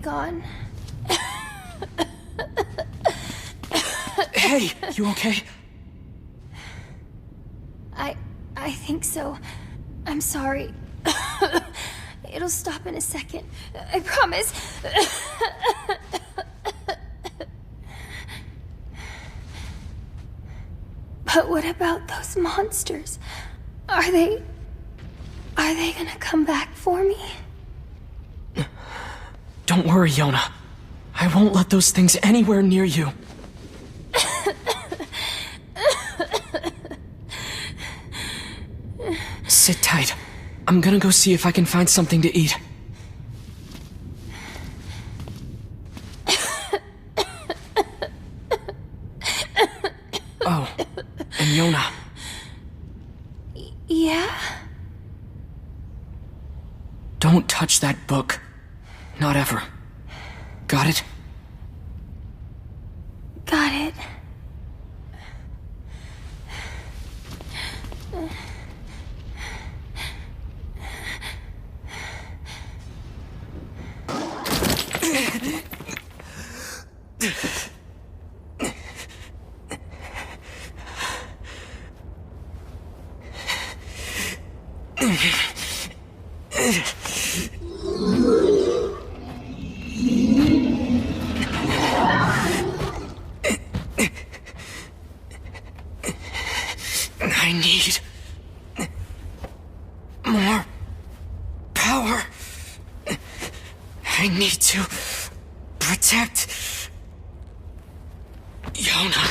gone. Hey, you okay? I think so. I'm sorry. It'll stop in a second. I promise. But what about those monsters? Are they gonna come back for me? Don't worry, Yona. I won't let those things anywhere near you. Sit tight. I'm gonna go see if I can find something to eat. Oh, and Yona. Yeah? Don't touch that book. Not ever. Got it? Got it. I need more power. I need to protect Yona.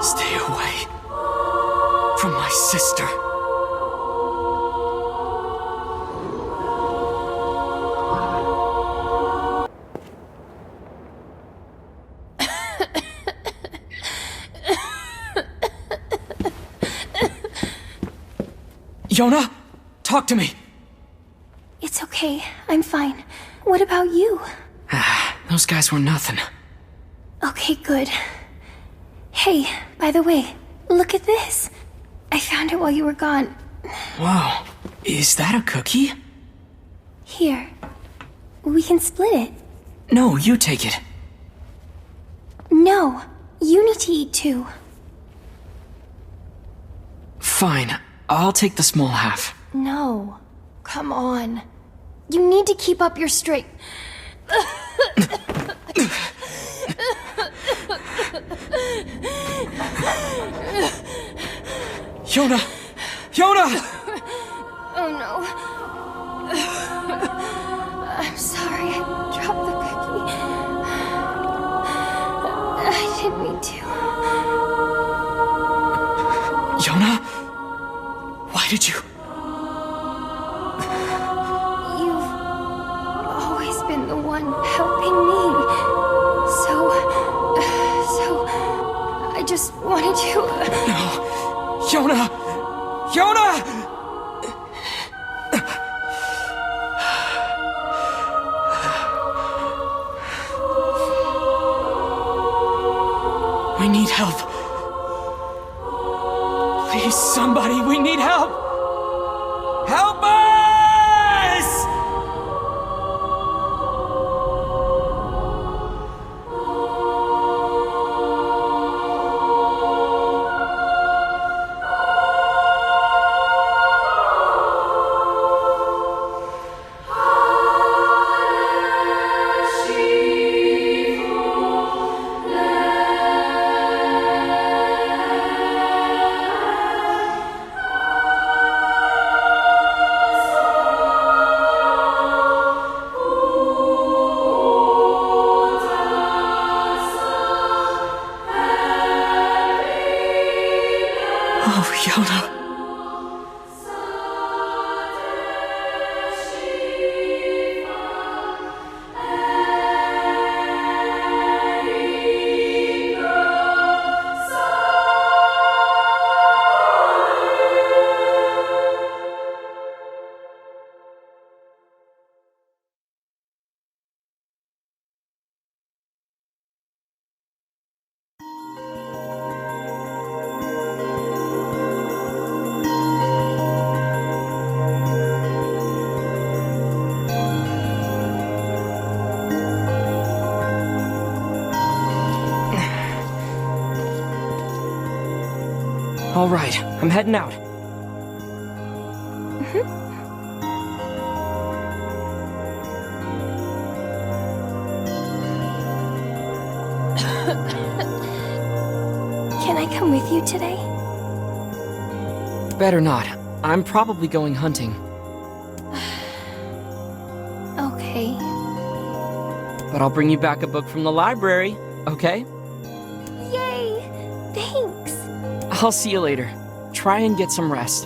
Stay away from my sister. Yona, talk to me. It's okay. I'm fine. What about you? Those guys were nothing. Okay, good. Hey, by the way, look at this. I found it while you were gone. Whoa, is that a cookie? Here. We can split it. No, you take it. No, you need to eat too. Fine, I'll take the small half. No. Come on. You need to keep up your straight. Yona! Yona! Oh no. I'm sorry, I dropped the cookie. I didn't mean to. Yona? Why did you? You've always been the one helping me. So I just wanted to... No. Yona! Yona! We need help. Please, somebody, we need help! Help us! Oh, Yona. Alright, I'm heading out. Can I come with you today? Better not. I'm probably going hunting. Okay. But I'll bring you back a book from the library, okay? Yay! Thanks! I'll see you later. Try and get some rest.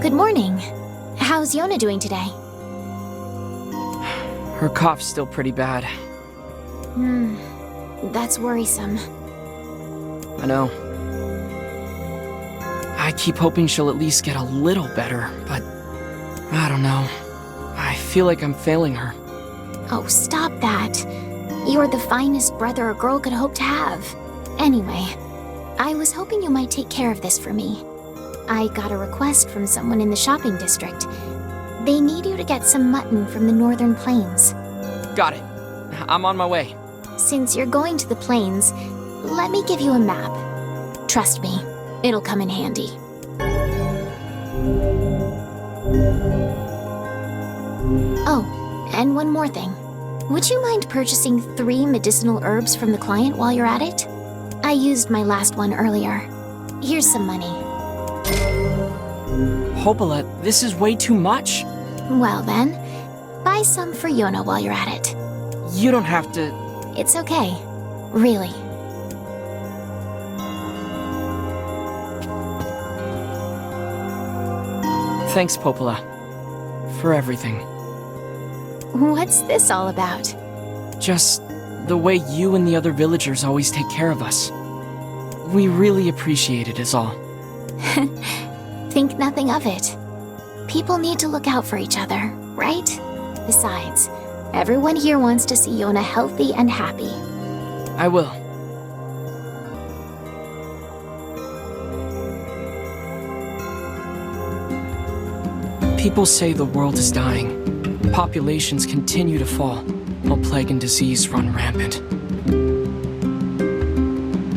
Good morning. How's Yona doing today? Her cough's still pretty bad. That's worrisome. I know. I keep hoping she'll at least get a little better, but I don't know. I feel like I'm failing her. Oh, stop that. You're the finest brother a girl could hope to have. Anyway, I was hoping you might take care of this for me. I got a request from someone in the shopping district. They need you to get some mutton from the northern plains. Got it. I'm on my way. Since you're going to the plains, let me give you a map. Trust me, it'll come in handy. Oh, and one more thing. Would you mind purchasing 3 medicinal herbs from the client while you're at it? I used my last one earlier. Here's some money. Popola, this is way too much. Well then, buy some for Yona while you're at it. You don't have to... It's okay. Really. Thanks, Popola. For everything. What's this all about? Just the way you and the other villagers always take care of us. We really appreciate it is all. Think nothing of it. People need to look out for each other, right? Besides, everyone here wants to see Yona healthy and happy. I will. People say the world is dying. Populations continue to fall, while plague and disease run rampant.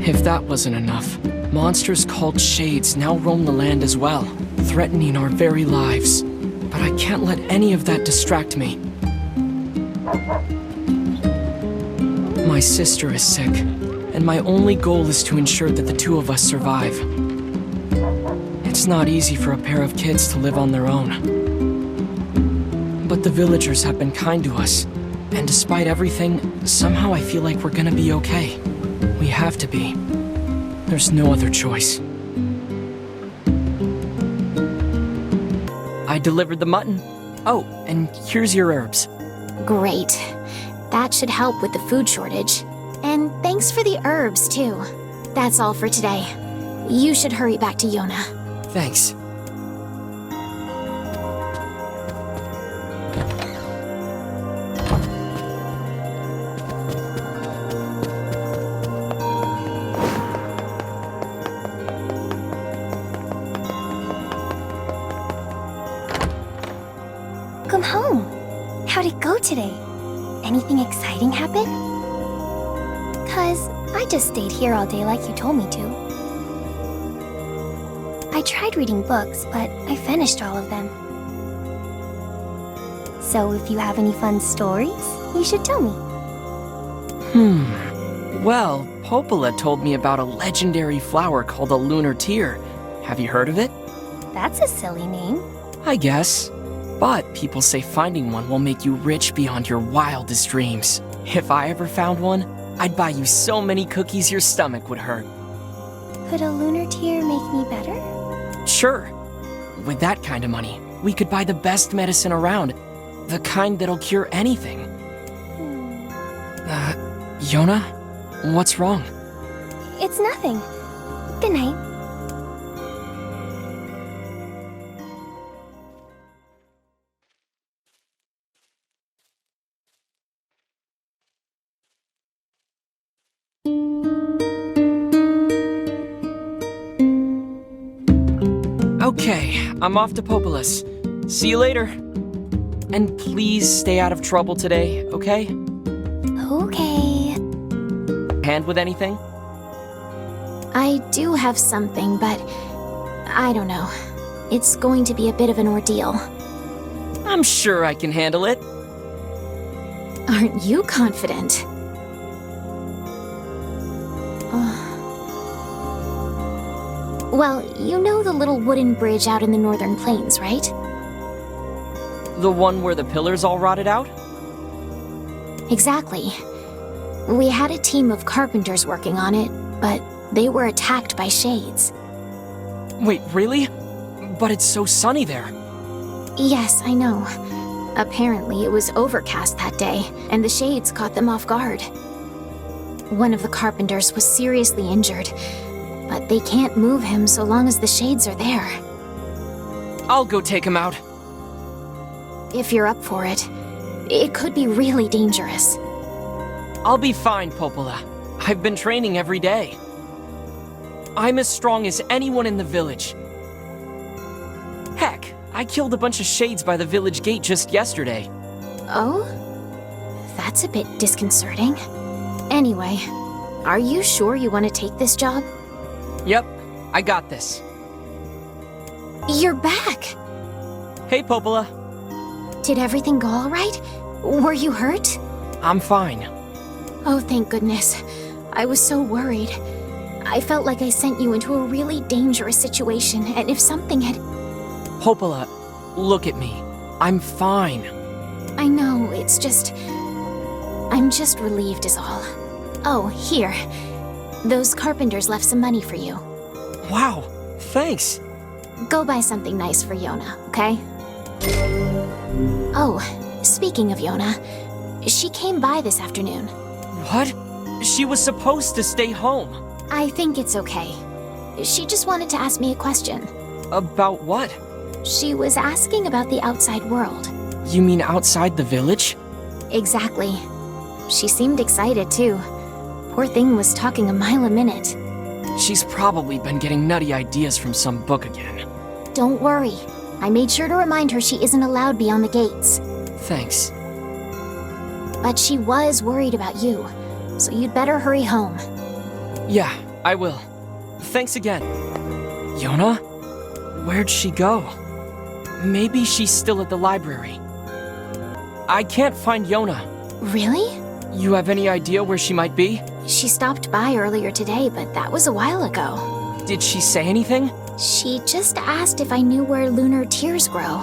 If that wasn't enough, monsters called Shades now roam the land as well, threatening our very lives. But I can't let any of that distract me. My sister is sick, and my only goal is to ensure that the two of us survive. It's not easy for a pair of kids to live on their own. But the villagers have been kind to us, and despite everything, somehow I feel like we're gonna be okay. We have to be. There's no other choice. I delivered the mutton. Oh, and here's your herbs. Great. That should help with the food shortage. And thanks for the herbs, too. That's all for today. You should hurry back to Yona. Thanks. Welcome home. How'd it go today? Anything exciting happen? 'Cause I just stayed here all day like you told me to. I tried reading books, but I finished all of them. So if you have any fun stories, you should tell me. Well, Popola told me about a legendary flower called a lunar tear. Have you heard of it? That's a silly name. I guess. But people say finding one will make you rich beyond your wildest dreams. If I ever found one, I'd buy you so many cookies your stomach would hurt. Could a lunar tear make me better? Sure. With that kind of money, we could buy the best medicine around. The kind that'll cure anything. Yona? What's wrong? It's nothing. Good night. Okay, I'm off to Populus. See you later. And please stay out of trouble today, okay? Okay. hand with anything? I do have something, but I don't know. It's going to be a bit of an ordeal. I'm sure I can handle it. Aren't you confident? Well, you know the little wooden bridge out in the northern plains, right? The one where the pillars all rotted out? Exactly. We had a team of carpenters working on it, but they were attacked by shades. Wait, really? But it's so sunny there. Yes, I know. Apparently it was overcast that day, and the shades caught them off guard. One of the carpenters was seriously injured, but they can't move him so long as the shades are there. I'll go take him out. If you're up for it. It could be really dangerous. I'll be fine, Popola. I've been training every day. I'm as strong as anyone in the village. Heck, I killed a bunch of shades by the village gate just yesterday. Oh? That's a bit disconcerting. Anyway, are you sure you want to take this job? Yep, I got this. You're back! Hey, Popola. Did everything go all right? Were you hurt? I'm fine. Oh, thank goodness. I was so worried. I felt like I sent you into a really dangerous situation, and if something had... Popola, look at me. I'm fine. I know, it's just... I'm just relieved is all. Oh, here. Those carpenters left some money for you. Wow, thanks. Go buy something nice for Yona, okay? Oh, speaking of Yona, she came by this afternoon. What? She was supposed to stay home. I think it's okay. She just wanted to ask me a question. About what? She was asking about the outside world. You mean outside the village? Exactly. She seemed excited, too. Poor thing was talking a mile a minute. She's probably been getting nutty ideas from some book again. Don't worry. I made sure to remind her she isn't allowed beyond the gates. Thanks. But she was worried about you, so you'd better hurry home. Yeah, I will. Thanks again. Yona? Where'd she go? Maybe she's still at the library. I can't find Yona. Really? You have any idea where she might be? She stopped by earlier today, but that was a while ago. Did she say anything? She just asked if I knew where lunar tears grow.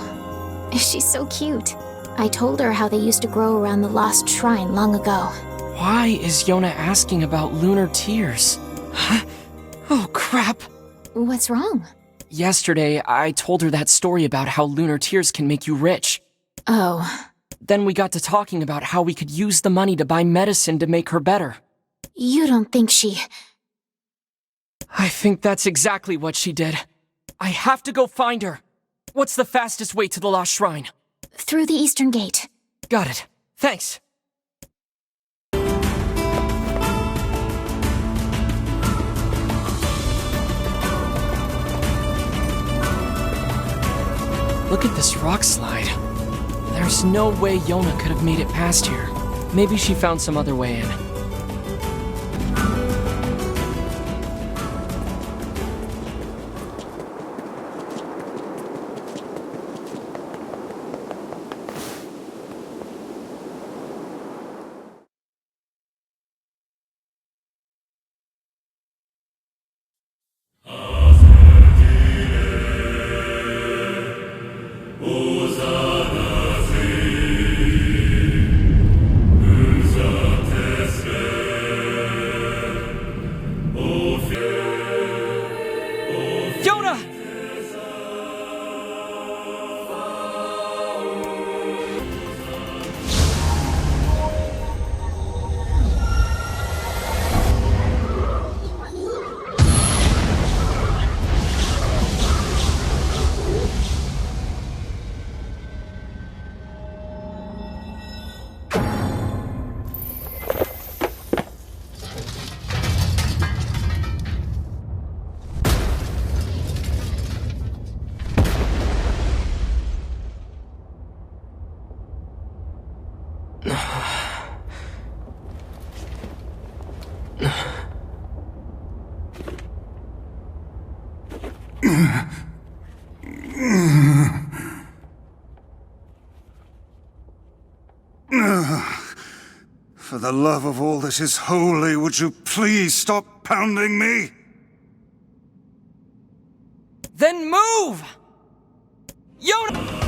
She's so cute. I told her how they used to grow around the lost shrine long ago. Why is Yona asking about lunar tears? Oh, crap. What's wrong? Yesterday, I told her that story about how lunar tears can make you rich. Oh. Then we got to talking about how we could use the money to buy medicine to make her better. You don't think she... I think that's exactly what she did. I have to go find her. What's the fastest way to the Lost Shrine? Through the eastern gate. Got it. Thanks. Look at this rock slide. There's no way Yona could have made it past here. Maybe she found some other way in. For the love of all that is holy, would you please stop pounding me? Then move! Yona!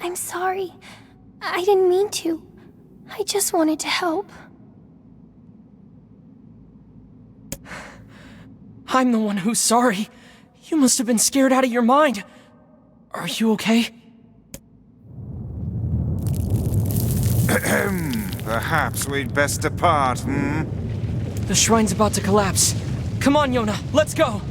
I'm sorry. I didn't mean to. I just wanted to help. I'm the one who's sorry. You must have been scared out of your mind. Are you okay? Perhaps we'd best depart, The shrine's about to collapse. Come on, Yona, let's go!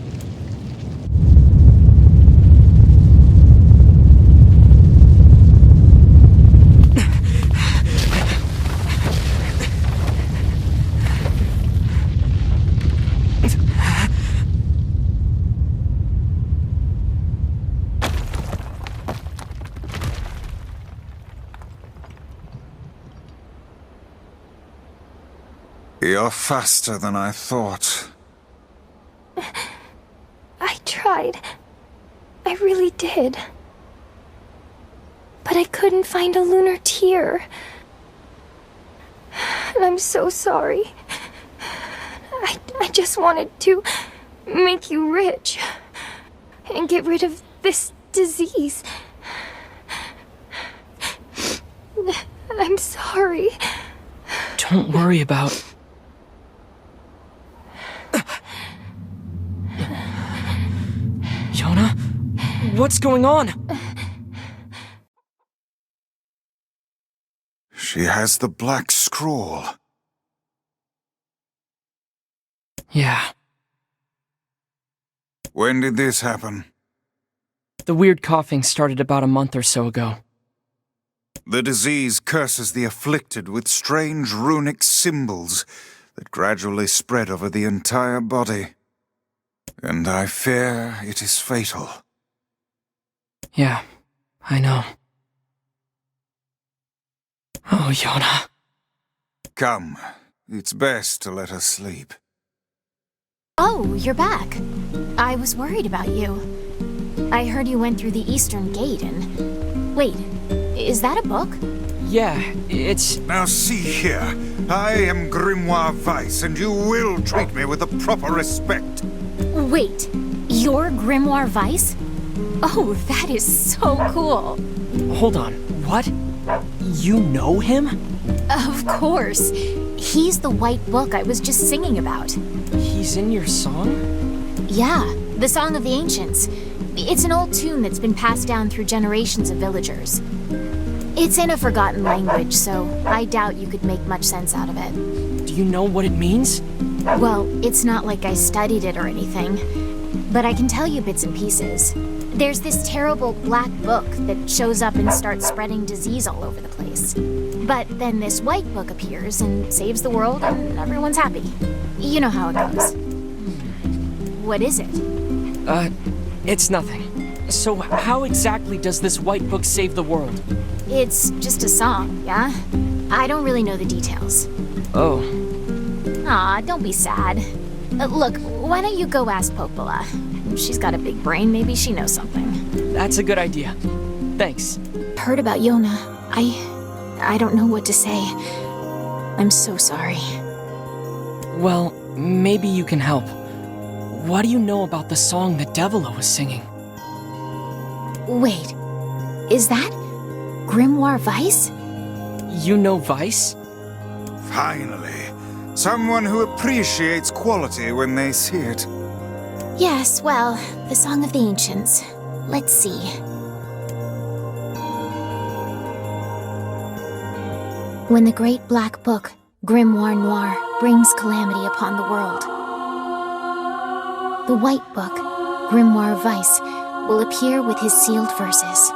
You're faster than I thought. I tried. I really did. But I couldn't find a lunar tear. And I'm so sorry. I just wanted to make you rich. And get rid of this disease. I'm sorry. Don't worry about... Yona? What's going on? She has the black scroll. Yeah. When did this happen? The weird coughing started about a month or so ago. The disease curses the afflicted with strange runic symbols that gradually spread over the entire body. And I fear it is fatal. Yeah, I know. Oh, Yona. Come, it's best to let her sleep. Oh, you're back. I was worried about you. I heard you went through the Eastern Gate and... Wait, is that a book? Yeah, it's... Now see here, I am Grimoire Weiss, and you will treat me with the proper respect. Wait, you're Grimoire Weiss? Oh, that is so cool. Hold on, what? You know him? Of course. He's the white book I was just singing about. He's in your song? Yeah, the Song of the Ancients. It's an old tune that's been passed down through generations of villagers. It's in a forgotten language, so I doubt you could make much sense out of it. Do you know what it means? Well, it's not like I studied it or anything, but I can tell you bits and pieces. There's this terrible black book that shows up and starts spreading disease all over the place. But then this white book appears and saves the world and everyone's happy. You know how it goes. What is it? It's nothing. So how exactly does this white book save the world? It's just a song, yeah? I don't really know the details. Oh. Aw, don't be sad. Look, why don't you go ask Popola? She's got a big brain, maybe she knows something. That's a good idea. Thanks. Heard about Yona. I don't know what to say. I'm so sorry. Well, maybe you can help. What do you know about the song that Devilo was singing? Wait, is that Grimoire Weiss? You know Weiss? Finally, someone who appreciates quality when they see it. Yes, well, the Song of the Ancients. Let's see. When the great black book, Grimoire Noir, brings calamity upon the world, the white book, Grimoire Weiss, will appear with his sealed verses.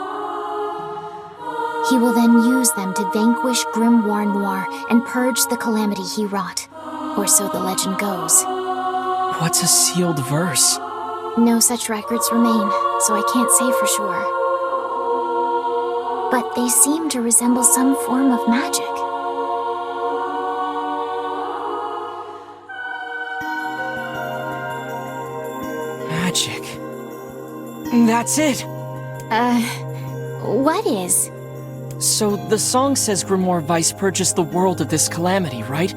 He will then use them to vanquish Grimoire Noir and purge the calamity he wrought, or so the legend goes. What's a sealed verse? No such records remain, so I can't say for sure. But they seem to resemble some form of magic. Magic. That's it! What is? So the song says Grimoire Weiss purchased the world of this calamity, right?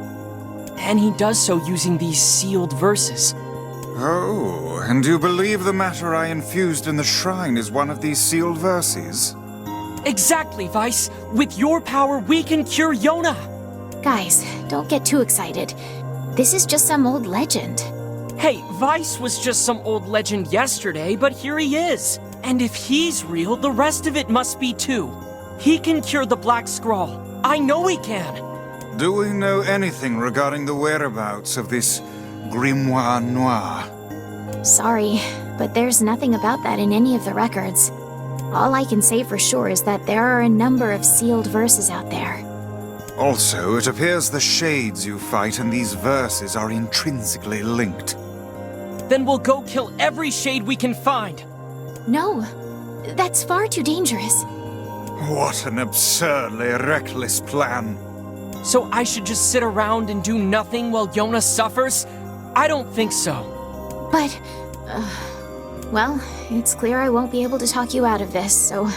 And he does so using these sealed verses. Oh, and you believe the matter I infused in the shrine is one of these sealed verses? Exactly, Weiss! With your power, we can cure Yona! Guys, don't get too excited. This is just some old legend. Hey, Weiss was just some old legend yesterday, but here he is. And if he's real, the rest of it must be too. He can cure the Black Scrawl. I know he can! Do we know anything regarding the whereabouts of this Grimoire Noir? Sorry, but there's nothing about that in any of the records. All I can say for sure is that there are a number of sealed verses out there. Also, it appears the shades you fight and these verses are intrinsically linked. Then we'll go kill every shade we can find. No, that's far too dangerous. What an absurdly reckless plan. So I should just sit around and do nothing while Yona suffers? I don't think so. But, well, it's clear I won't be able to talk you out of this, so...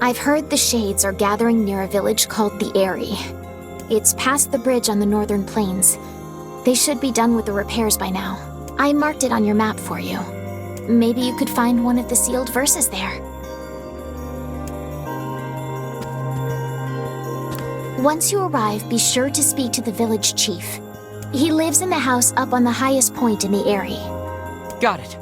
I've heard the Shades are gathering near a village called the Eyrie. It's past the bridge on the northern plains. They should be done with the repairs by now. I marked it on your map for you. Maybe you could find one of the sealed verses there. Once you arrive, be sure to speak to the village chief. He lives in the house up on the highest point in the Eyrie. Got it.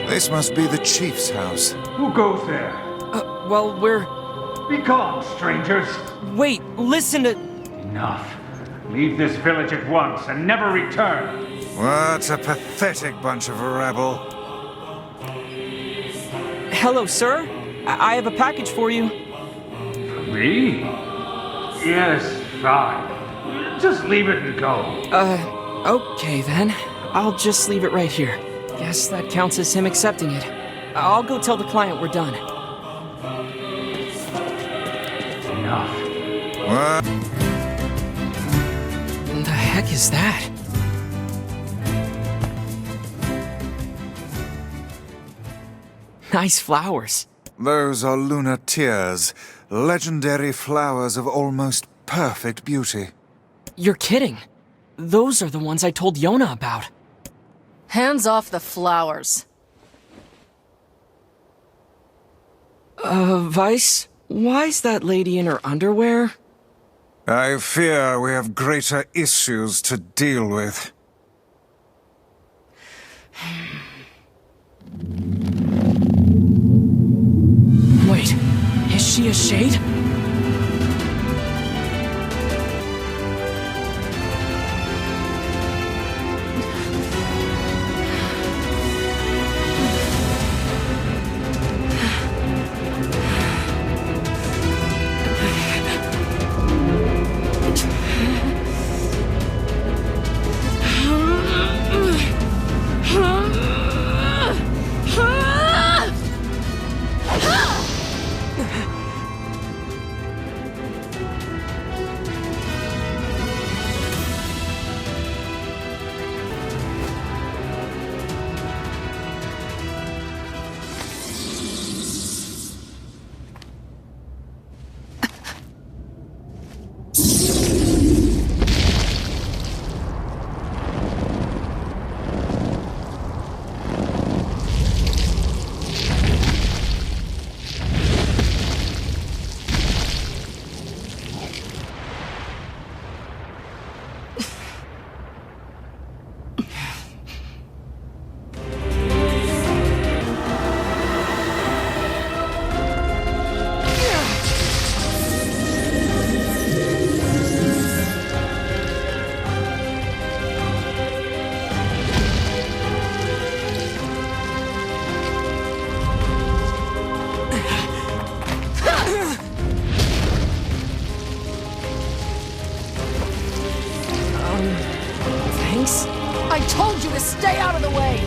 This must be the chief's house. Who goes there? Well, we're... Be gone, strangers! Wait, listen to... Enough. Leave this village at once and never return. What a pathetic bunch of rabble. Hello, sir. I have a package for you. For me? Yes, fine. Just leave it and go. Okay then. I'll just leave it right here. Guess that counts as him accepting it. I'll go tell the client we're done. Enough. What? The heck is that? Nice flowers. Those are lunar tears, legendary flowers of almost perfect beauty. You're kidding. Those are the ones I told Yona about. Hands off the flowers. Weiss? Why's that lady in her underwear? I fear we have greater issues to deal with. Wait, is she a shade? Thanks? I told you to stay out of the way!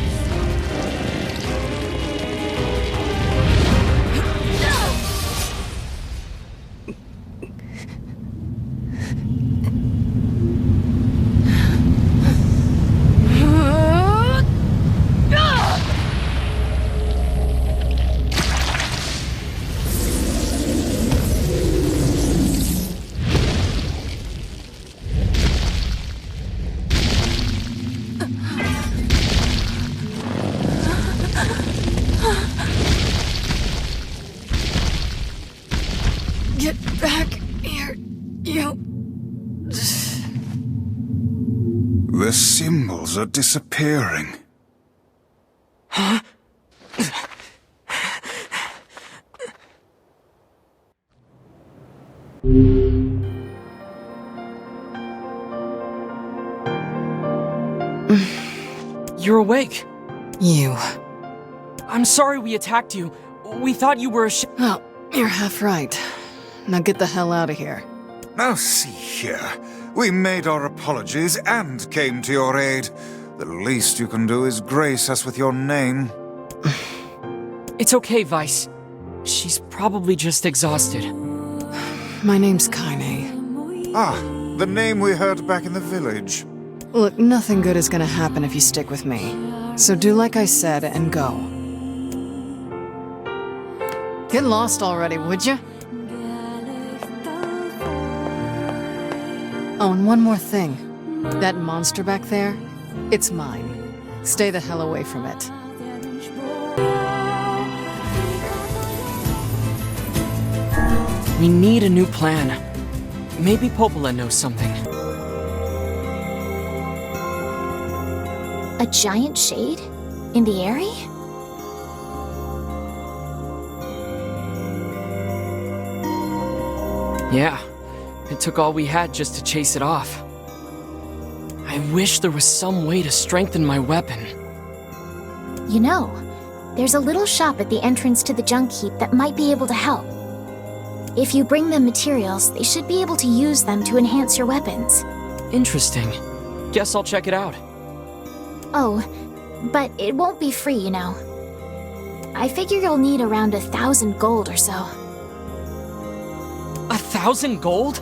Get back here, you... The symbols are disappearing. Huh? You're awake. You. I'm sorry we attacked you. We thought you were a Well, you're half right. Now get the hell out of here. Now see here. We made our apologies and came to your aid. The least you can do is grace us with your name. It's okay, Weiss. She's probably just exhausted. My name's Kaine. Ah, the name we heard back in the village. Look, nothing good is gonna happen if you stick with me. So do like I said and go. Get lost already, would you? Oh, and one more thing. That monster back there, it's mine. Stay the hell away from it. We need a new plan. Maybe Popola knows something. A giant shade? In the area? Yeah, it took all we had just to chase it off. I wish there was some way to strengthen my weapon. You know, there's a little shop at the entrance to the junk heap that might be able to help. If you bring them materials, they should be able to use them to enhance your weapons. Interesting. Guess I'll check it out. Oh, but it won't be free, you know. I figure you'll need around 1,000 gold or so. 1,000 gold?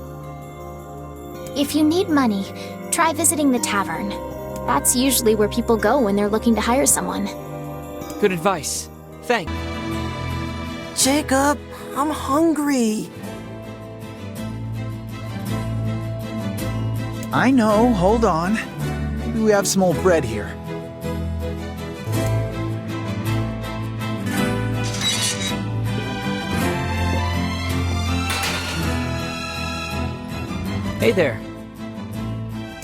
If you need money, try visiting the tavern. That's usually where people go when they're looking to hire someone. Good advice. Thanks. Jacob, I'm hungry. I know, hold on. Maybe we have some old bread here. Hey there.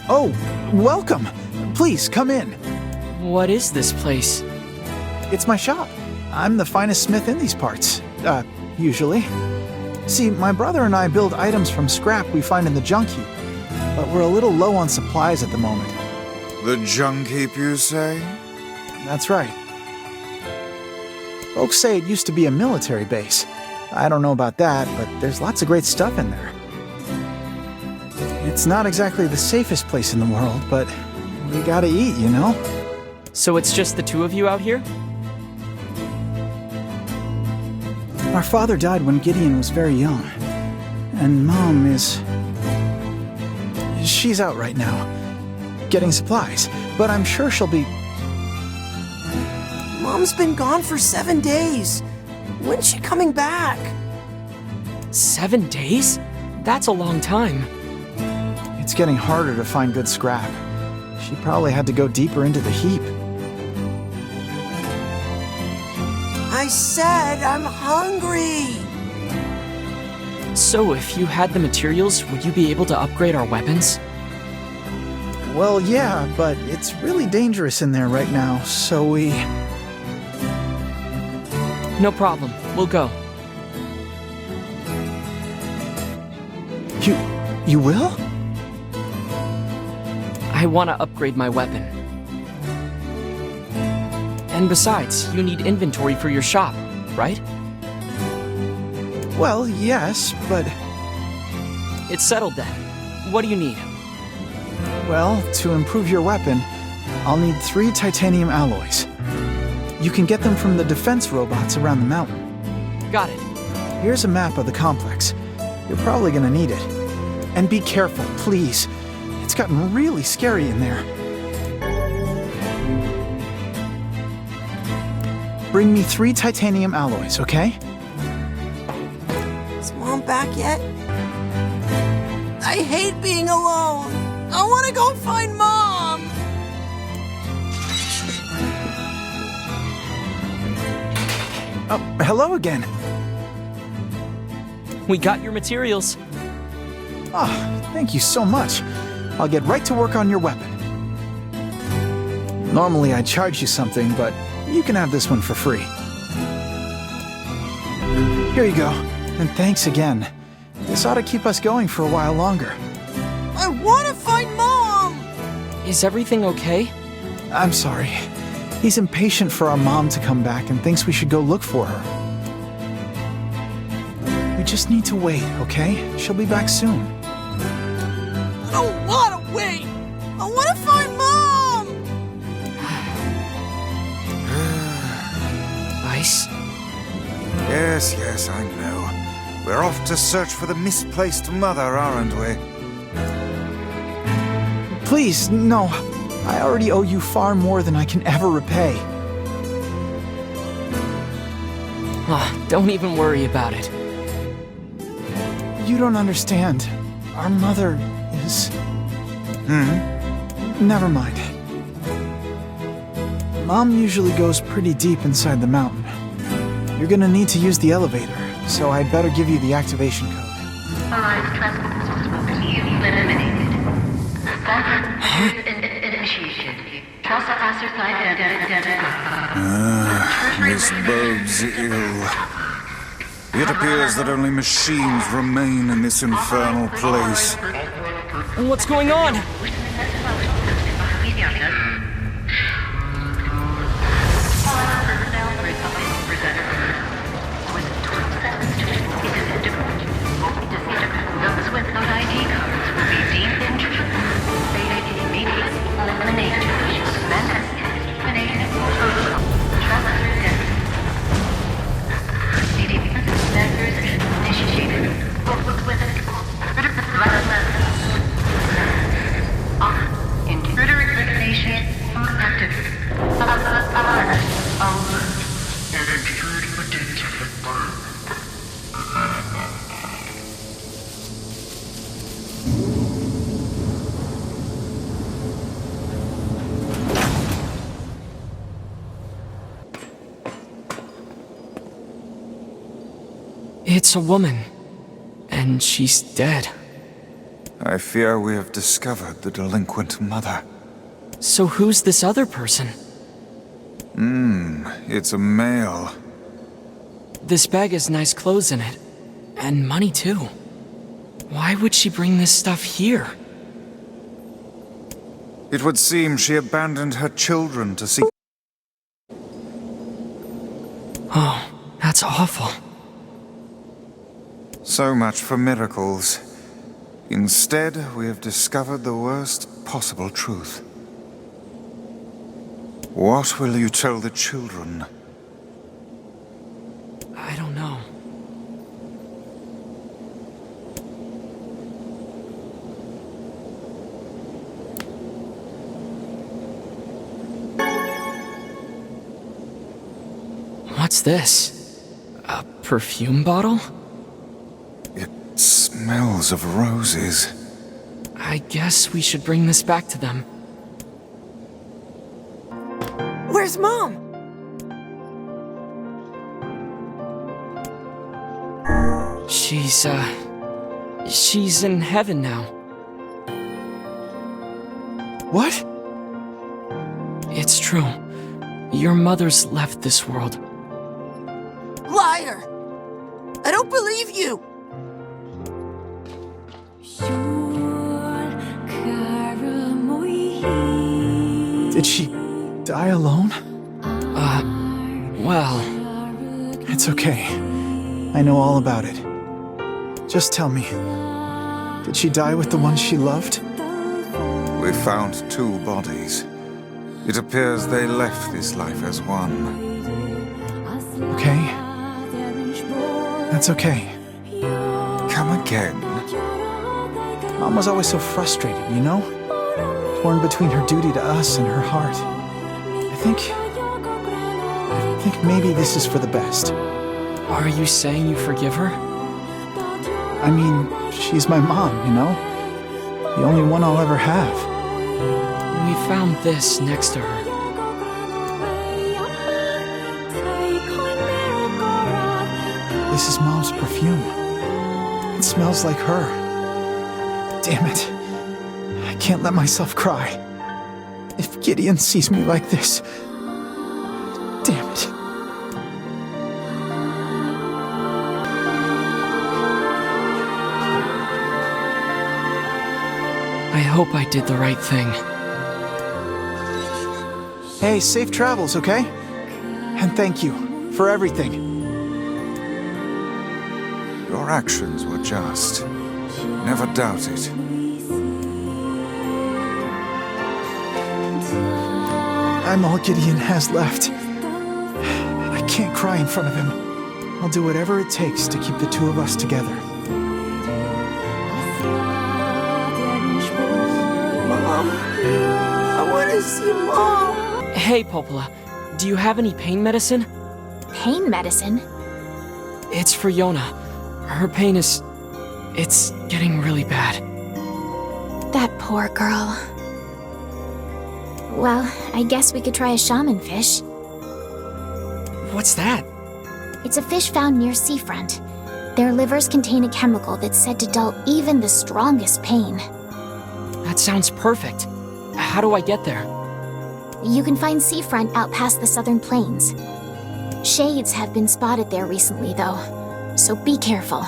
Oh, welcome. Please, come in. What is this place? It's my shop. I'm the finest smith in these parts. Usually. See, my brother and I build items from scrap we find in the junk heap, but we're a little low on supplies at the moment. The junk heap, you say? That's right. Folks say it used to be a military base. I don't know about that, but there's lots of great stuff in there. It's not exactly the safest place in the world, but we gotta eat, you know? So it's just the two of you out here? Our father died when Gideon was very young. And Mom is... She's out right now, getting supplies, but I'm sure she'll be... Mom's been gone for 7 days. When's she coming back? 7 days? That's a long time. It's getting harder to find good scrap. She probably had to go deeper into the heap. I said I'm hungry. So if you had the materials, would you be able to upgrade our weapons? Well, yeah, but it's really dangerous in there right now, so we... No problem. We'll go. You will? I want to upgrade my weapon. And besides, you need inventory for your shop, right? Well, yes, but... It's settled then. What do you need? Well, to improve your weapon, I'll need 3 titanium alloys. You can get them from the defense robots around the mountain. Got it. Here's a map of the complex. You're probably gonna need it. And be careful, please. It's gotten really scary in there. Bring me 3 titanium alloys, okay? Is Mom back yet? I hate being alone. I want to go find Mom. Oh, hello again. We got your materials. Oh, thank you so much. I'll get right to work on your weapon. Normally I'd charge you something, but you can have this one for free. Here you go, and thanks again. This ought to keep us going for a while longer. I want to find Mom! Is everything okay? I'm sorry. He's impatient for our mom to come back and thinks we should go look for her. We just need to wait, okay? She'll be back soon. I don't want to wait! I want to find Mom! Weiss? Yes, I know. We're off to search for the misplaced mother, aren't we? Please, no. I already owe you far more than I can ever repay. Don't even worry about it. You don't understand. Our mother is... Never mind. Mom usually goes pretty deep inside the mountain. You're gonna need to use the elevator, so I'd better give you the activation code. Authorized trespassers will be eliminated. Initiation. Trespasser site identified. This bodes ill. It appears that only machines remain in this infernal place. And what's going on? Those without ID cards will be deemed intrusive. Immediate elimination. Measures initiated. It's a woman. And she's dead. I fear we have discovered the delinquent mother. So who's this other person? It's a male. This bag has nice clothes in it. And money too. Why would she bring this stuff here? It would seem she abandoned her children to seek... Oh, that's awful. So much for miracles. Instead, we have discovered the worst possible truth. What will you tell the children? I don't know. What's this? A perfume bottle? It smells of roses. I guess we should bring this back to them. Where's Mom? She's in heaven now. What? It's true. Your mother's left this world. Liar! I don't believe you! Did she die alone? Well... It's okay. I know all about it. Just tell me, did she die with the one she loved? We found 2 bodies. It appears they left this life as one. Okay. That's okay. Come again? Mom was always so frustrated, you know? Torn between her duty to us and her heart. I think maybe this is for the best. Are you saying you forgive her? I mean, she's my mom, you know? The only one I'll ever have. We found this next to her. This is Mom's perfume. It smells like her. Damn it. I can't let myself cry. If Gideon sees me like this... Damn it. I hope I did the right thing. Hey, safe travels, okay? And thank you for everything. Your actions were just. Never doubt it. I'm all Gideon has left. I can't cry in front of him. I'll do whatever it takes to keep the 2 of us together. Mom, I want to see Mom. Hey, Popola, do you have any pain medicine? Pain medicine? It's for Yona. Her pain is... it's getting really bad. That poor girl. Well, I guess we could try a shaman fish. What's that? It's a fish found near Seafront. Their livers contain a chemical that's said to dull even the strongest pain. That sounds perfect. How do I get there? You can find Seafront out past the southern plains. Shades have been spotted there recently, though, so be careful.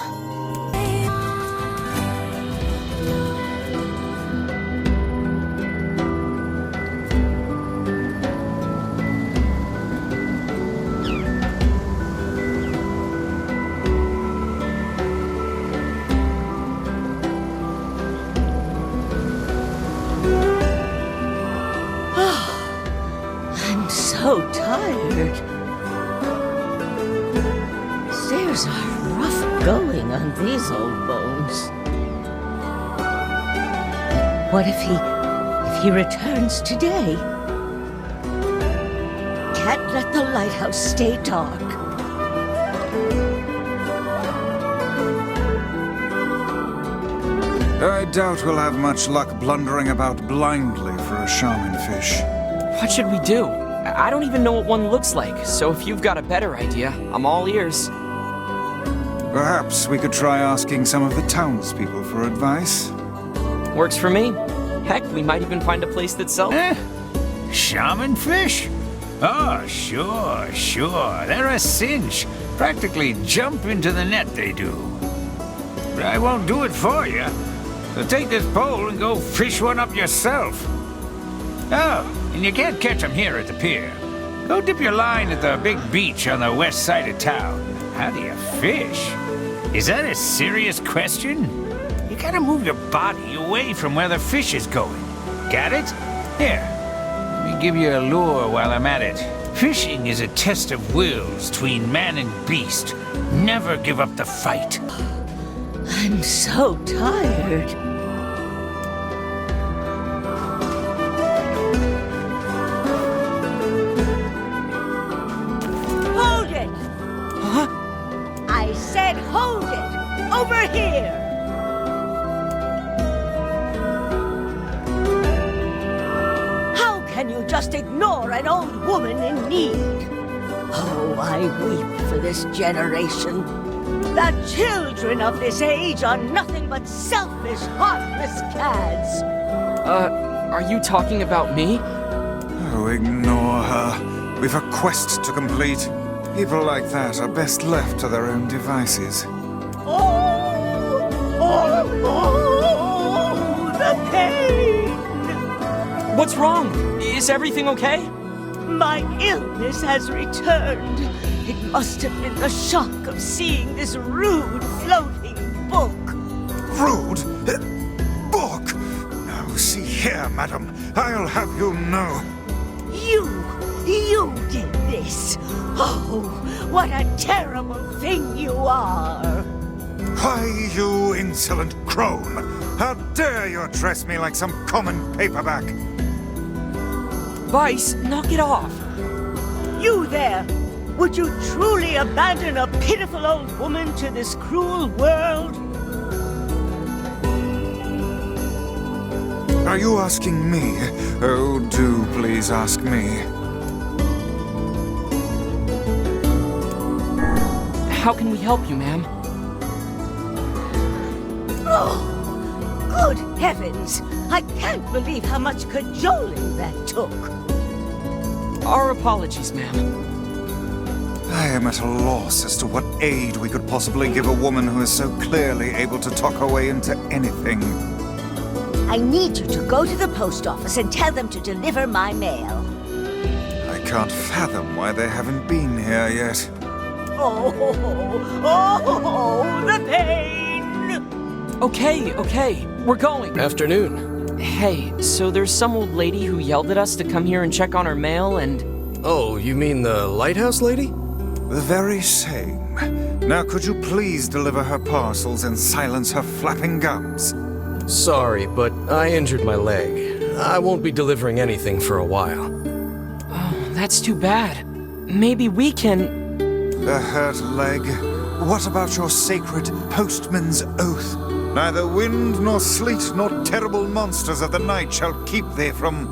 So tired. Stairs are rough going on these old bones. What if he returns today? Can't let the lighthouse stay dark. I doubt we'll have much luck blundering about blindly for a shaman fish. What should we do? I don't even know what one looks like, so if you've got a better idea, I'm all ears. Perhaps we could try asking some of the townspeople for advice. Works for me. Heck, we might even find a place that sells... Shaman fish? Oh, sure. They're a cinch. Practically jump into the net, they do. But I won't do it for you. So take this pole and go fish one up yourself. Oh, and you can't catch them here at the pier. Go dip your line at the big beach on the west side of town. How do you fish? Is that a serious question? You gotta move your body away from where the fish is going. Got it? Here, let me give you a lure while I'm at it. Fishing is a test of wills between man and beast. Never give up the fight. I'm so tired. Hold it! Huh? I said hold it! Over here! How can you just ignore an old woman in need? Oh, I weep for this generation. The children of this age are nothing but selfish, heartless cads. Are you talking about me? Oh, ignore her. We've a quest to complete. People like that are best left to their own devices. The pain! What's wrong? Is everything okay? My illness has returned. It must have been the shock of seeing this rude floating book. Rude? Book? Now, see here, madam. I'll have you know. You did this. Oh, what a terrible thing you are. Why, you insolent crone! How dare you address me like some common paperback? Weiss, knock it off. You there! Would you truly abandon a pitiful old woman to this cruel world? Are you asking me? Oh, do please ask me. How can we help you, ma'am? Oh, good heavens! I can't believe how much cajoling that took. Our apologies, ma'am. I am at a loss as to what aid we could possibly give a woman who is so clearly able to talk her way into anything. I need you to go to the post office and tell them to deliver my mail. I can't fathom why they haven't been here yet. Oh, the pain! Okay, we're going. Afternoon. Hey, so there's some old lady who yelled at us to come here and check on her mail and... Oh, you mean the lighthouse lady? The very same. Now could you please deliver her parcels and silence her flapping gums? Sorry, but I injured my leg. I won't be delivering anything for a while. Oh, that's too bad. Maybe we can... A hurt leg? What about your sacred postman's oath? Neither wind nor sleet nor terrible monsters of the night shall keep thee from...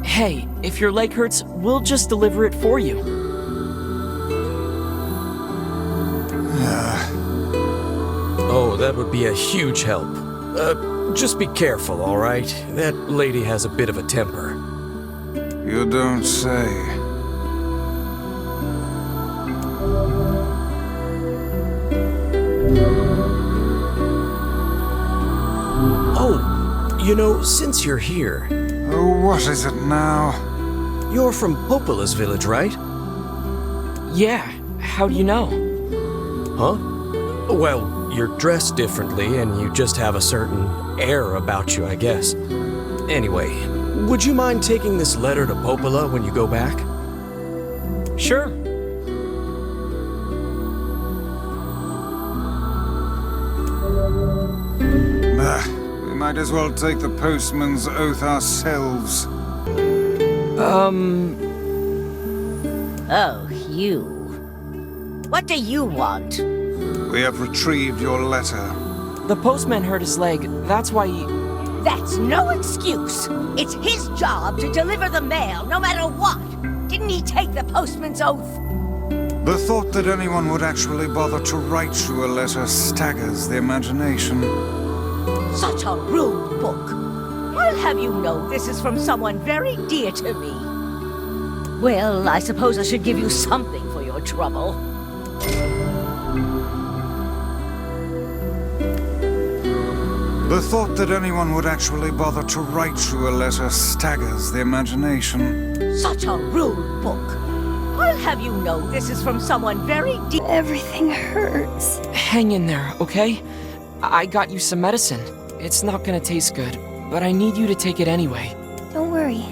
Hey, if your leg hurts, we'll just deliver it for you. Oh, that would be a huge help. Just be careful, all right? That lady has a bit of a temper. You don't say. Oh, you know, since you're here... Oh, what is it now? You're from Popola's village, right? Yeah, how do you know? Huh? Well, you're dressed differently, and you just have a certain air about you, I guess. Anyway, would you mind taking this letter to Popola when you go back? Sure. We might as well take the postman's oath ourselves. Oh, you. What do you want? We have retrieved your letter. The postman hurt his leg, that's why he... That's no excuse. It's his job to deliver the mail, no matter what. Didn't he take the postman's oath? The thought that anyone would actually bother to write you a letter staggers the imagination. Such a rude book. I'll have you know this is from someone very dear to me. Well, I suppose I should give you something for your trouble. The thought that anyone would actually bother to write you a letter staggers the imagination. Such a rude book. I'll have you know this is from someone very dear. Everything hurts. Hang in there, okay? I got you some medicine. It's not gonna taste good, but I need you to take it anyway. Don't worry.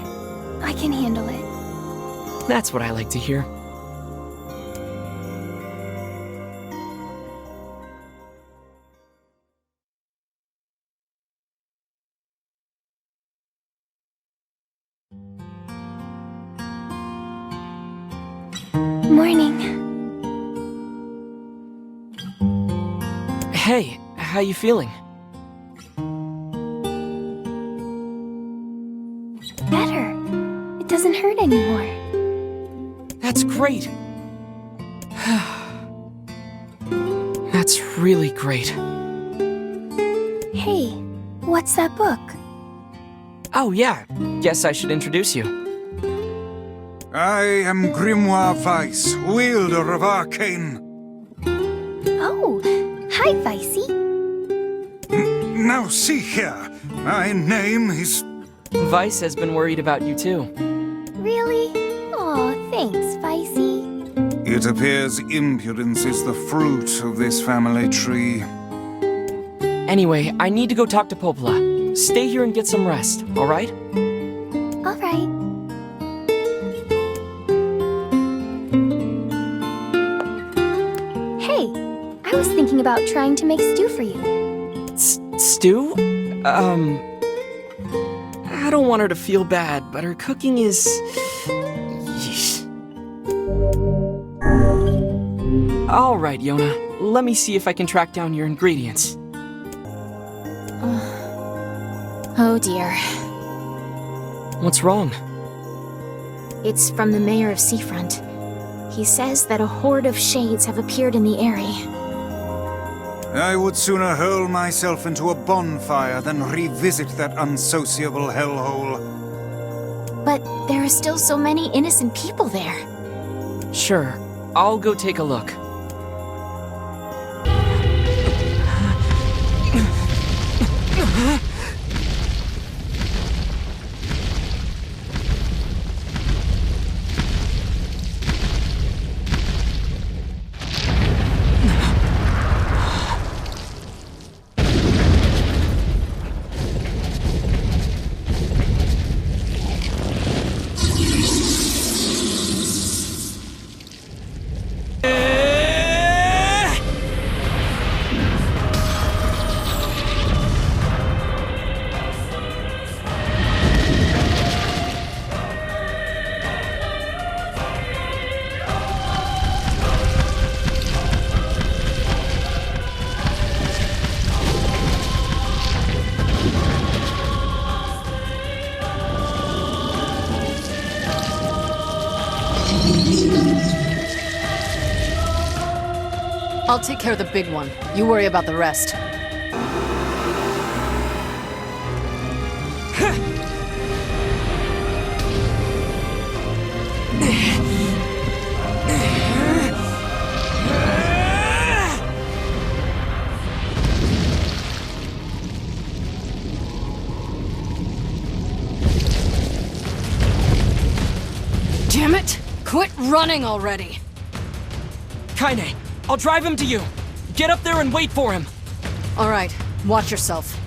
I can handle it. That's what I like to hear. Morning. Hey, how you feeling? Better. It doesn't hurt anymore. That's great. That's really great. Hey, what's that book? Oh yeah, guess I should introduce you. I am Grimoire Weiss, wielder of arcane. Oh, hi, Weissy. Now see here, my name is... Weiss has been worried about you too. Really? Aw, thanks, Weissy. It appears impudence is the fruit of this family tree. Anyway, I need to go talk to Popola. Stay here and get some rest, alright? Alright. Hey, I was thinking about trying to make stew for you. Stew? I don't want her to feel bad, but her cooking is... Yeesh. Alright, Yona. Let me see if I can track down your ingredients. Oh dear. What's wrong? It's from the mayor of Seafront. He says that a horde of shades have appeared in the area. I would sooner hurl myself into a bonfire than revisit that unsociable hellhole. But there are still so many innocent people there. Sure, I'll go take a look. I'll take care of the big one. You worry about the rest. Damn it! Quit running already! Kaine, I'll drive him to you. Get up there and wait for him. All right, watch yourself.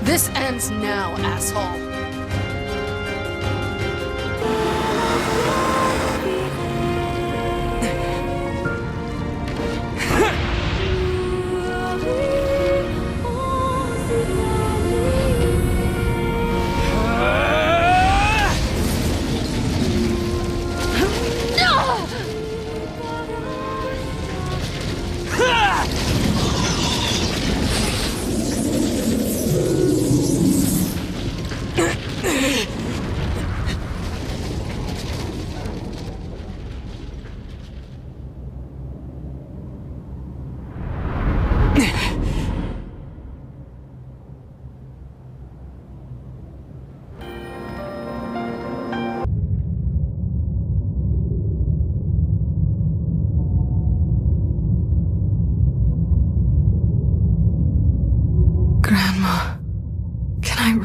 This ends now, asshole.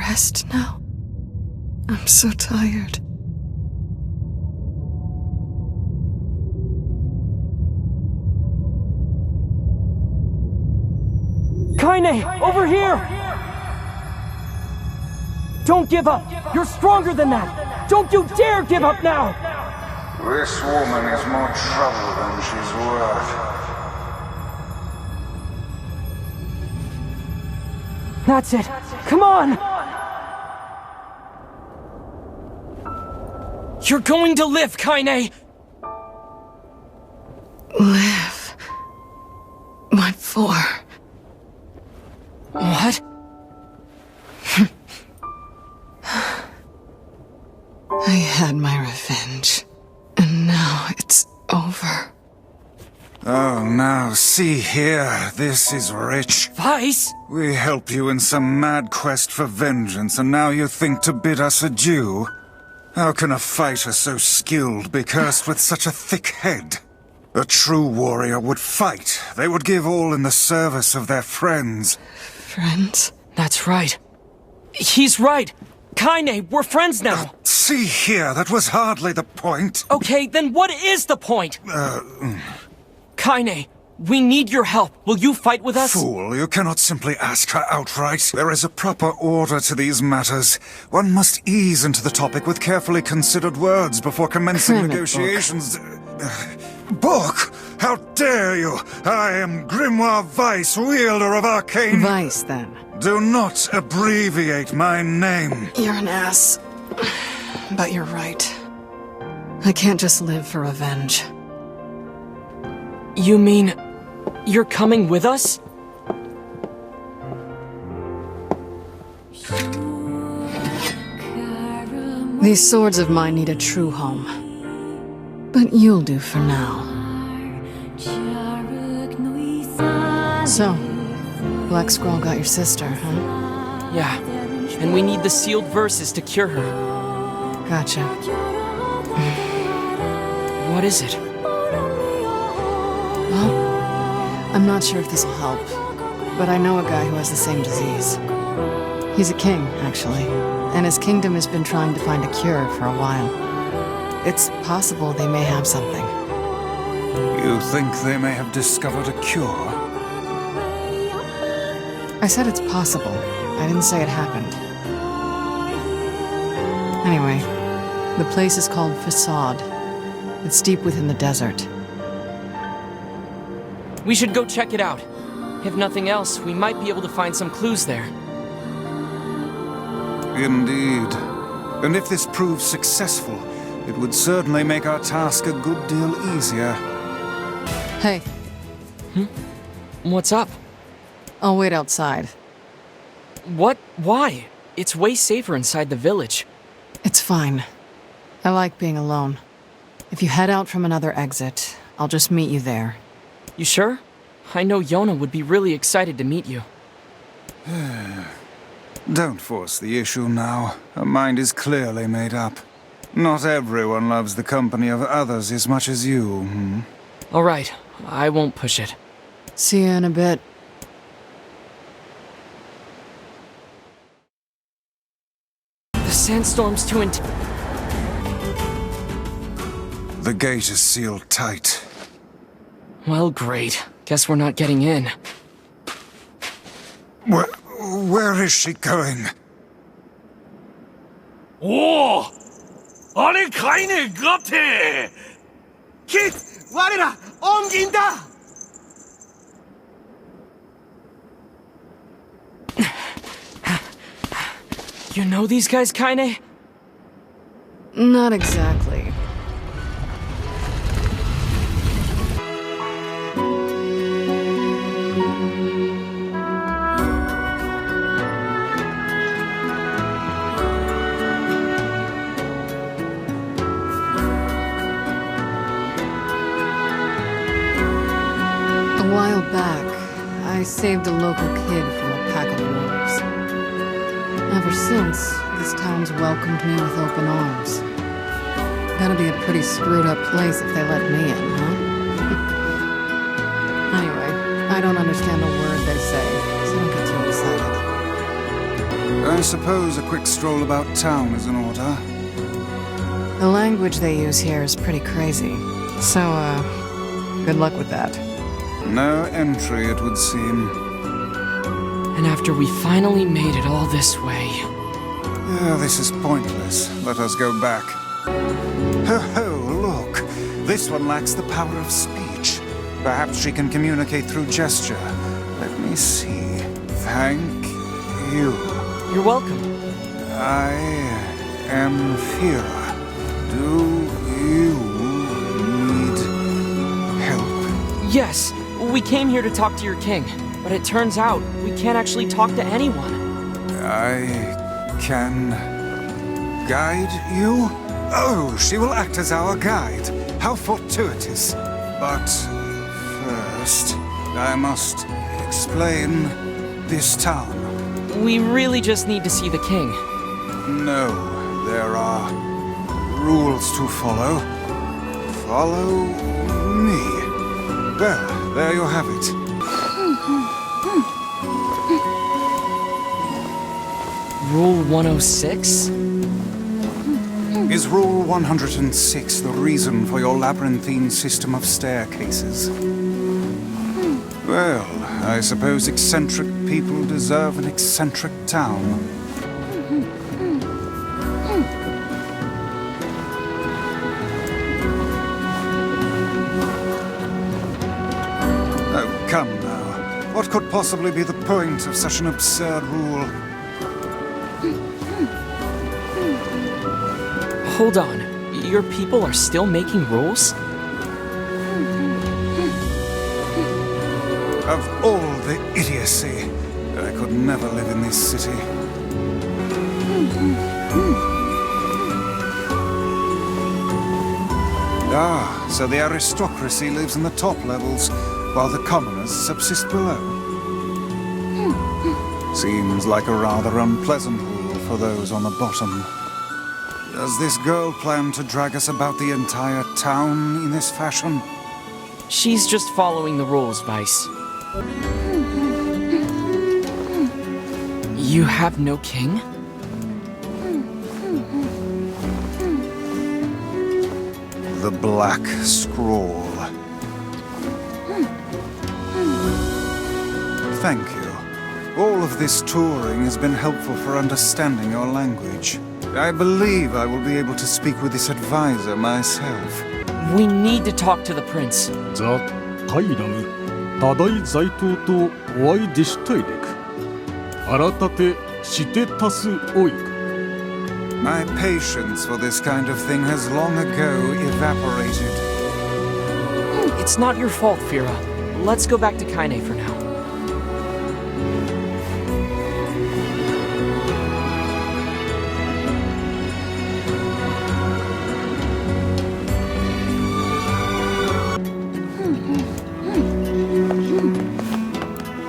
rest now? I'm so tired. Kaine, over here! Don't give up! You're stronger than that! Don't you dare give up now! This woman is more trouble than she's worth. That's it! Come on! You're going to live, Kaine! Live? What for? What? I had my revenge, and now it's over. Oh, now, see here, this is rich. Weiss? We helped you in some mad quest for vengeance, and now you think to bid us adieu? How can a fighter so skilled be cursed with such a thick head? A true warrior would fight. They would give all in the service of their friends. Friends? That's right. He's right. Kaine, we're friends now. See here, that was hardly the point. Okay, then what is the point? Kaine, we need your help. Will you fight with us? Fool, you cannot simply ask her outright. There is a proper order to these matters. One must ease into the topic with carefully considered words before commencing negotiations. Book? How dare you? I am Grimoire Weiss, wielder of arcane... Weiss, then. Do not abbreviate my name. You're an ass. But you're right. I can't just live for revenge. You mean... you're coming with us? These swords of mine need a true home. But you'll do for now. So, Black Scroll got your sister, huh? Yeah, and we need the sealed verses to cure her. Gotcha. What is it? Well, I'm not sure if this'll help, but I know a guy who has the same disease. He's a king, actually, and his kingdom has been trying to find a cure for a while. It's possible they may have something. You think they may have discovered a cure? I said it's possible. I didn't say it happened. Anyway, the place is called Facade. It's deep within the desert. We should go check it out. If nothing else, we might be able to find some clues there. Indeed. And if this proves successful, it would certainly make our task a good deal easier. Hey. What's up? I'll wait outside. What? Why? It's way safer inside the village. It's fine. I like being alone. If you head out from another exit, I'll just meet you there. You sure? I know Yona would be really excited to meet you. Don't force the issue now. Her mind is clearly made up. Not everyone loves the company of others as much as you, All right, I won't push it. See you in a bit. The sandstorm's too intense. The gate is sealed tight. Well, great. Guess we're not getting in. Where is she going? 오! 아니, 카인의 같아! 킷! 와리라! 옮긴다! You know these guys, Kaine? Not exactly. A while back, I saved a local kid from a pack of wolves. Ever since, this town's welcomed me with open arms. Gotta be a pretty screwed up place if they let me in, huh? Anyway, I don't understand a word they say, so don't get too excited. I suppose a quick stroll about town is in order. The language they use here is pretty crazy. So, good luck with that. No entry, it would seem. And after we finally made it all this way... This is pointless. Let us go back. Ho, look! This one lacks the power of speech. Perhaps she can communicate through gesture. Let me see. Thank you. You're welcome. I am Fira. Do you need help? Yes, we came here to talk to your king, but it turns out we can't actually talk to anyone. I can guide you? Oh, she will act as our guide. How fortuitous. But first, I must explain this town. We really just need to see the king. No, there are rules to follow. Follow me. Well, there you have it. Rule 106? Is Rule 106 the reason for your labyrinthine system of staircases? Well, I suppose eccentric people deserve an eccentric town. Oh, come now. What could possibly be the point of such an absurd rule? Hold on. Your people are still making rules? Of all the idiocy, I could never live in this city. Ah, so the aristocracy lives in the top levels, while the commoners subsist below. Seems like a rather unpleasant rule for those on the bottom. Does this girl plan to drag us about the entire town in this fashion? She's just following the rules, Weiss. You have no king? The Black Scrawl. Thank you. All of this touring has been helpful for understanding your language. I believe I will be able to speak with this advisor myself. We need to talk to the prince. 자, 카이라ム, 다다이 자이토とお会いでしたいでく。改てしてたすおいく。 My patience for this kind of thing has long ago evaporated. It's not your fault, Fira. Let's go back to Kaine for now.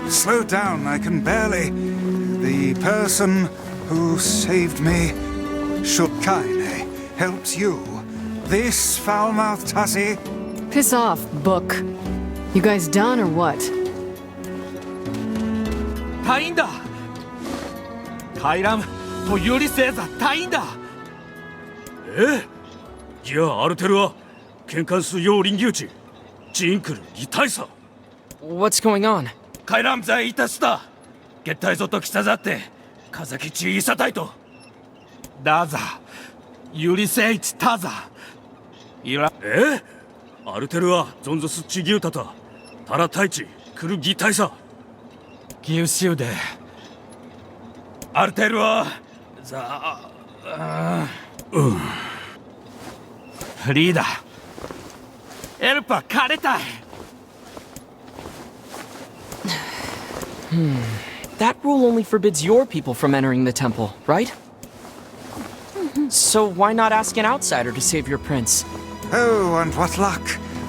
Slow down, I can barely. The person who saved me, should Kaine, helps you. This foul-mouthed hussy. Piss off, book. You guys done or what? Kaineだ。カイラムとユリセーザ隊員だ。じゃあアルテルは喧嘩す用臨牛地ジンクル擬態さ。What's going on? カイラム在いたした月体ぞと来たざって風きちいさたいとだざユリセイチタザいらアルテルはゾンゾスチギュータタタラタイチクル擬態さギウシウでアルテルはリーダーエルパ枯れたいThat rule only forbids your people from entering the temple, right? So why not ask an outsider to save your prince? Oh, and what luck!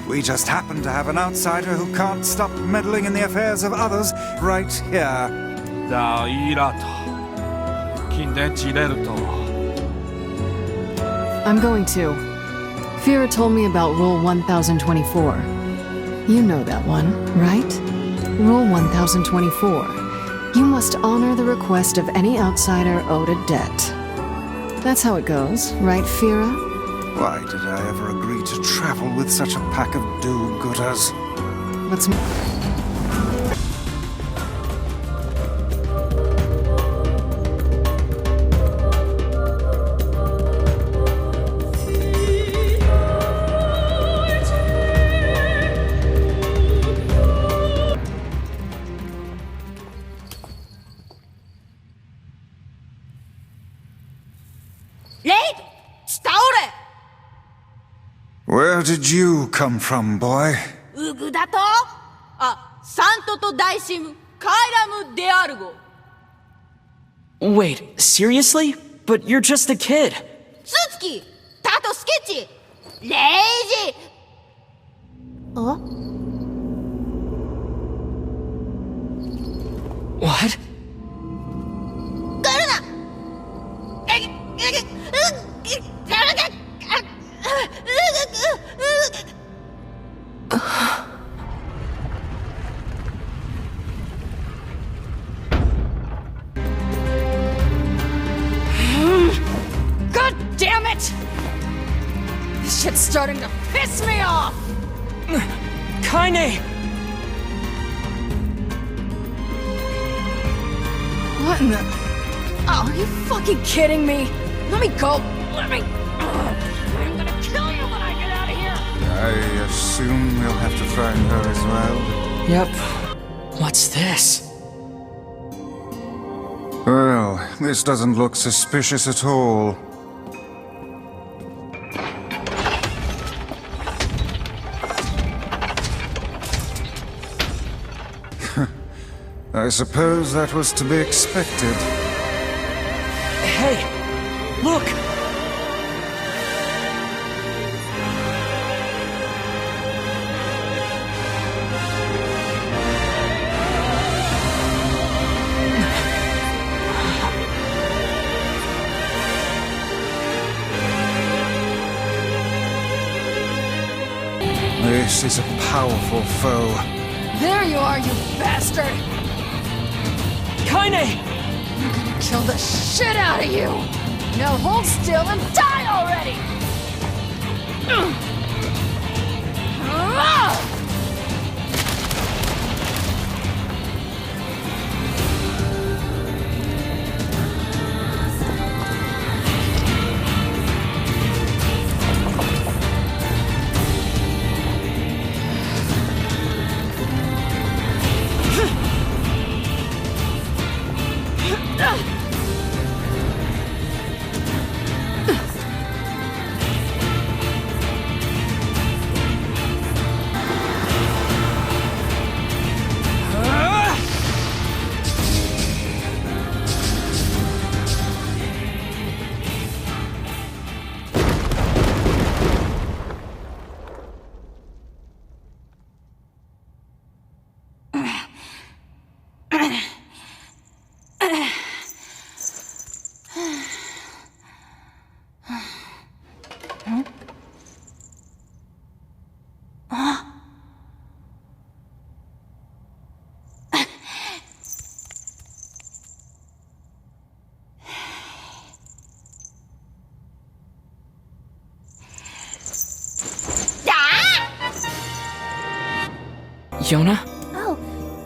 We just happen to have an outsider who can't stop meddling in the affairs of others right here. I'm going too. Fira told me about Rule 1024. You know that one, right? Rule 1024. You must honor the request of any outsider owed a debt. That's how it goes, right, Fira? Why did I ever agree to travel with such a pack of do-gooders? Let's... Where did you come from, boy? ウグだとあ、サントと大神カイラムであるご。Wait, seriously? But you're just a kid. スツキタトスケッチレイジWhat? 来るなGod damn it! This shit's starting to piss me off! Kaine! What in the... Oh, are you fucking kidding me? Let me go! Let me... I'm gonna kill you when I get out of here! I assume we'll have to find her as well. Yep. What's this? Well, this doesn't look suspicious at all. I suppose that was to be expected. Hey! Look! This is a powerful foe. There you are, you bastard! Kaine! I'm gonna kill the shit out of you! Now hold still and die already! Yona? Oh,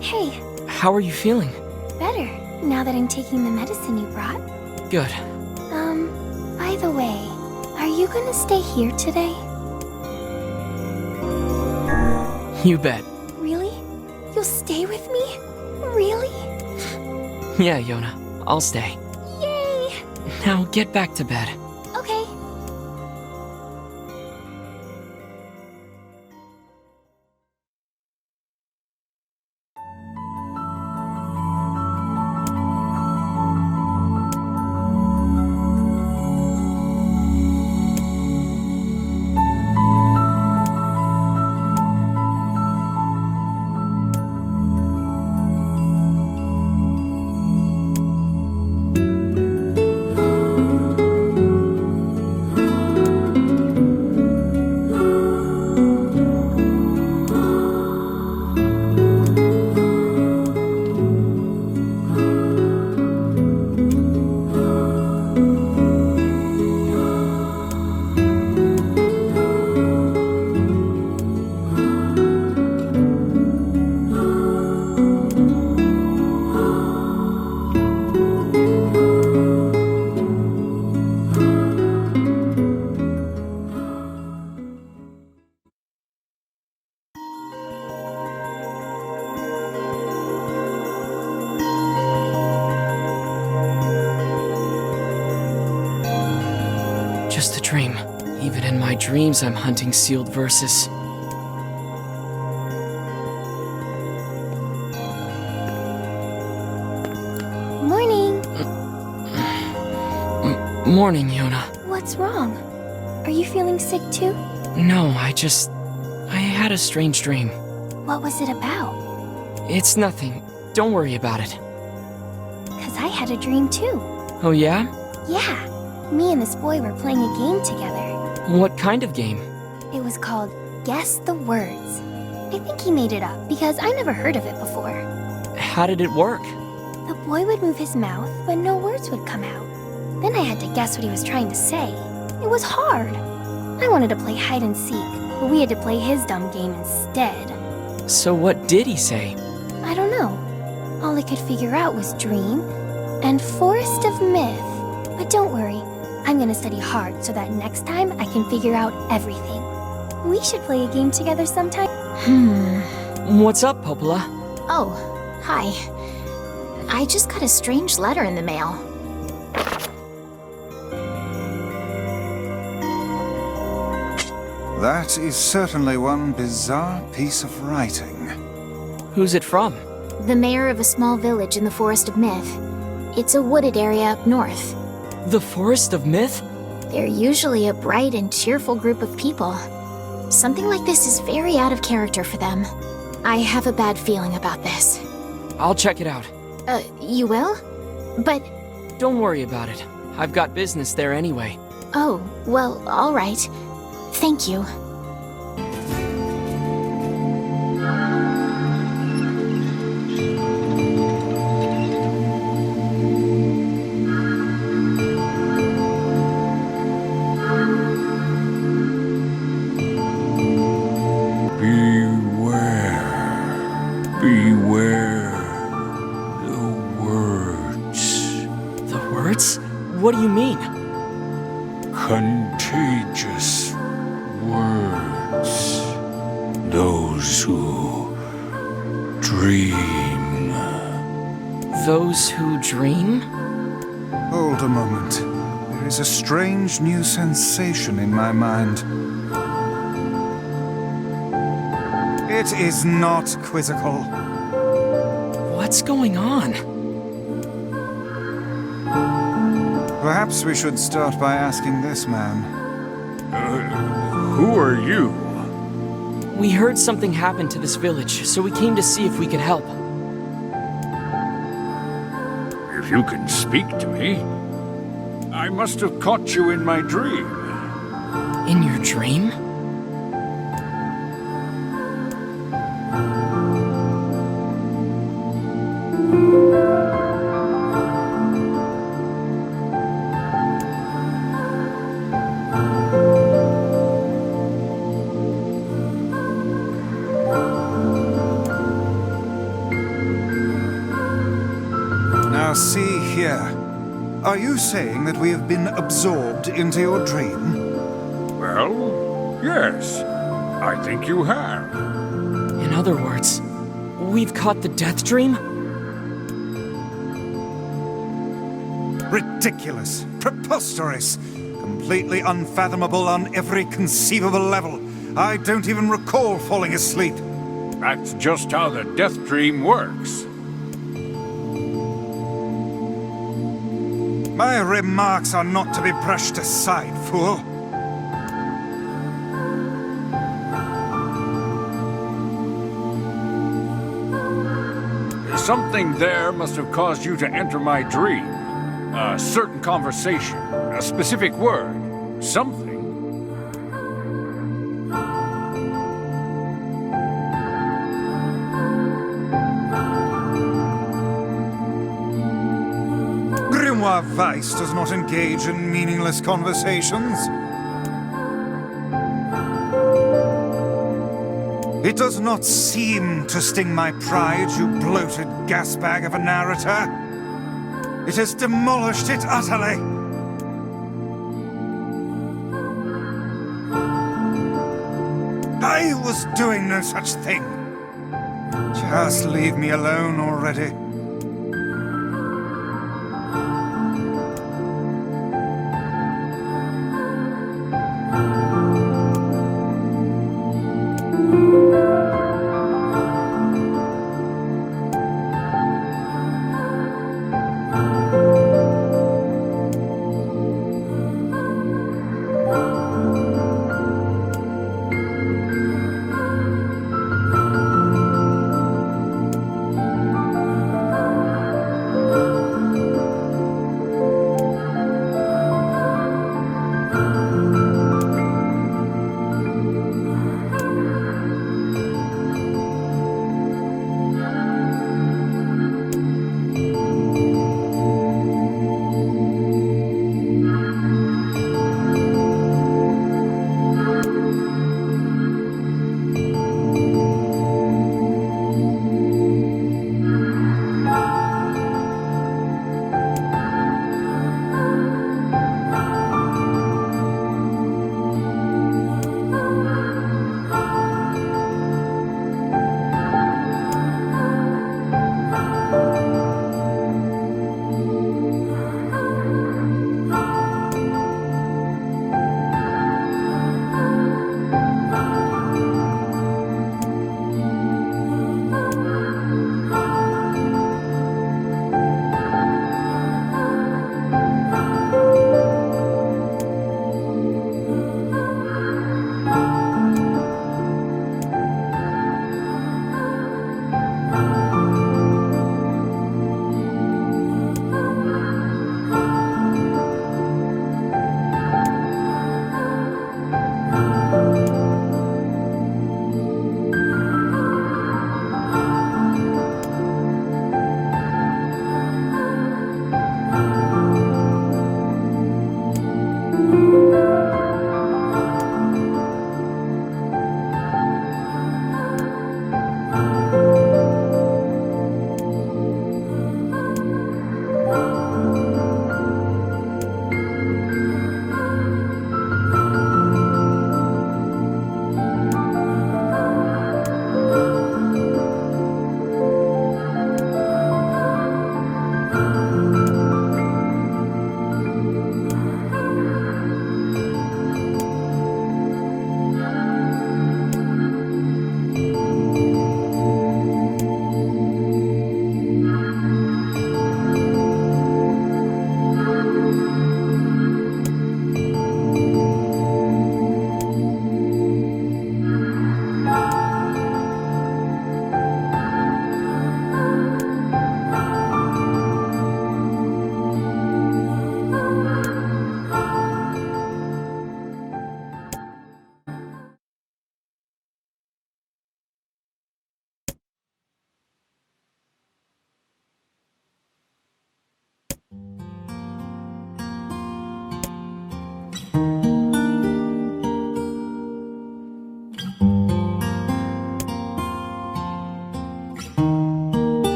hey. How are you feeling? Better, now that I'm taking the medicine you brought. Good. By the way, are you gonna stay here today? You bet. Really? You'll stay with me? Really? Yeah, Yona. I'll stay. Yay! Now get back to bed. Okay. Just a dream. Even in my dreams, I'm hunting sealed verses. Morning. Morning, Yona. What's wrong? Are you feeling sick too? No, I had a strange dream. What was it about? It's nothing. Don't worry about it. 'Cause I had a dream too. Oh yeah? Yeah. Me and this boy were playing a game together. What kind of game? It was called Guess the Words. I think he made it up because I never heard of it before. How did it work? The boy would move his mouth, but no words would come out. Then I had to guess what he was trying to say. It was hard. I wanted to play hide and seek, but we had to play his dumb game instead. So what did he say? I don't know. All I could figure out was dream and forest of myth. But don't worry, I'm gonna study hard so that next time I can figure out everything. We should play a game together sometime. What's up, Popola? Oh, hi. I just got a strange letter in the mail. That is certainly one bizarre piece of writing. Who's it from? The mayor of a small village in the Forest of Myth. It's a wooded area up north. The Forest of Myth? They're usually a bright and cheerful group of people. Something like this is very out of character for them. I have a bad feeling about this. I'll check it out. You will? But... Don't worry about it. I've got business there anyway. Oh, well, all right. Thank you. What do you mean? Contagious words. Those who dream. Those who dream? Hold a moment. There is a strange new sensation in my mind. It is not quizzical. What's going on? Perhaps we should start by asking this man. Who are you? We heard something happened to this village, so we came to see if we could help. If you can speak to me, I must have caught you in my dream. In your dream? See here. Are you saying that we have been absorbed into your dream? Well, yes. I think you have. In other words, we've caught the death dream? Ridiculous. Preposterous. Completely unfathomable on every conceivable level. I don't even recall falling asleep. That's just how the death dream works. My remarks are not to be brushed aside, fool. Something there must have caused you to enter my dream. A certain conversation, a specific word, something. Grimoire Weiss does not engage in meaningless conversations. It does not seem to sting my pride, you bloated gasbag of a narrator. It has demolished it utterly. I was doing no such thing. Just leave me alone already.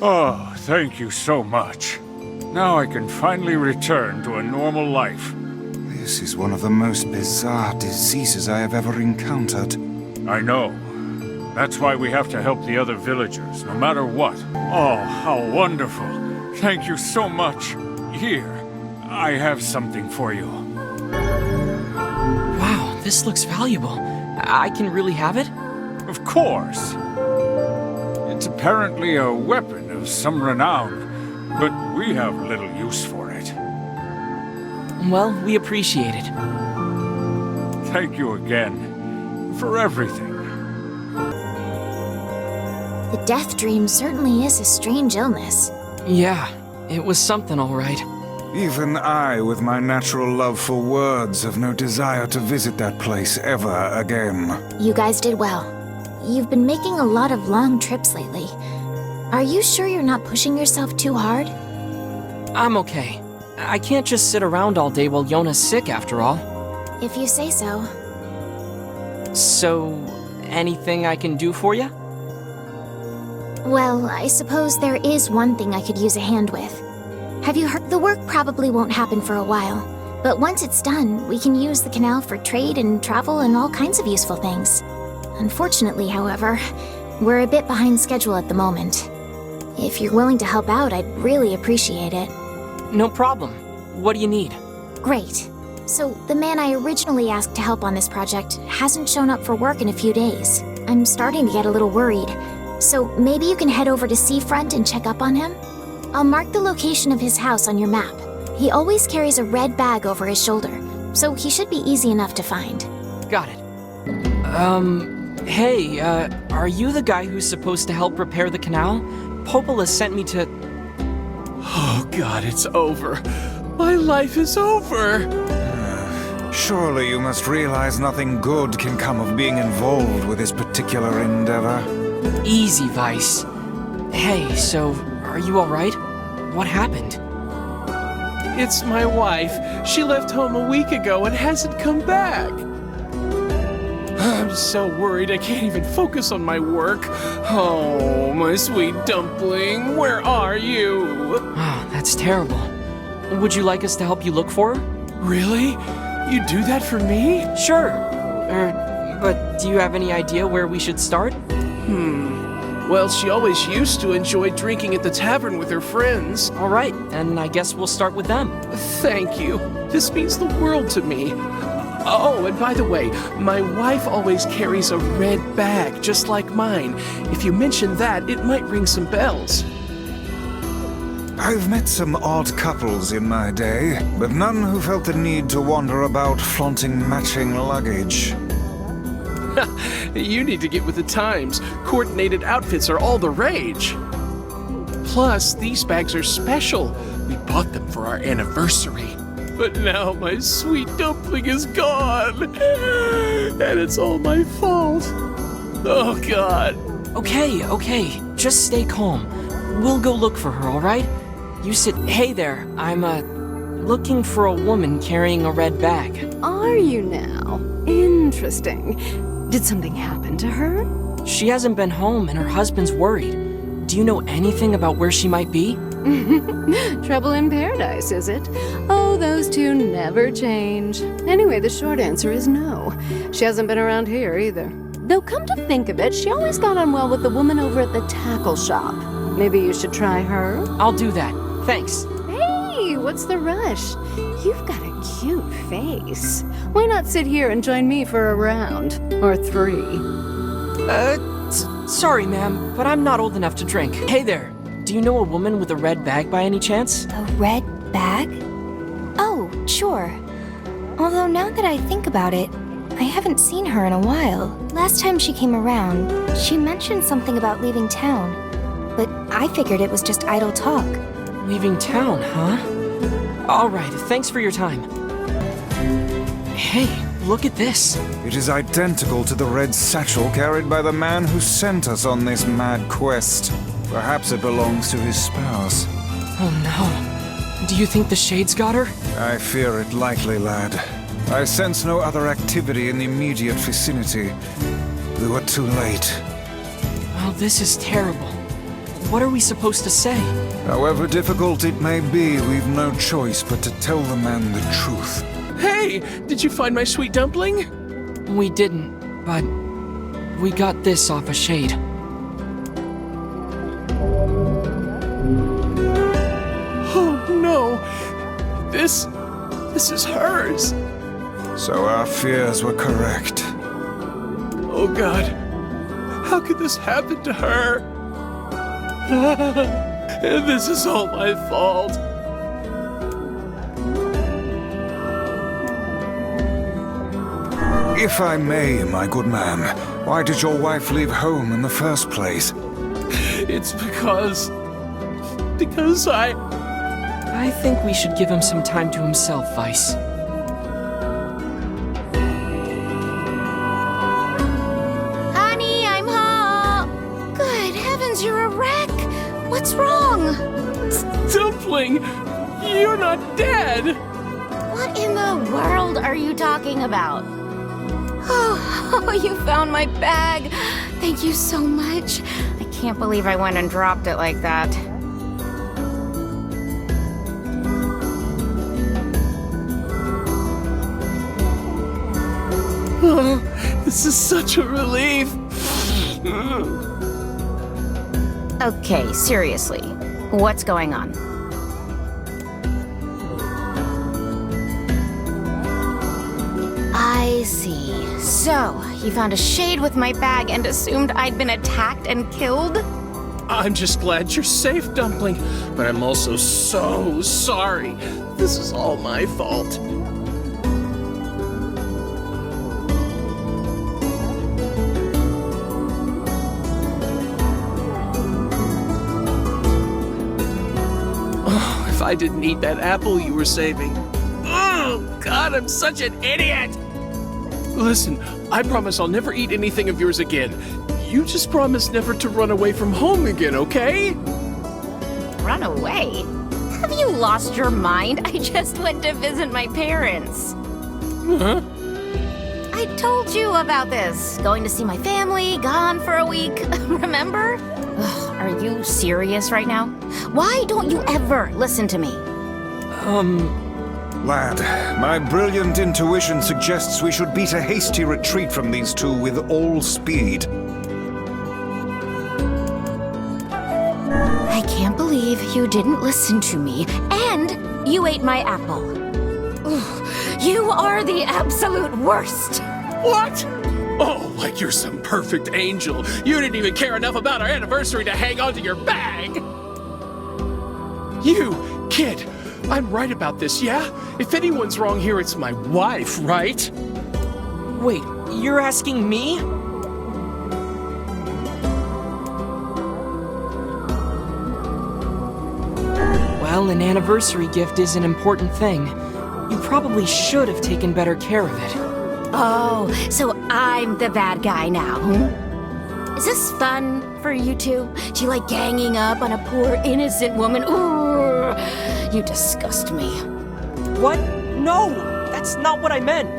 Oh, thank you so much. Now I can finally return to a normal life. This is one of the most bizarre diseases I have ever encountered. I know. That's why we have to help the other villagers, no matter what. Oh, how wonderful. Thank you so much. Here, I have something for you. Wow, this looks valuable. I can really have it? Of course. It's apparently a weapon of some renown, but we have little use for it. Well, we appreciate it. Thank you again for everything. The death dream certainly is a strange illness. Yeah, it was something all right. Even I, with my natural love for words, have no desire to visit that place ever again. You guys did well. You've been making a lot of long trips lately. Are you sure you're not pushing yourself too hard? I'm okay. I can't just sit around all day while Yona's sick, after all. If you say so. So, anything I can do for you? Well, I suppose there is one thing I could use a hand with. Have you heard? The work probably won't happen for a while, but once it's done, we can use the canal for trade and travel and all kinds of useful things. Unfortunately, however, we're a bit behind schedule at the moment. If you're willing to help out, I'd really appreciate it. No problem. What do you need? Great. So, the man I originally asked to help on this project hasn't shown up for work in a few days. I'm starting to get a little worried. So, maybe you can head over to Seafront and check up on him? I'll mark the location of his house on your map. He always carries a red bag over his shoulder, so he should be easy enough to find. Got it. Hey, are you the guy who's supposed to help repair the canal? Popola sent me to... Oh god, it's over. My life is over. Surely you must realize nothing good can come of being involved with this particular endeavor. Easy, Weiss. Hey, so, are you alright? What happened? It's my wife. She left home a week ago and hasn't come back. I'm so worried I can't even focus on my work. Oh, my sweet dumpling, where are you? Oh, that's terrible. Would you like us to help you look for her? Really? You do that for me? Sure. But do you have any idea where we should start? Well, she always used to enjoy drinking at the tavern with her friends. All right, and I guess we'll start with them. Thank you. This means the world to me. Oh, and by the way, my wife always carries a red bag, just like mine. If you mention that, it might ring some bells. I've met some odd couples in my day, but none who felt the need to wander about flaunting matching luggage. You need to get with the times. Coordinated outfits are all the rage. Plus, these bags are special. We bought them for our anniversary. But now my sweet dumpling is gone. And it's all my fault. Oh, God. Okay. Just stay calm. We'll go look for her, all right? You sit... Hey there, I'm, looking for a woman carrying a red bag. Are you now? Interesting. Did something happen to her? She hasn't been home and her husband's worried. Do you know anything about where she might be? Trouble in paradise, is it? Oh, those two never change. Anyway, the short answer is no. She hasn't been around here either. Though come to think of it, she always got on well with the woman over at the tackle shop. Maybe you should try her? I'll do that. Thanks. Hey, what's the rush? You've got a cute face. Why not sit here and join me for a round? Or 3? Sorry, ma'am, but I'm not old enough to drink. Hey there, do you know a woman with a red bag by any chance? A red bag? Oh, sure. Although now that I think about it, I haven't seen her in a while. Last time she came around, she mentioned something about leaving town. But I figured it was just idle talk. Leaving town, huh? Alright, thanks for your time. Hey, Look at this. It is identical to the red satchel carried by the man who sent us on this mad quest. Perhaps it belongs to his spouse. Oh no. Do you think the Shades got her? I fear it likely, lad. I sense no other activity in the immediate vicinity. We were too late. Oh, this is terrible. What are we supposed to say? However difficult it may be, we've no choice but to tell the man the truth. Hey! Did you find my sweet dumpling? We didn't, but we got this off a Shade. Oh no! This is hers! So our fears were correct. Oh god. How could this happen to her? And this is all my fault. If I may, my good man, why did your wife leave home in the first place? It's because I think we should give him some time to himself, Weiss. Honey, I'm home! Good heavens, you're a wreck! What's wrong? Dumpling! You're not dead! What in the world are you talking about? Oh, you found my bag! Thank you so much. I can't believe I went and dropped it like that. Oh, this is such a relief. Okay, seriously. What's going on? I see. So, you found a Shade with my bag and assumed I'd been attacked and killed? I'm just glad you're safe, Dumpling, but I'm also so sorry. This is all my fault. Oh, if I didn't eat that apple you were saving. Oh, God, I'm such an idiot! Listen, I promise I'll never eat anything of yours again. You just promise never to run away from home again, okay? Run away? Have you lost your mind? I just went to visit my parents. Huh? I told you about this. Going to see my family, gone for a week. Remember? Ugh, are you serious right now? Why don't you ever listen to me? Lad, my brilliant intuition suggests we should beat a hasty retreat from these two with all speed. I can't believe you didn't listen to me, and you ate my apple. Ugh, you are the absolute worst. What? Oh, like you're some perfect angel. You didn't even care enough about our anniversary to hang on to your bag. You, kid, I'm right about this, yeah? If anyone's wrong here, it's my wife, right? Wait, you're asking me? Well, an anniversary gift is an important thing. You probably should have taken better care of it. Oh, so I'm the bad guy now, hmm? Is this fun for you two? Do you like ganging up on a poor innocent woman? Ooh, you disgust me. What? No! That's not what I meant!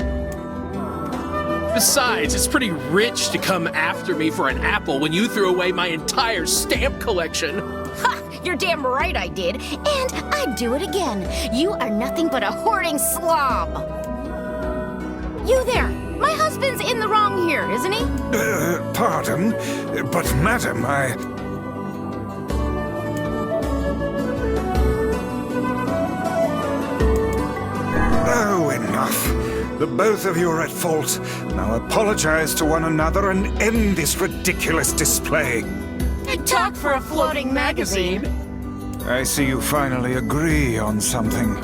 Besides, it's pretty rich to come after me for an apple when you threw away my entire stamp collection. Ha! You're damn right I did. And I'd do it again. You are nothing but a hoarding slob. You there! My husband's in the wrong here, isn't he? Pardon, but madam, Oh, enough. The both of you are at fault. Now apologize to one another and end this ridiculous display. Big talk for a floating magazine. I see you finally agree on something.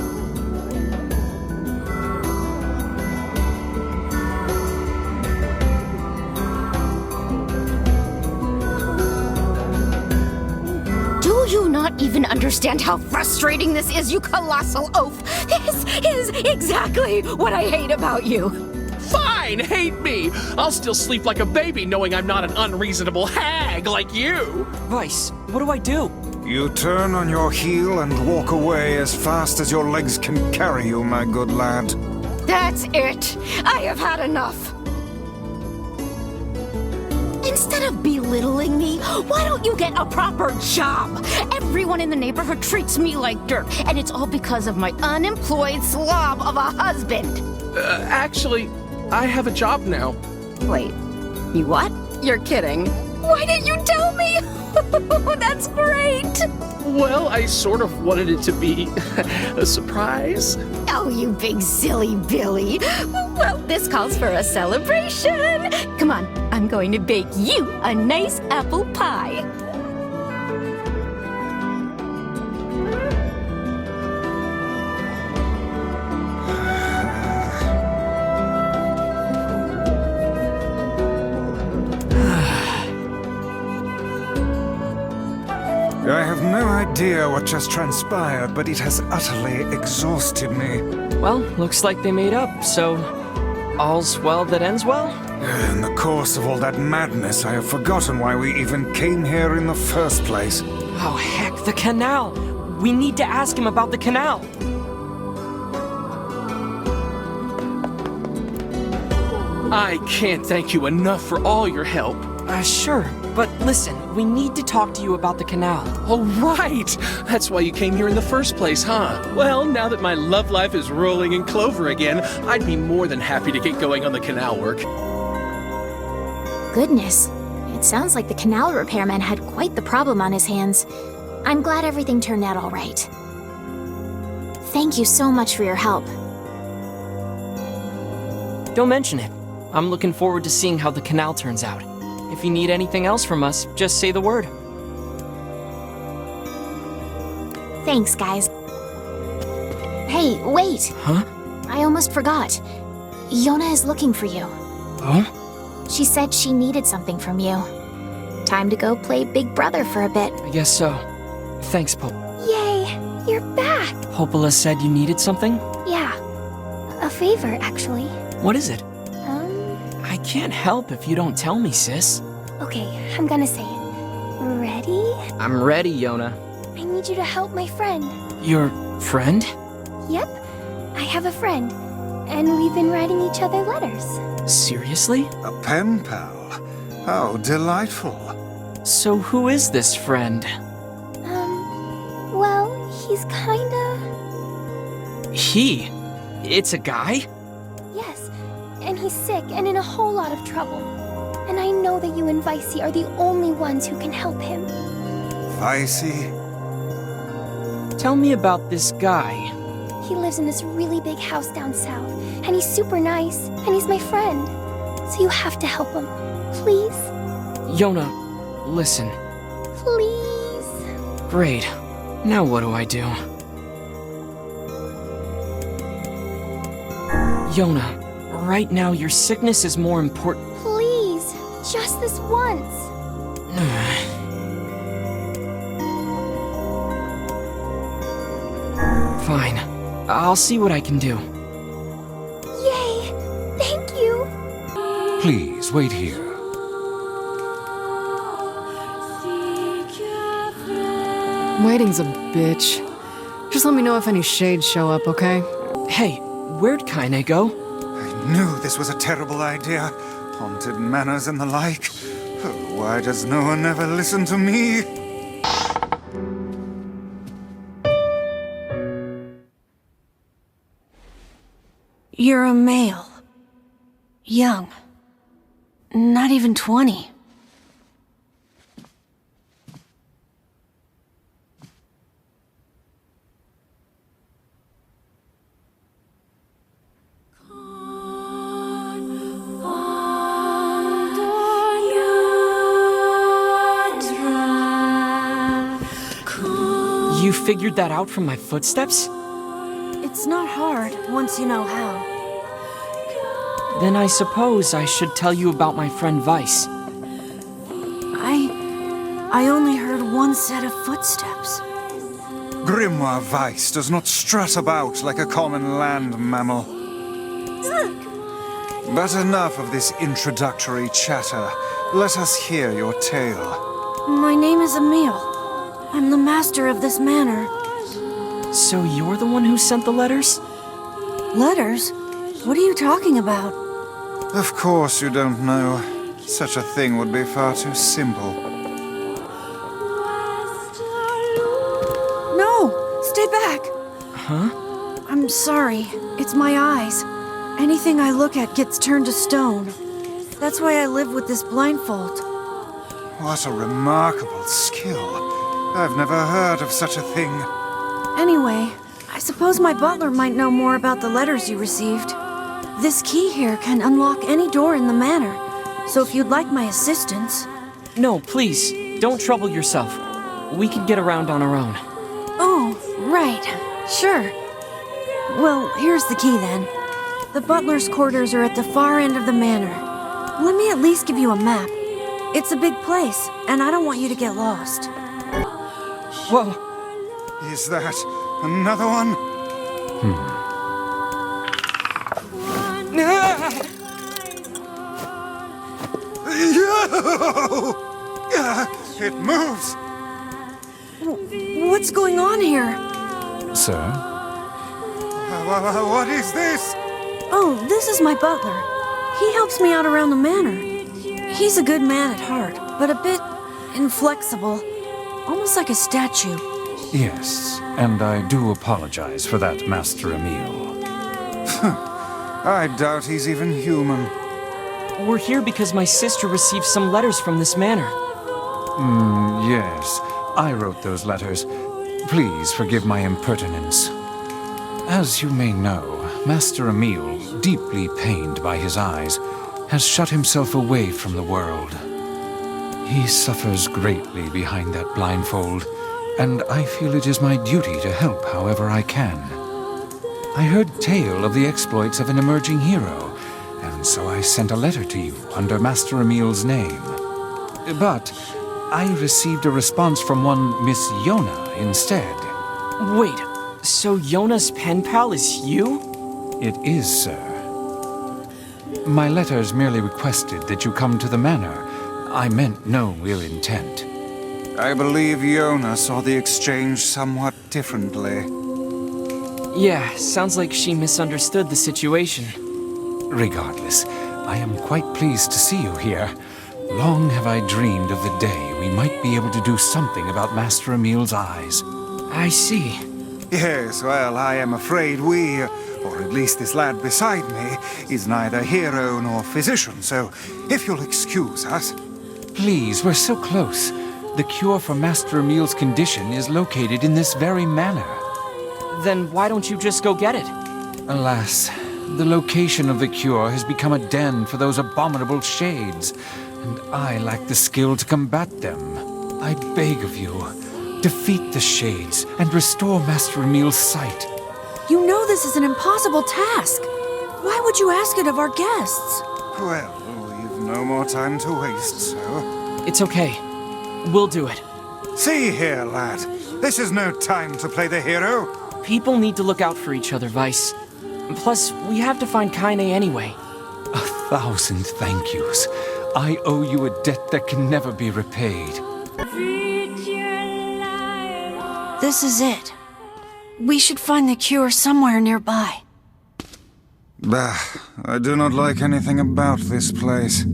Do you not even understand how frustrating this is, you colossal oaf? This is exactly what I hate about you. fine, hate me! I'll still sleep like a baby knowing I'm not an unreasonable hag like you! Weiss, what do I do? You turn on your heel and walk away as fast as your legs can carry you, my good lad. That's it! I have had enough! Instead of belittling me, why don't you get a proper job? Everyone in the neighborhood treats me like dirt, and it's all because of my unemployed slob of a husband. Actually, I have a job now. Wait, you what? You're kidding. Why didn't you tell me? That's great! Well, I sort of wanted it to be a surprise. Oh, you big silly Billy. Well, this calls for a celebration. Come on, I'm going to bake you a nice apple pie. I have no idea what just transpired, but it has utterly exhausted me. Well, looks like they made up, so all's well that ends well? In the course of all that madness, I have forgotten why we even came here in the first place. Oh, heck, the canal! We need to ask him about the canal! I can't thank you enough for all your help. Sure, but listen, we need to talk to you about the canal. Oh, right! That's why you came here in the first place, huh? Well, now that my love life is rolling in clover again, I'd be more than happy to get going on the canal work. Goodness, it sounds like the canal repairman had quite the problem on his hands. I'm glad everything turned out all right. Thank you so much for your help. Don't mention it. I'm looking forward to seeing how the canal turns out. If you need anything else from us, just say the word. Thanks, guys. Hey, wait! Huh? I almost forgot. Yona is looking for you. Oh? She said she needed something from you. Time to go play Big Brother for a bit. I guess so. Thanks, Pope. Yay! You're back! Popola said you needed something? Yeah. A favor, actually. What is it? I can't help if you don't tell me, sis. Okay, I'm gonna say it. Ready? I'm ready, Yona. I need you to help my friend. Your friend? Yep. I have a friend. And we've been writing each other letters. Seriously? A pen pal? How delightful. So who is this friend? Well, he's kinda... He? It's a guy? Yes, and he's sick and in a whole lot of trouble. And I know that you and Vicey are the only ones who can help him. Vicey? Tell me about this guy. He lives in this really big house down south, and he's super nice, and he's my friend. So you have to help him. Please? Yona, listen. Please? Great. Now what do I do? Yona, right now your sickness is more important. Please, just this once. Fine. I'll see what I can do. Yay! Thank you! Please, wait here. Waiting's a bitch. Just let me know if any shades show up, okay? Hey, where'd Kaine go? I knew this was a terrible idea. Haunted manors and the like. Oh, why does no one ever listen to me? You're a male. Young. Not even 20. You figured that out from my footsteps? It's not hard once you know how. Then I suppose I should tell you about my friend Weiss. I only heard one set of footsteps. Grimoire Weiss does not strut about like a common land mammal. But enough of this introductory chatter. Let us hear your tale. My name is Emil. I'm the master of this manor. So you're the one who sent the letters? Letters? What are you talking about? Of course you don't know. Such a thing would be far too simple. No! Stay back! Huh? I'm sorry. It's my eyes. Anything I look at gets turned to stone. That's why I live with this blindfold. What a remarkable skill. I've never heard of such a thing. Anyway, I suppose my butler might know more about the letters you received. This key here can unlock any door in the manor, so if you'd like my assistance... No, please, don't trouble yourself. We can get around on our own. Oh, right. Sure. Well, here's the key then. The butler's quarters are at the far end of the manor. Let me at least give you a map. It's a big place, and I don't want you to get lost. Whoa. Is that another one? It moves! What's going on here? Sir? What is this? Oh, this is my butler. He helps me out around the manor. He's a good man at heart, but a bit inflexible. Almost like a statue. Yes, and I do apologize for that, Master Emil. I doubt he's even human. We're here because my sister received some letters from this manor. Yes, I wrote those letters. Please forgive my impertinence. As you may know, Master Emil, deeply pained by his eyes, has shut himself away from the world. He suffers greatly behind that blindfold, and I feel it is my duty to help however I can. I heard tale of the exploits of an emerging hero, and so I sent a letter to you under Master Emil's name. But I received a response from one Miss Yona instead. Wait, so Yona's pen pal is you? It is, sir. My letters merely requested that you come to the manor. I meant no ill intent. I believe Yona saw the exchange somewhat differently. Yeah, sounds like she misunderstood the situation. Regardless, I am quite pleased to see you here. Long have I dreamed of the day we might be able to do something about Master Emil's eyes. I see. Yes, well, I am afraid we, or at least this lad beside me, is neither hero nor physician, so if you'll excuse us... Please, we're so close. The cure for Master Emil's condition is located in this very manor. Then why don't you just go get it? Alas, the location of the cure has become a den for those abominable shades, and I lack the skill to combat them. I beg of you, defeat the shades and restore Master Emil's sight. You know this is an impossible task. Why would you ask it of our guests? Well, we've no more time to waste, so... It's okay. We'll do it. See here, lad. This is no time to play the hero. People need to look out for each other, Weiss. Plus, we have to find Kaine anyway. 1,000 thank yous. I owe you a debt that can never be repaid. This is it. We should find the cure somewhere nearby. Bah, I do not like anything about this place.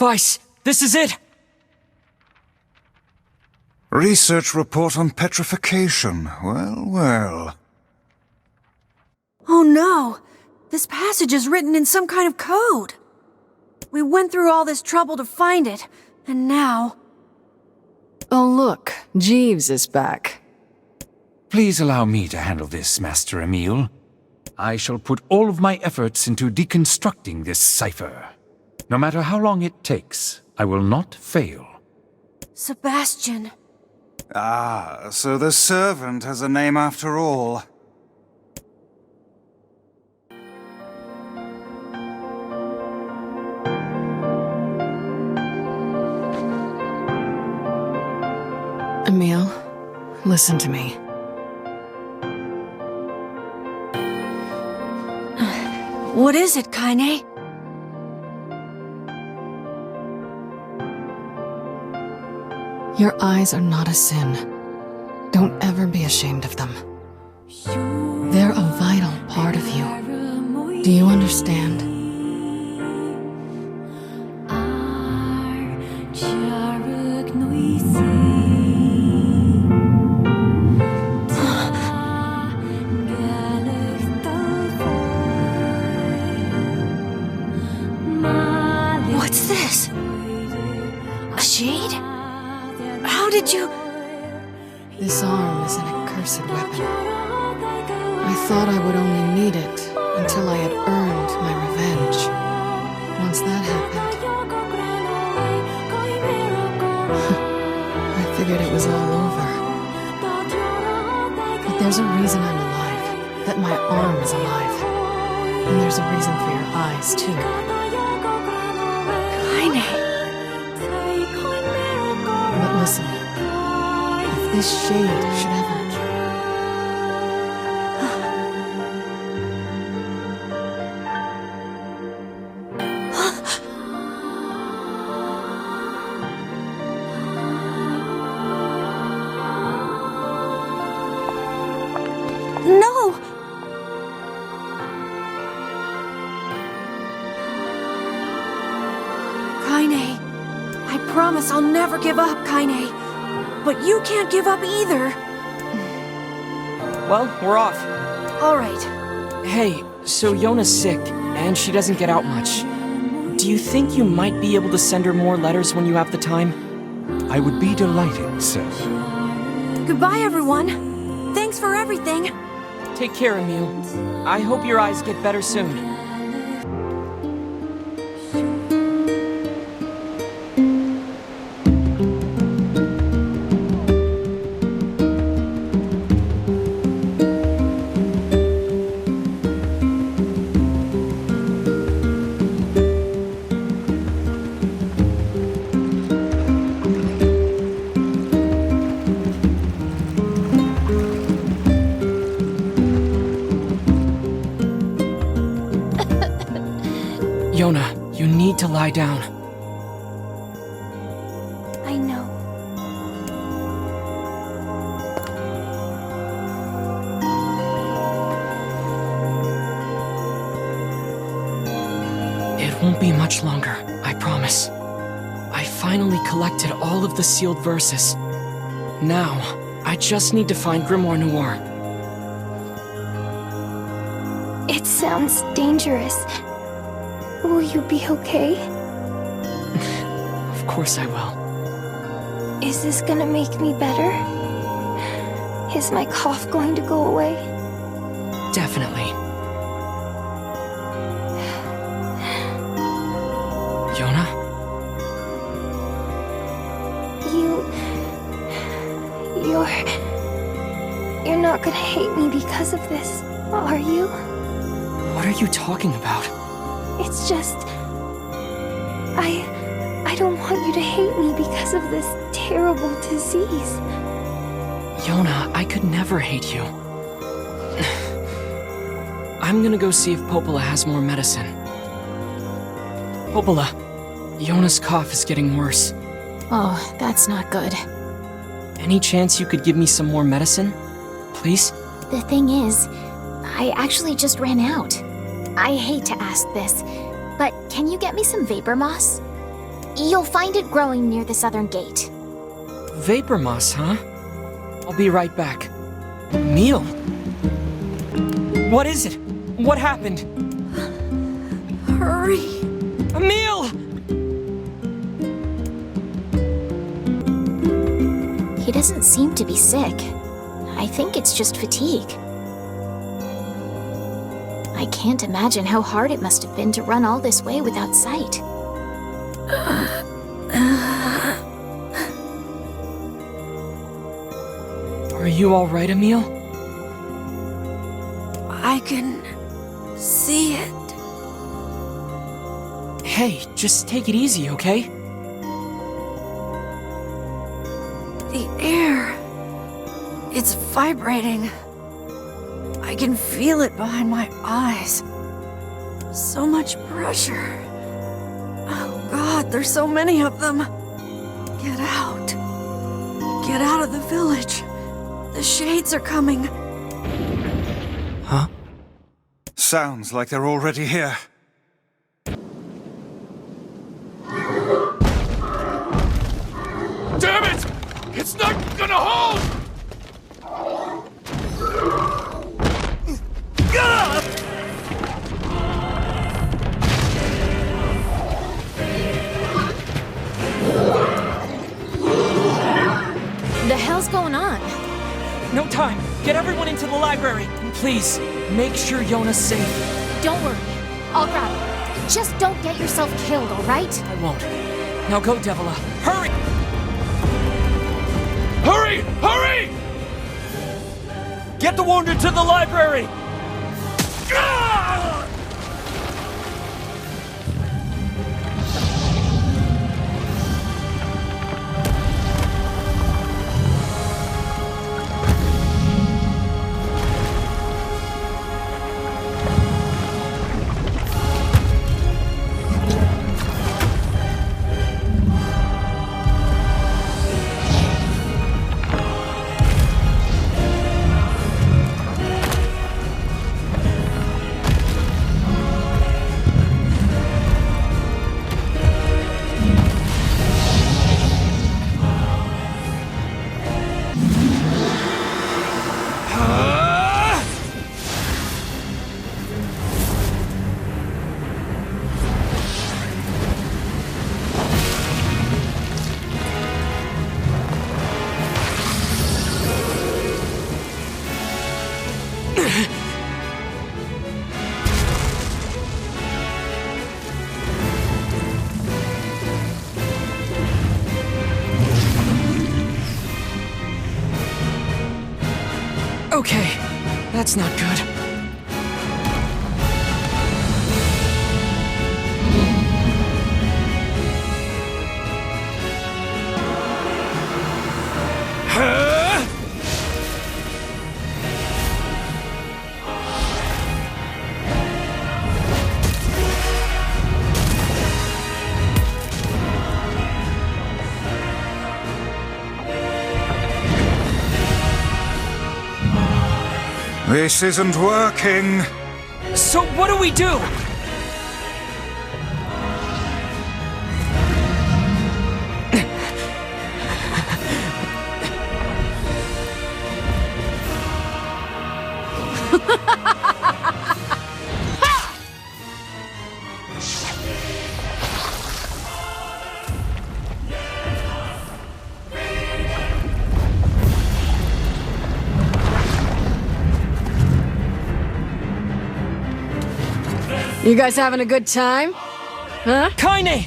Weiss, this is it! Research report on petrification. Well, well. Oh no! This passage is written in some kind of code. We went through all this trouble to find it, and now... Oh look, Jeeves is back. Please allow me to handle this, Master Emil. I shall put all of my efforts into deconstructing this cipher. No matter how long it takes, I will not fail. Sebastian. Ah, so the servant has a name after all. Emil, listen to me. What is it, Kaine? Your eyes are not a sin. Don't ever be ashamed of them. They're a vital part of you. Do you understand? What's this? A shade? How did you... This arm is an accursed weapon. I thought I would only need it until I had earned my revenge. Once that happened... I figured it was all over. But there's a reason I'm alive. That my arm is alive. And there's a reason for your eyes, too. But listen, if this shade should ever... No! Kaine, I promise I'll never give up, Kaine. But you can't give up either. Well, we're off. All right. Hey, so Yona's sick, and she doesn't get out much. Do you think you might be able to send her more letters when you have the time? I would be delighted, sir. Goodbye, everyone. Thanks for everything. Take care, Emil. I hope your eyes get better soon. Yona, you need to lie down. I know. It won't be much longer, I promise. I finally collected all of the sealed verses. Now, I just need to find Grimoire Noir. It sounds dangerous. Will you be okay? Of course I will. Is this gonna make me better? Is my cough going to go away? Definitely. Yona? You're not gonna hate me because of this, are you? What are you talking about? It's just... I don't want you to hate me because of this terrible disease. Yona, I could never hate you. I'm gonna go see if Popola has more medicine. Popola, Yona's cough is getting worse. Oh, that's not good. Any chance you could give me some more medicine? Please? The thing is, I actually just ran out. I hate to ask this, but can you get me some vapor moss? You'll find it growing near the southern gate. Vapor moss, huh? I'll be right back. Emil? What is it? What happened? Hurry! Emil! He doesn't seem to be sick. I think it's just fatigue. I can't imagine how hard it must have been to run all this way without sight. Are you alright, Emil? I can see it. Hey, just take it easy, okay? The air. It's vibrating. I can feel it behind my eyes. So much pressure. Oh God, there's so many of them. Get out. Get out of the village. The shades are coming. Huh? Sounds like they're already here. Damn it! It's not gonna hold! The hell's going on? No time! Get everyone into the library! And please, make sure Yona's safe. Don't worry. I'll grab him. Just don't get yourself killed, alright? I won't. Now go, Devila. Hurry! Hurry! Hurry! Get the wounded to the library! Okay, that's not good. This isn't working. So what do we do? You guys having a good time? Huh? Kaine!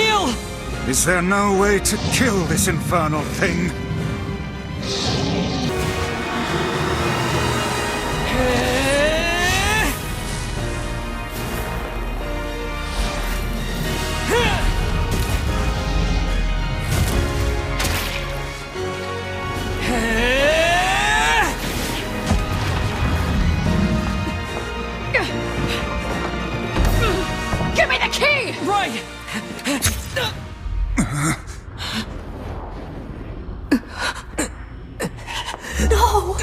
Emil! Is there no way to kill this infernal thing? Give me the key! Right! No!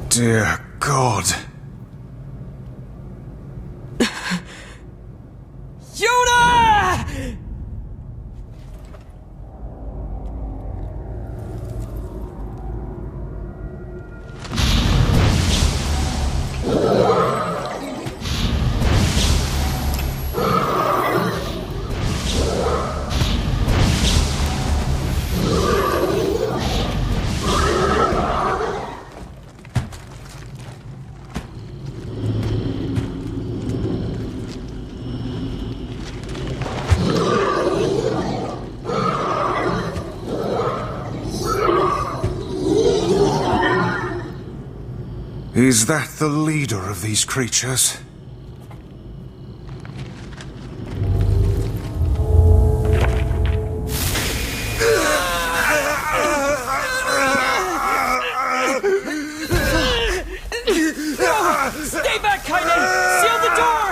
Dear God. Yoda! Is that the leader of these creatures? Stay back, Kaine! Seal the door!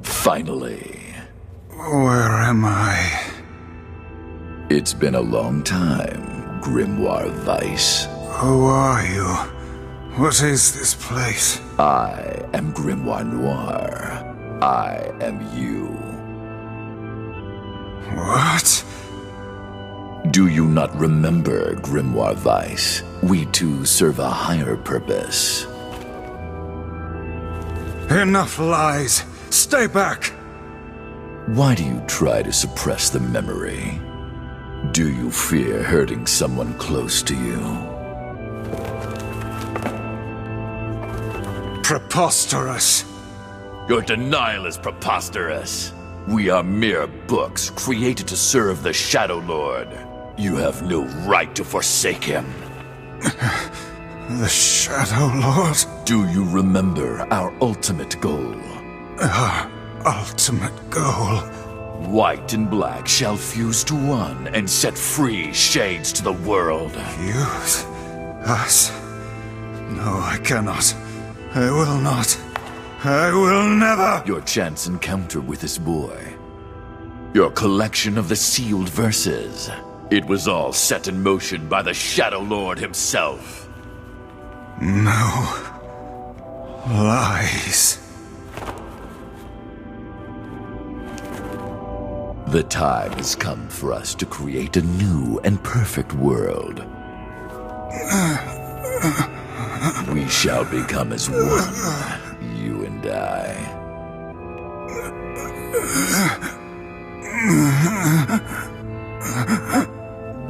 Finally. Where am I? It's been a long time, Grimoire Weiss. Who are you? What is this place? I am Grimoire Noir. I am you. What? Do you not remember, Grimoire Weiss? We two serve a higher purpose. Enough lies! Stay back! Why do you try to suppress the memory? Do you fear hurting someone close to you? Preposterous! Your denial is preposterous. We are mere books created to serve the Shadow Lord. You have no right to forsake him. The Shadow Lord? Do you remember our ultimate goal? Our ultimate goal? White and black shall fuse to one and set free shades to the world. Fuse? Us? No, I cannot. I will not. I will never! Your chance encounter with this boy. Your collection of the sealed verses. It was all set in motion by the Shadow Lord himself. No. Lies. The time has come for us to create a new and perfect world. We shall become as one, you and I.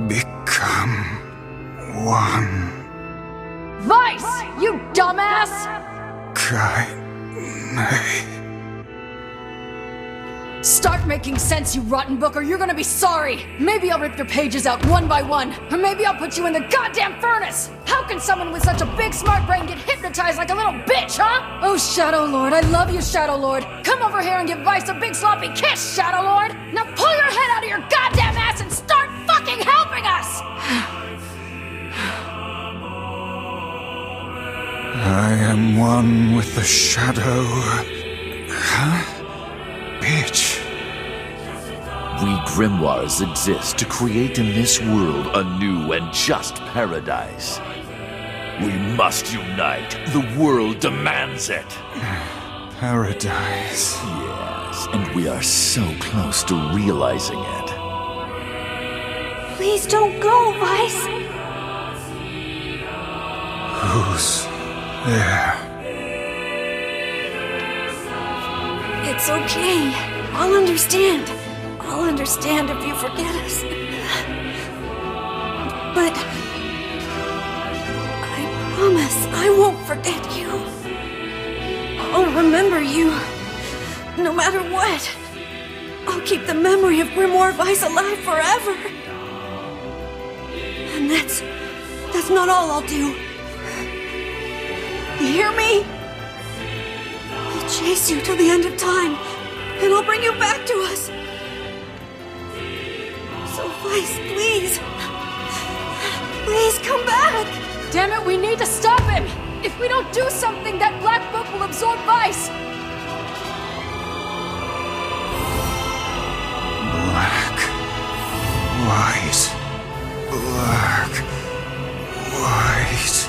Become one. Weiss, you dumbass! Kaine. Start making sense, you rotten book, or you're gonna be sorry! Maybe I'll rip your pages out one by one, or maybe I'll put you in the goddamn furnace! How can someone with such a big smart brain get hypnotized like a little bitch, huh? Oh, Shadow Lord, I love you, Shadow Lord! Come over here and give Weiss a big sloppy kiss, Shadow Lord! Now pull your head out of your goddamn ass and start fucking helping us! I am one with the shadow. Huh? Bitch. We grimoires exist to create in this world a new and just paradise. We must unite. The world demands it. Paradise. Yes, and we are so close to realizing it. Please don't go, Weiss. Who's there? It's okay. I'll understand. I'll understand if you forget us. But I promise I won't forget you. I'll remember you, no matter what. I'll keep the memory of Grimoire Weiss alive forever. And that's not all I'll do. You hear me? I'll chase you till the end of time, and I'll bring you back to us. So Weiss, please. Please come back! Damn it, we need to stop him! If we don't do something, that black book will absorb Weiss! Black. White. Black. White.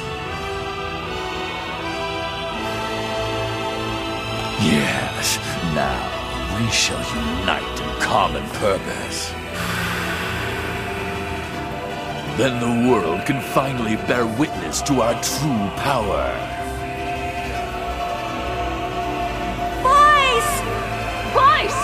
Yes, now we shall unite in common purpose. Then the world can finally bear witness to our true power. Weiss! Weiss!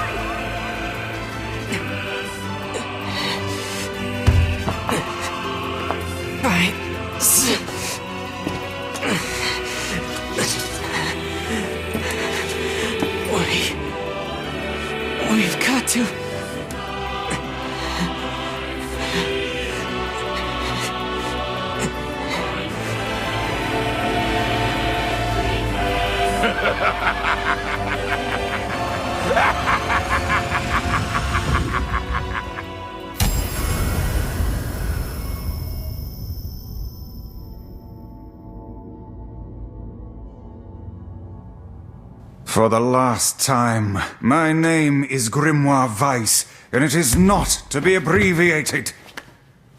We've got to... For the last time, my name is Grimoire Weiss, and it is not to be abbreviated.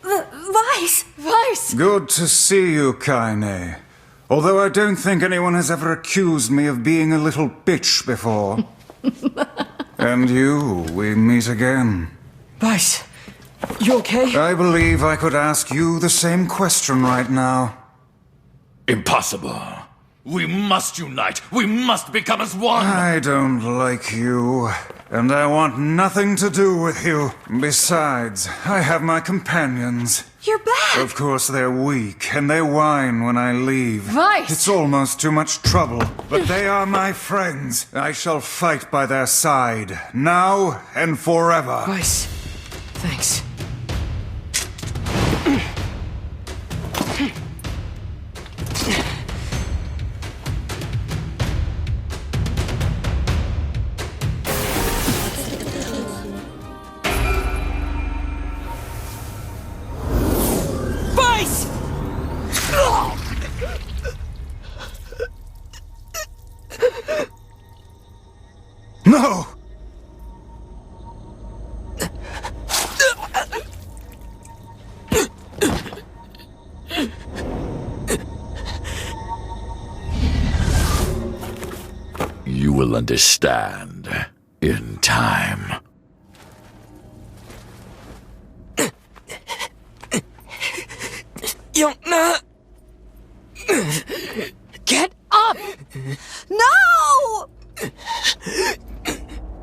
Weiss! Weiss! Good to see you, Kaine. Although I don't think anyone has ever accused me of being a little bitch before. And you, we meet again. Weiss, you okay? I believe I could ask you the same question right now. Impossible. We must unite. We must become as one. I don't like you, and I want nothing to do with you. Besides, I have my companions. You're back! Of course, they're weak, and they whine when I leave. Weiss! It's almost too much trouble, but they are my friends. I shall fight by their side, now and forever. Weiss, thanks. No! You will understand in time. Yona! Get up! No!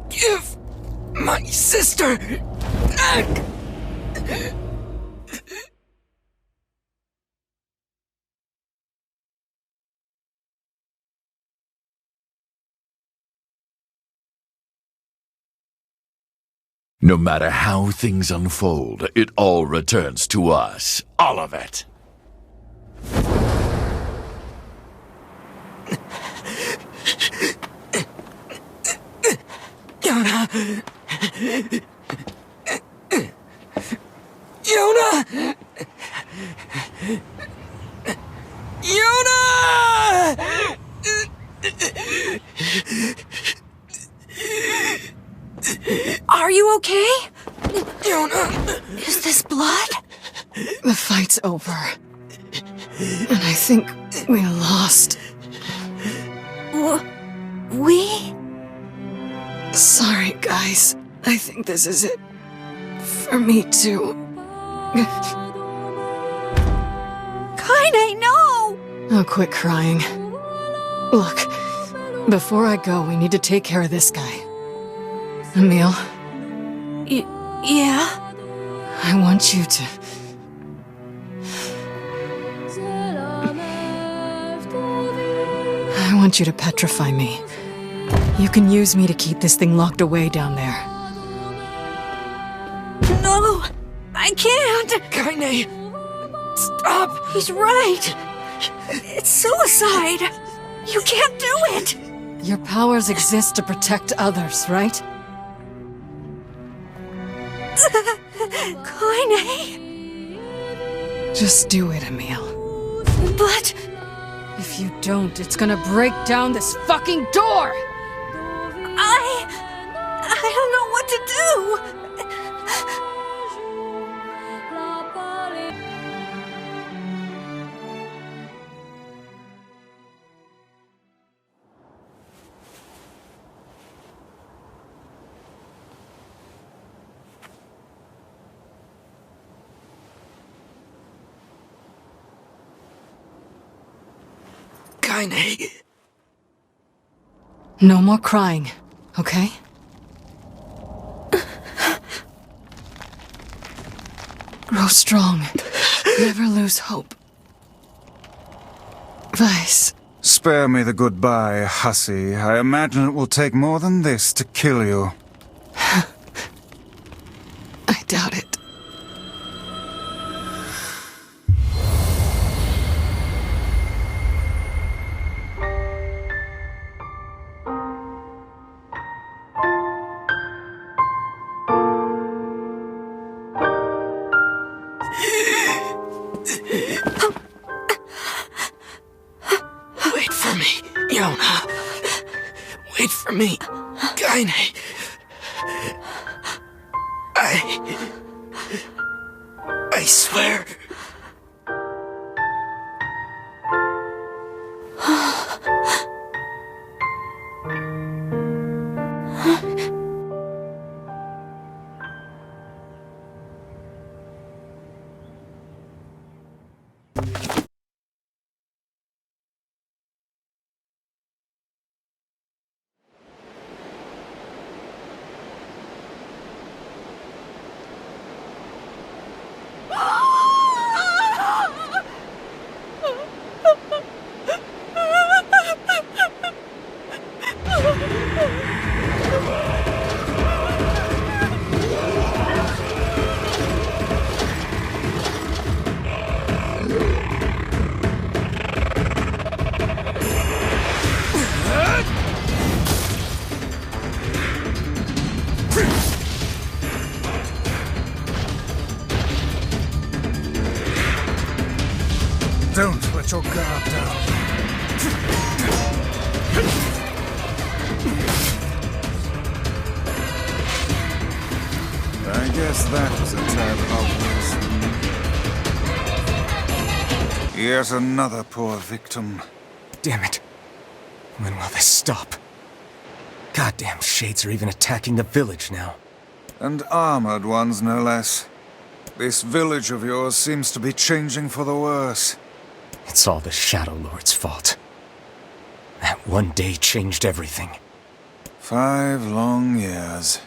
Give my sister back! No matter how things unfold, it all returns to us. All of it. Yona! Yona! Yona! Are you okay? Is this blood? The fight's over. And I think we lost. We? Sorry, guys. I think this is it. For me, too. Kaine, no! Oh, quit crying. Look, before I go, we need to take care of this guy. Emil? Yeah? I want you to... I want you to petrify me. You can use me to keep this thing locked away down there. No! I can't! Kaine! Stop! He's right! It's suicide! You can't do it! Your powers exist to protect others, right? Kaine! Just do it, Emil. But... If you don't, it's gonna break down this fucking door! I don't know what to do! Kaine. No more crying, okay? Grow strong. Never lose hope. Weiss. Spare me the goodbye, hussy. I imagine it will take more than this to kill you. I doubt it. Wait for me, Yona. Wait for me, Kaine. I swear. Don't let your guard down. I guess that was a tad obvious. Yet another poor victim. Damn it. When will this stop? Goddamn shades are even attacking the village now. And armored ones, no less. This village of yours seems to be changing for the worse. It's all the Shadow Lord's fault. That one day changed everything. 5 long years.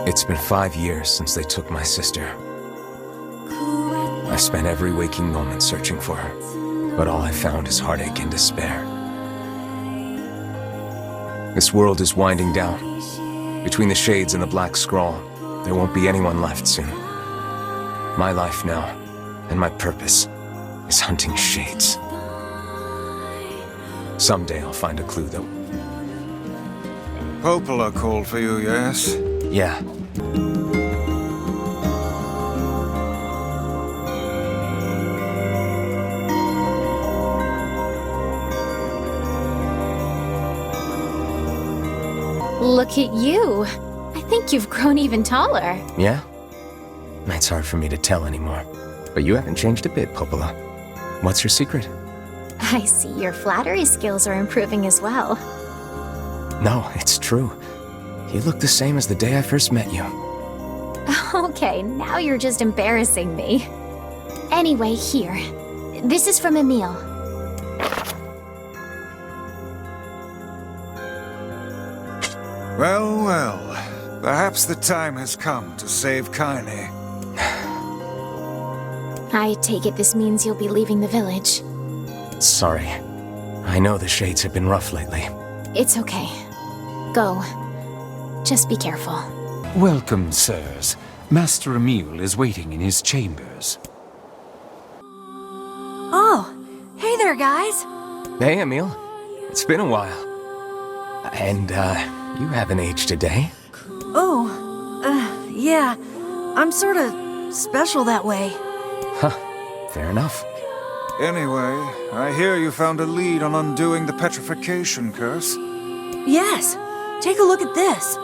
It's been 5 years since they took my sister. I spent every waking moment searching for her, but all I found is heartache and despair. This world is winding down. Between the shades and the black scrawl, there won't be anyone left soon. My life now, and my purpose, is hunting shades. Someday I'll find a clue that... Popola called for you, yes? Yeah. Look at you. I think you've grown even taller. Yeah? It's hard for me to tell anymore. But you haven't changed a bit, Popola. What's your secret? I see your flattery skills are improving as well. No, it's true. You look the same as the day I first met you. Okay, now you're just embarrassing me. Anyway, here. This is from Emil. Well, well. Perhaps the time has come to save Kaine. I take it this means you'll be leaving the village. Sorry. I know the shades have been rough lately. It's okay. Go. Just be careful. Welcome, sirs. Master Emil is waiting in his chambers. Oh, hey there, guys. Hey, Emil. It's been a while. And, you haven't aged a day. Oh, yeah. I'm sort of special that way. Huh. Fair enough. Anyway, I hear you found a lead on undoing the petrification curse. Yes. Take a look at this.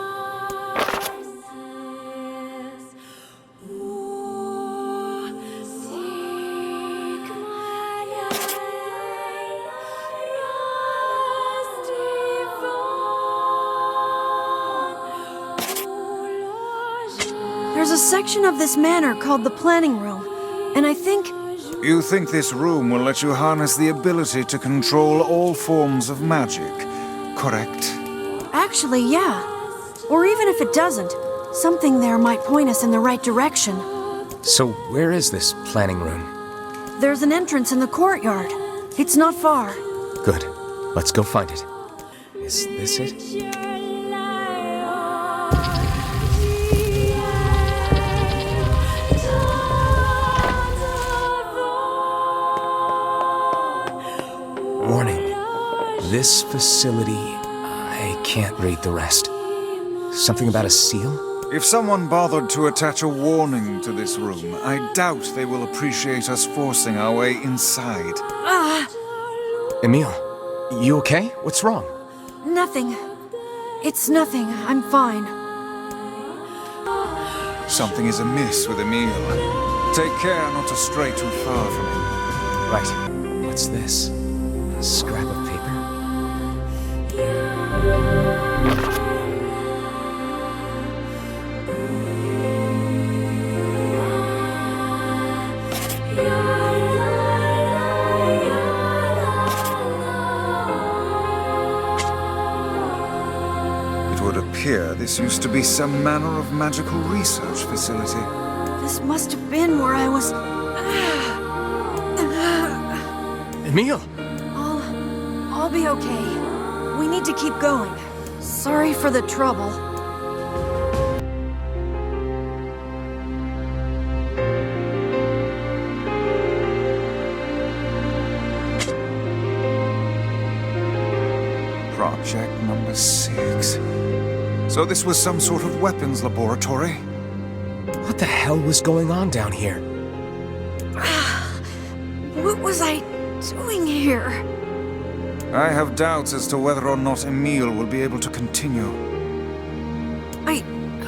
There's a section of this manor called the planning room, and I think... You think this room will let you harness the ability to control all forms of magic, correct? Actually, yeah. Or even if it doesn't, something there might point us in the right direction. So, where is this planning room? There's an entrance in the courtyard. It's not far. Good. Let's go find it. Is this it? Warning. This facility... I can't read the rest. Something about a seal? If someone bothered to attach a warning to this room, I doubt they will appreciate us forcing our way inside. Emil, you okay? What's wrong? Nothing. It's nothing. I'm fine. Something is amiss with Emil. Take care not to stray too far from him. Right. What's this? A scrap of paper? It would appear this used to be some manner of magical research facility. This must have been where I was... Emil! I'll be okay. We need to keep going. Sorry for the trouble. Project number 6. So this was some sort of weapons laboratory? What the hell was going on down here? What was I doing here? I have doubts as to whether or not Emil will be able to continue.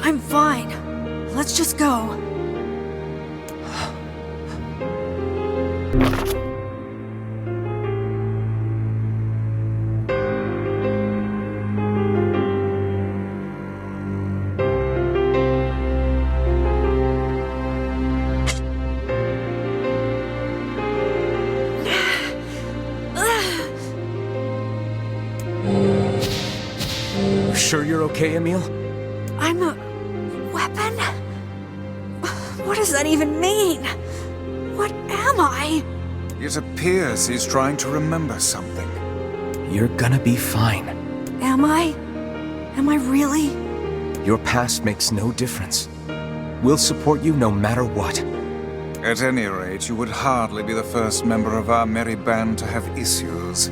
I'm fine. Let's just go. Sure you're okay, Emil? I'm a... weapon? What does that even mean? What am I? It appears he's trying to remember something. You're gonna be fine. Am I? Am I really? Your past makes no difference. We'll support you no matter what. At any rate, you would hardly be the first member of our merry band to have issues.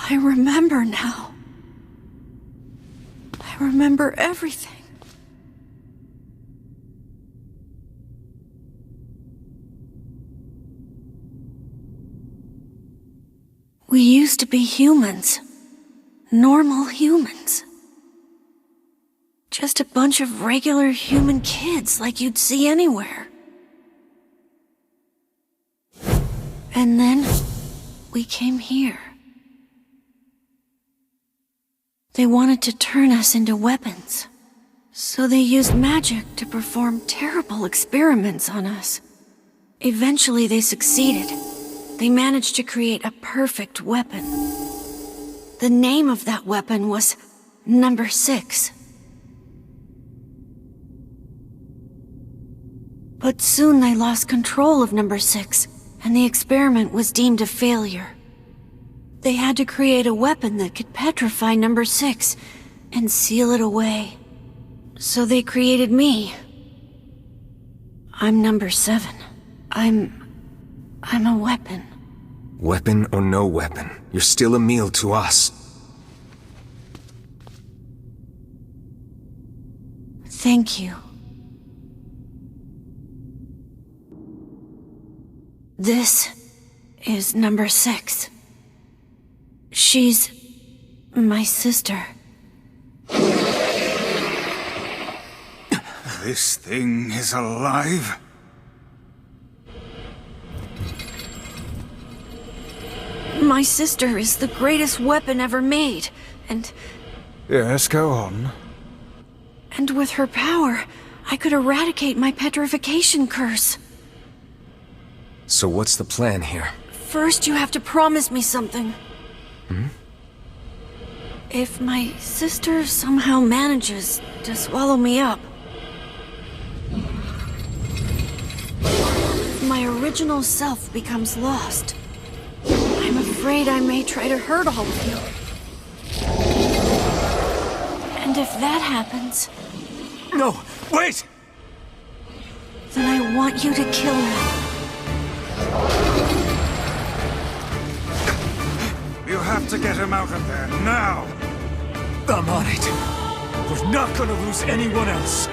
I remember now. I remember everything. We used to be humans. Normal humans. Just a bunch of regular human kids like you'd see anywhere. And then, we came here. They wanted to turn us into weapons. So they used magic to perform terrible experiments on us. Eventually they succeeded. They managed to create a perfect weapon. The name of that weapon was Number 6. But soon they lost control of Number 6, and the experiment was deemed a failure. They had to create a weapon that could petrify Number 6 and seal it away. So they created me. I'm Number 7. I'm a weapon. Weapon or no weapon, you're still Emil to us. Thank you. This is Number 6. She's my sister. This thing is alive? My sister is the greatest weapon ever made, and Yes, go on. And with her power, I could eradicate my petrification curse. So what's the plan here? First, you have to promise me something. If my sister somehow manages to swallow me up, if my original self becomes lost, I'm afraid I may try to hurt all of you. And if that happens... No, wait! Then I want you to kill me. You have to get him out of there, now! I'm on it. We're not gonna lose anyone else.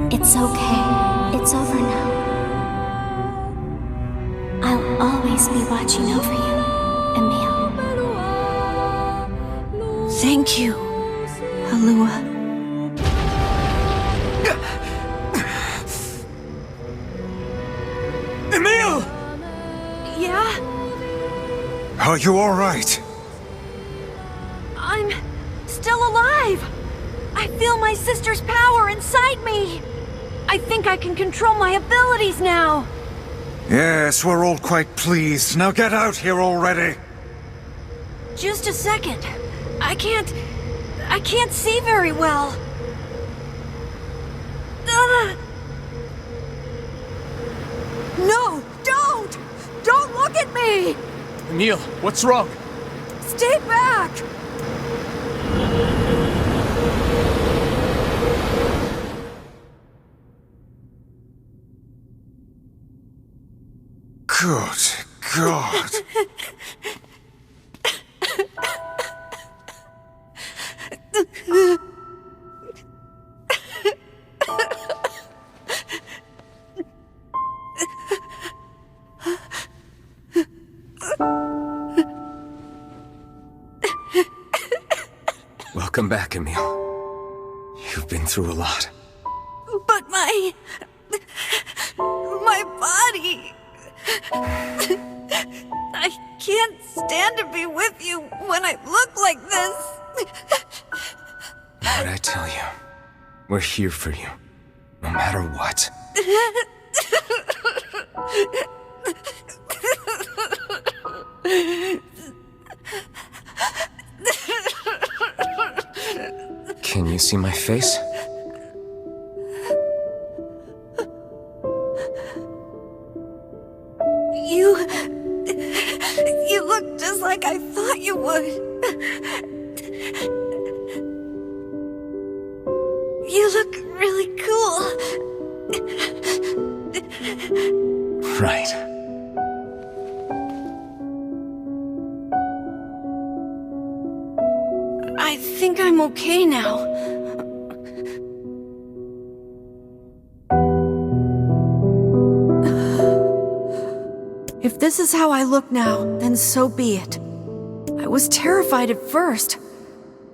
It's okay. It's over now. I'll always be watching over you, Emil. Thank you, Halua. Emil! Yeah? Are you all right? I'm still alive! I feel my sister's power inside me! I think I can control my abilities now! Yes, we're all quite pleased. Now get out here already! Just a second. I can't see very well. No! Don't! Don't look at me! Emil, what's wrong? Stay back! Good God. Welcome. Welcome back, Emil. You've been through a lot. But my body... I can't stand to be with you when I look like this. What'd I tell you? We're here for you, no matter what. Can you see my face? You look just like I thought you would. You look really cool. Right. I think I'm okay now. If this is how I look now, then so be it. I was terrified at first,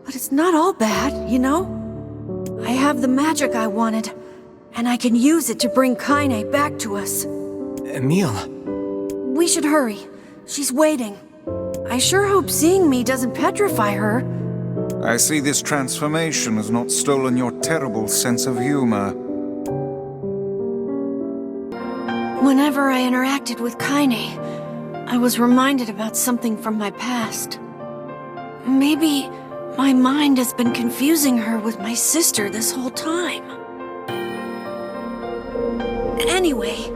but it's not all bad, you know? I have the magic I wanted, and I can use it to bring Kaine back to us. Emil. We should hurry. She's waiting. I sure hope seeing me doesn't petrify her. I see this transformation has not stolen your terrible sense of humor. Whenever I interacted with Kaine, I was reminded about something from my past. Maybe my mind has been confusing her with my sister this whole time. Anyway...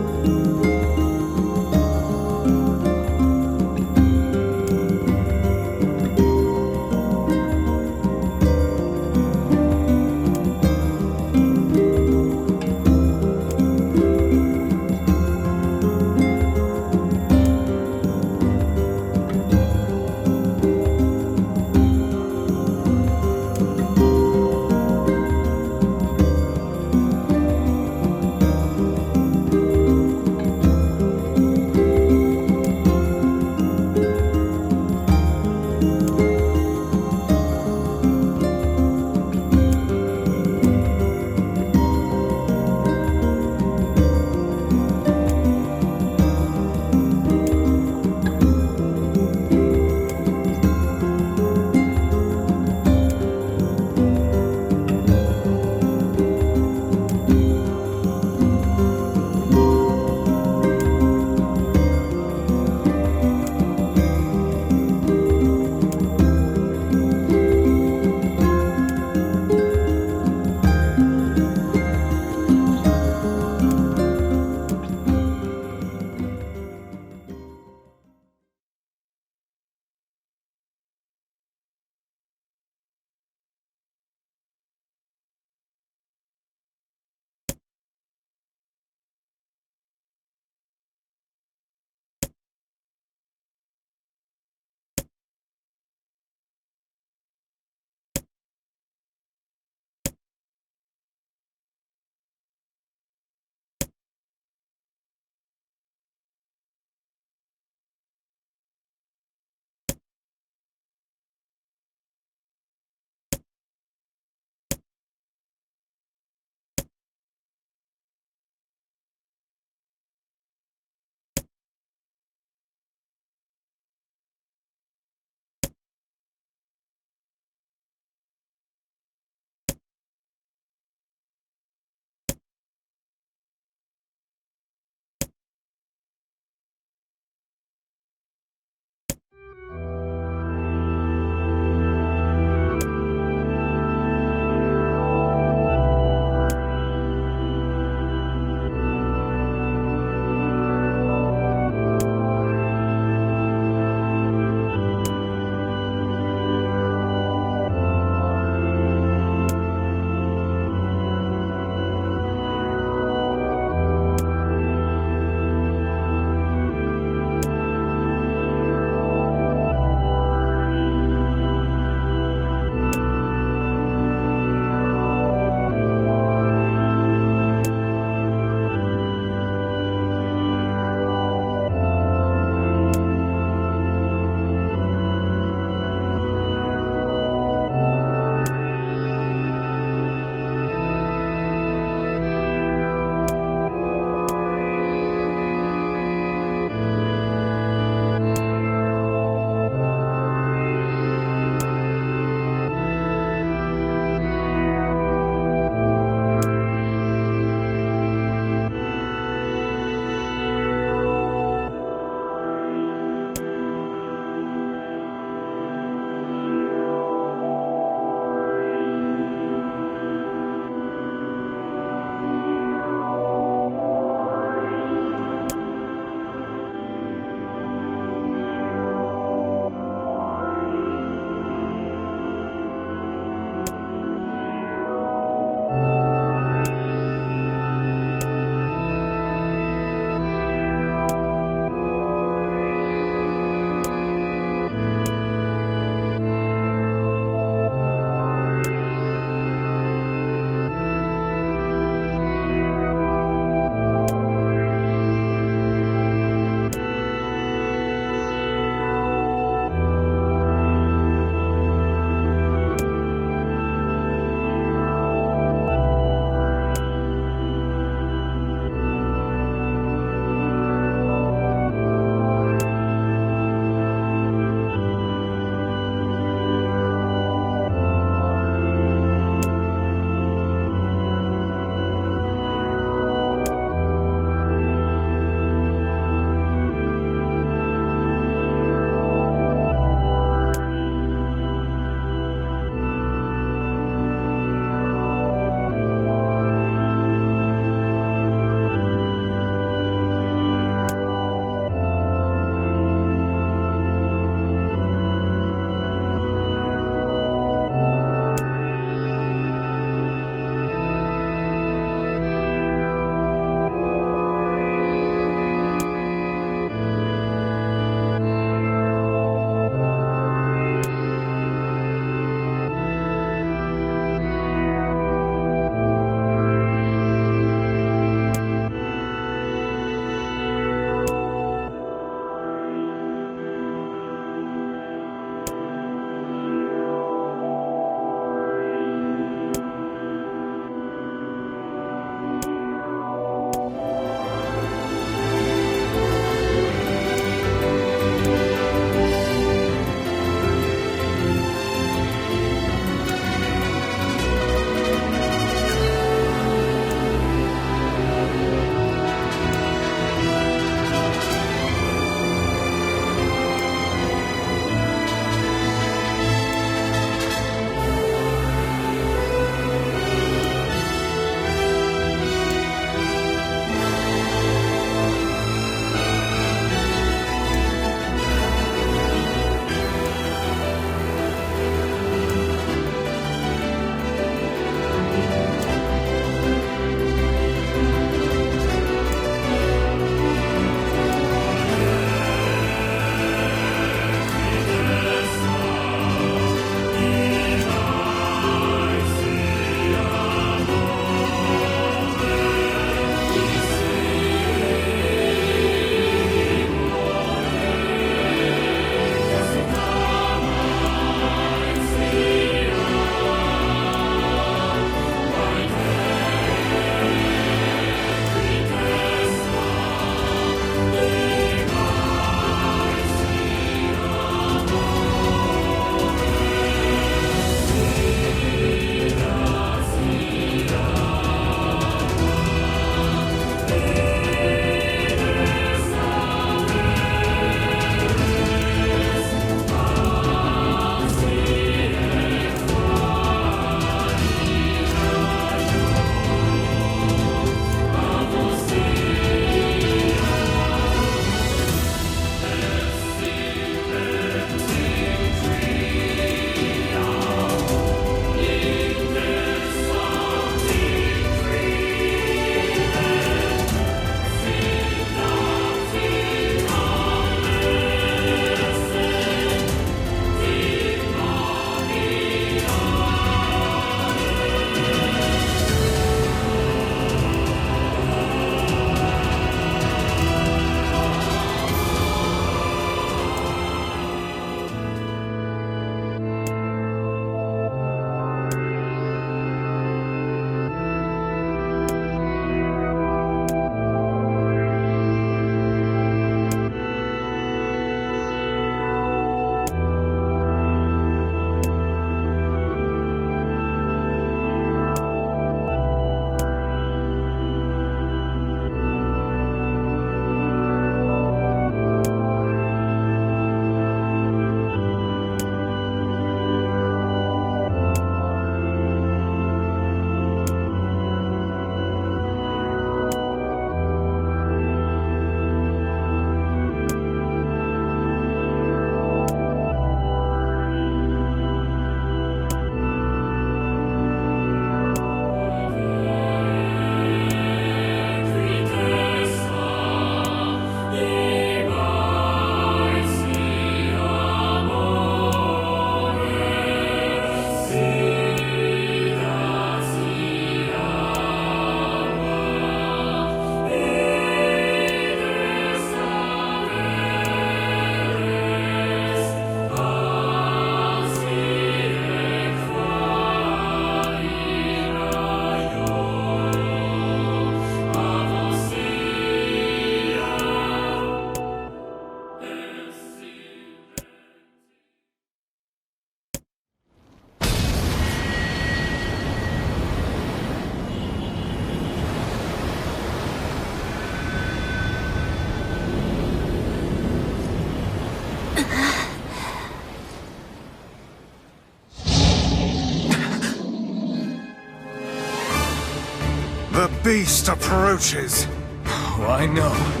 beast approaches. Oh, I know.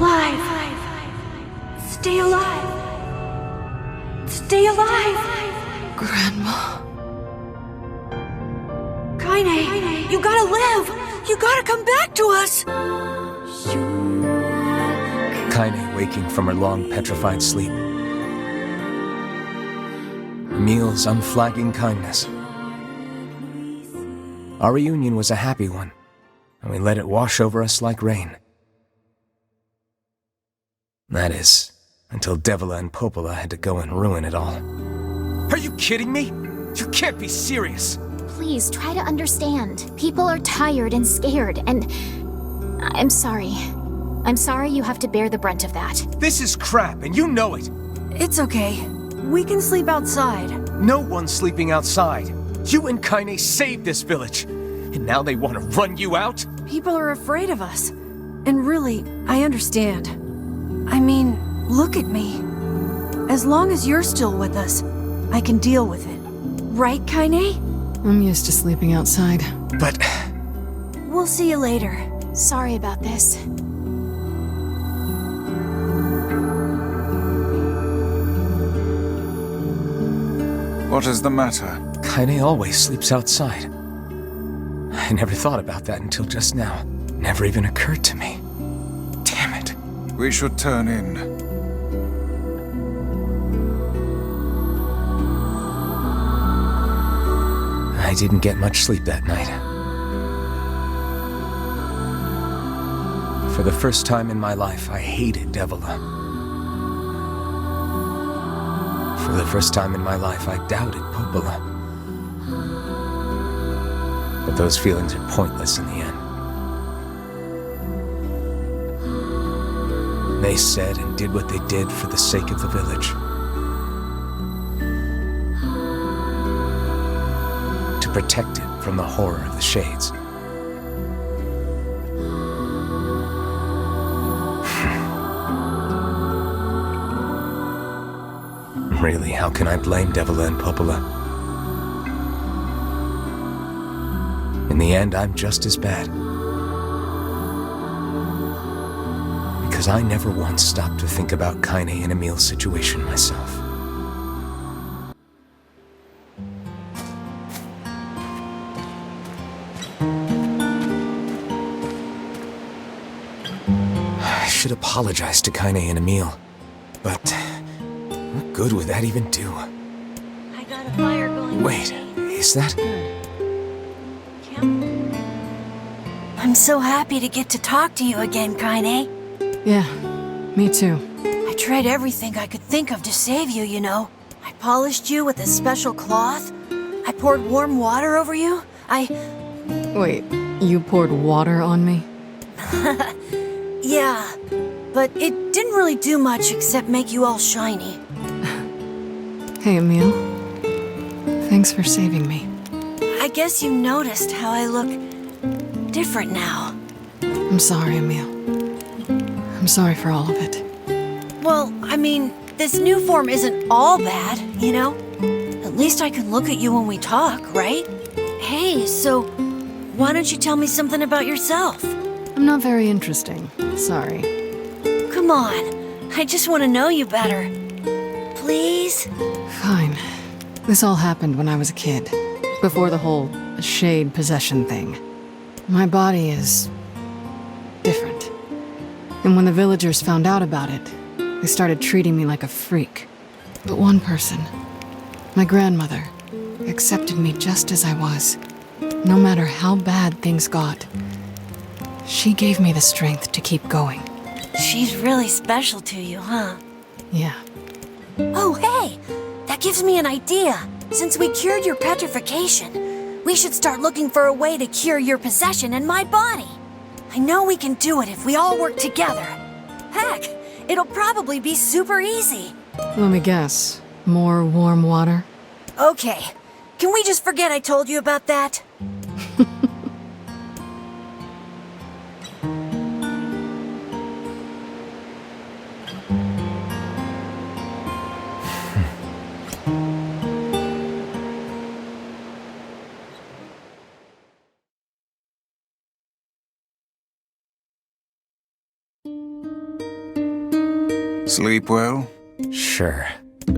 alive. Stay alive. Stay alive. Grandma. Kaine, you gotta live. You gotta come back to us. Kaine waking from her long petrified sleep. Emil's unflagging kindness. Our reunion was a happy one, and we let it wash over us like rain. That is, until Devila and Popola had to go and ruin it all. Are you kidding me? You can't be serious. Please try to understand. People are tired and scared, and I'm sorry. I'm sorry you have to bear the brunt of that. This is crap, and you know it. It's okay. We can sleep outside. No one's sleeping outside. You and Kaine saved this village, and now they want to run you out? People are afraid of us. And really, I understand. I mean, look at me. As long as you're still with us, I can deal with it. Right, Kaine? I'm used to sleeping outside. But... We'll see you later. Sorry about this. What is the matter? Kaine always sleeps outside. I never thought about that until just now. Never even occurred to me. Damn it. We should turn in. I didn't get much sleep that night. For the first time in my life, I hated Devila. For the first time in my life, I doubted Popola. But those feelings are pointless in the end. They said and did what they did for the sake of the village. To protect it from the horror of the Shades. Really, how can I blame Devila and Popola? In the end, I'm just as bad. Because I never once stopped to think about Kaine and Emil's situation myself. I should apologize to Kaine and Emil, but what good would that even do? I got a fire going. Wait, is that... I'm so happy to get to talk to you again, Kaine. Yeah, me too. I tried everything I could think of to save you, you know. I polished you with a special cloth. I poured warm water over you. Wait, you poured water on me? Yeah, but it didn't really do much except make you all shiny. Hey, Emil. Thanks for saving me. I guess you noticed how I look different now. I'm sorry, Emil. I'm sorry for all of it. Well, I mean, this new form isn't all bad, you know? At least I can look at you when we talk, right? Hey, so why don't you tell me something about yourself? I'm not very interesting. Sorry. Come on. I just want to know you better. Please? Fine. This all happened when I was a kid. Before the whole shade possession thing. My body is... different. And when the villagers found out about it, they started treating me like a freak. But one person, my grandmother, accepted me just as I was. No matter how bad things got. She gave me the strength to keep going. She's really special to you, huh? Yeah. Oh, hey! That gives me an idea. Since we cured your petrification, we should start looking for a way to cure your possession in my body. I know we can do it if we all work together. Heck, it'll probably be super easy. Let me guess. More warm water? Okay. Can we just forget I told you about that? Sleep well? Sure.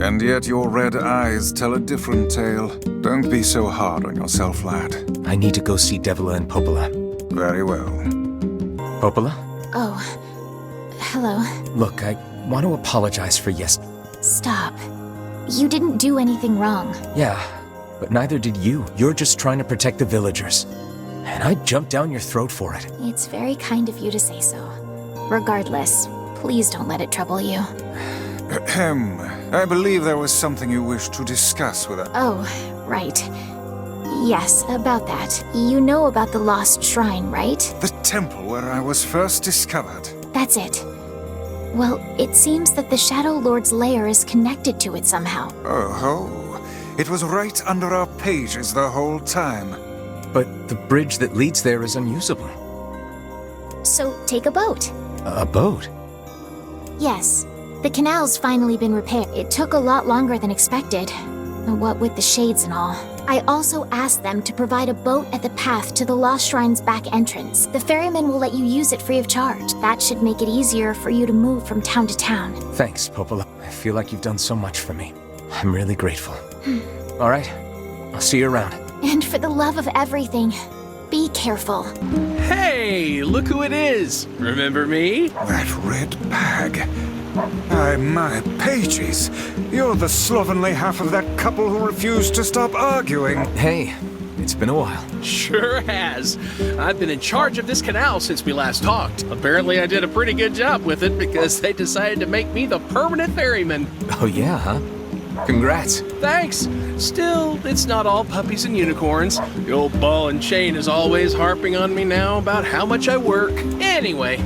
And yet your red eyes tell a different tale. Don't be so hard on yourself, lad. I need to go see Devila and Popola. Very well. Popola? Oh. Hello. Look, I want to apologize for Stop. You didn't do anything wrong. Yeah, but neither did you. You're just trying to protect the villagers. And I jumped down your throat for it. It's very kind of you to say so. Regardless, please don't let it trouble you. Ahem. I believe there was something you wished to discuss with us. Oh, right. Yes, about that. You know about the lost shrine, right? The temple where I was first discovered. That's it. Well, it seems that the Shadow Lord's lair is connected to it somehow. Oh, it was right under our pages the whole time. But the bridge that leads there is unusable. So, take a boat. A boat? Yes. The canal's finally been repaired. It took a lot longer than expected. What with the shades and all. I also asked them to provide a boat at the path to the Lost Shrine's back entrance. The ferryman will let you use it free of charge. That should make it easier for you to move from town to town. Thanks, Popola. I feel like you've done so much for me. I'm really grateful. All right, I'll see you around. And for the love of everything, be careful. Hey, look who it is! Remember me? That red bag. My pages. You're the slovenly half of that couple who refused to stop arguing. Hey, it's been a while. Sure has. I've been in charge of this canal since we last talked. Apparently I did a pretty good job with it because they decided to make me the permanent ferryman. Oh yeah, huh? Congrats. Thanks. Still, it's not all puppies and unicorns. The old ball and chain is always harping on me now about how much I work. Anyway,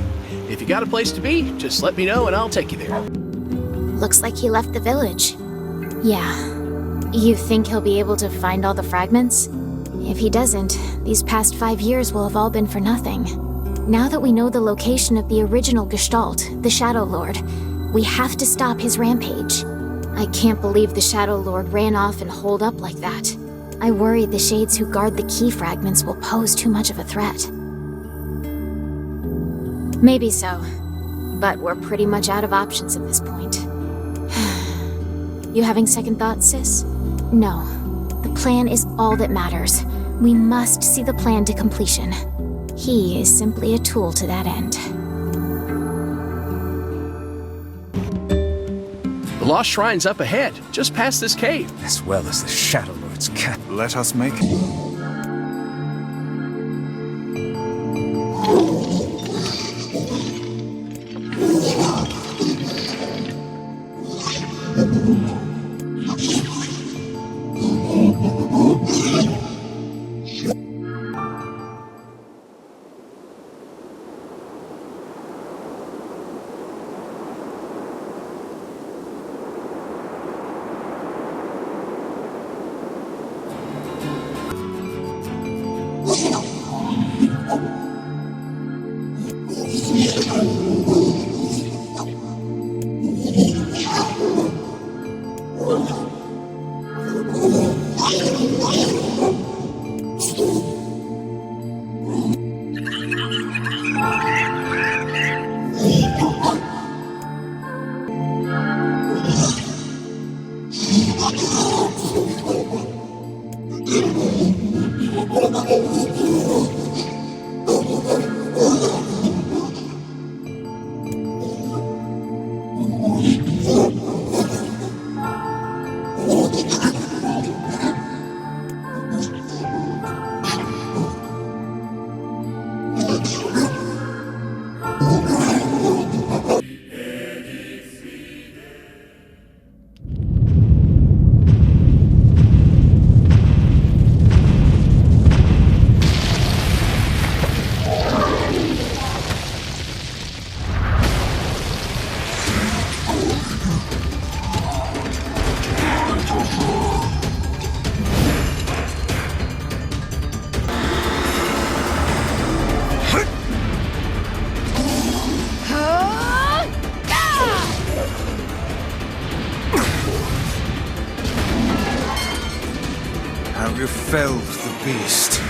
if you got a place to be, just let me know and I'll take you there. Looks like he left the village. Yeah. You think he'll be able to find all the fragments? If he doesn't, these past 5 years will have all been for nothing. Now that we know the location of the original Gestalt, the Shadow Lord, we have to stop his rampage. I can't believe the Shadow Lord ran off and holed up like that. I worry the shades who guard the key fragments will pose too much of a threat. Maybe so, but we're pretty much out of options at this point. You having second thoughts, sis? No. The plan is all that matters. We must see the plan to completion. He is simply a tool to that end. The Lost Shrine's up ahead, just past this cave. As well as the Shadow Lord's cat. Let us make... Have you felled the beast?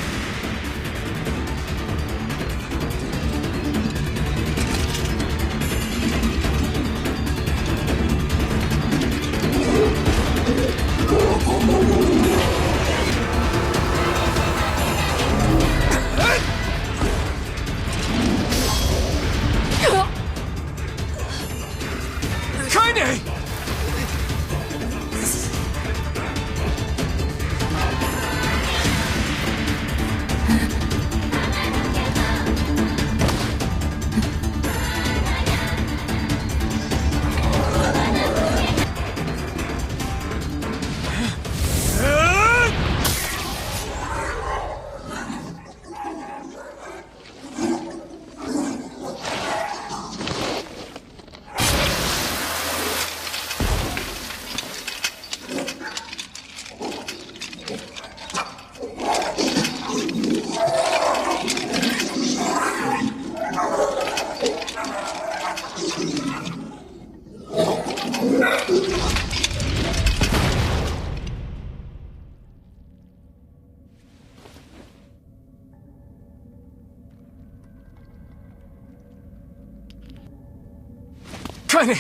Kaine!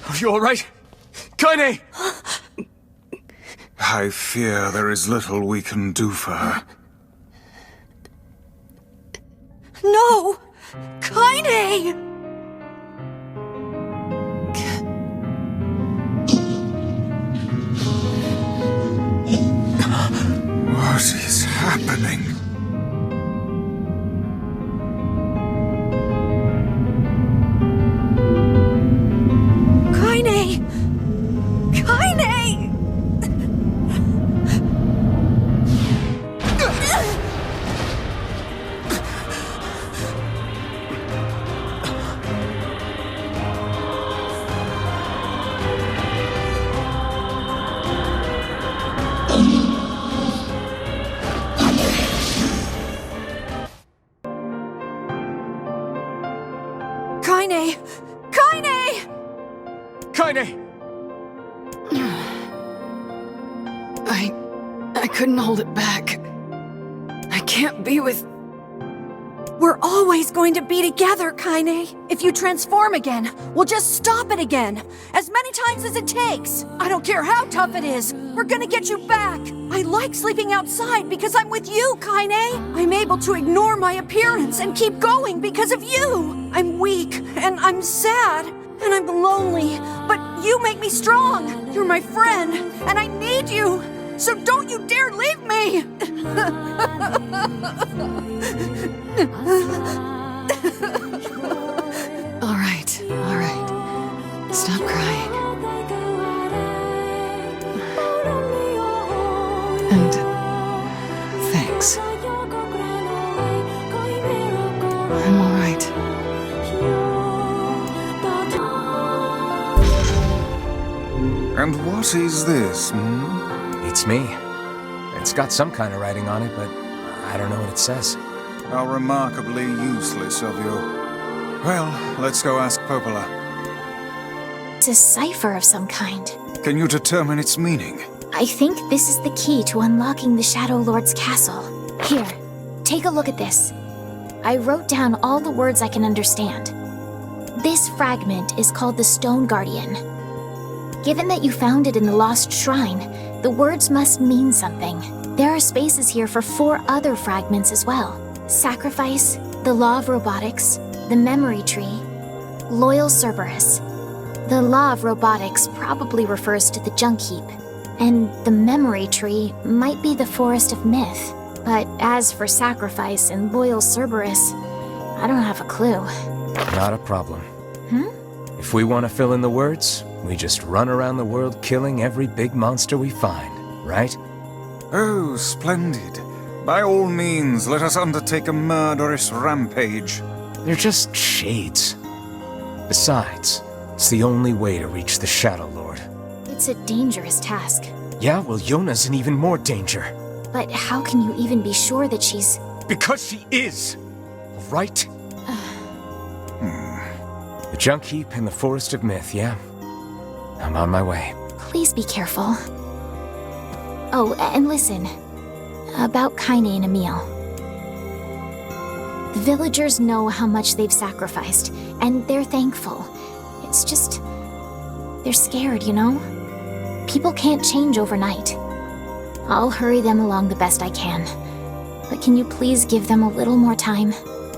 Are you alright? Kaine! I fear there is little we can do for her. No! Kaine! What is happening? Kaine! Kaine! Kaine! Kaine! Kaine! I couldn't hold it back. I can't be with... We're always going to be together, Kaine. If you transform again, we'll just stop it again. As many times as it takes. I don't care how tough it is. We're gonna get you back. I like sleeping outside because I'm with you, Kaine. I'm able to ignore my appearance and keep going because of you. I'm weak, and I'm sad, and I'm lonely. But you make me strong. You're my friend, and I need you. So don't you dare leave me! All right. Stop crying. And thanks. I'm all right. And what is this, It's me. It's got some kind of writing on it, but I don't know what it says. How remarkably useless of you. Well, let's go ask Popola. It's a cipher of some kind. Can you determine its meaning? I think this is the key to unlocking the Shadow Lord's castle. Here, take a look at this. I wrote down all the words I can understand. This fragment is called the Stone Guardian. Given that you found it in the Lost Shrine, the words must mean something. There are spaces here for 4 other fragments as well. Sacrifice, the Law of Robotics, the Memory Tree, Loyal Cerberus. The Law of Robotics probably refers to the Junk Heap, and the Memory Tree might be the Forest of Myth. But as for Sacrifice and Loyal Cerberus, I don't have a clue. Not a problem. If we want to fill in the words, we just run around the world killing every big monster we find, right? Oh, splendid. By all means, let us undertake a murderous rampage. They're just shades. Besides, it's the only way to reach the Shadow Lord. It's a dangerous task. Yeah, well, Yona's in even more danger. But how can you even be sure that she's... Because she is! Right? The Junk Heap and the Forest of Myth, yeah? I'm on my way. Please be careful. Oh, and listen. About Kaine and Emil. The villagers know how much they've sacrificed, and they're thankful. It's just... they're scared, you know? People can't change overnight. I'll hurry them along the best I can. But can you please give them a little more time?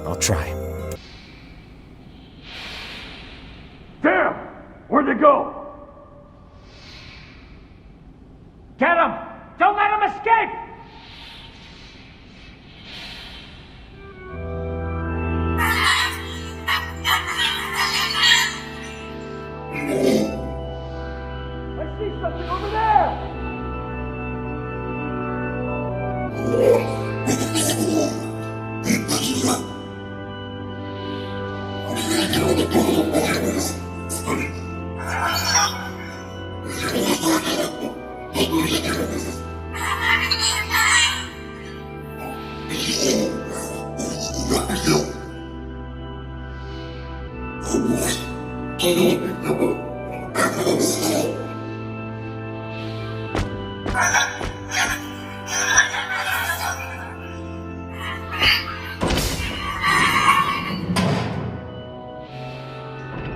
I'll try. Damn! Where'd they go? Get him! Don't let him escape! I see something over there!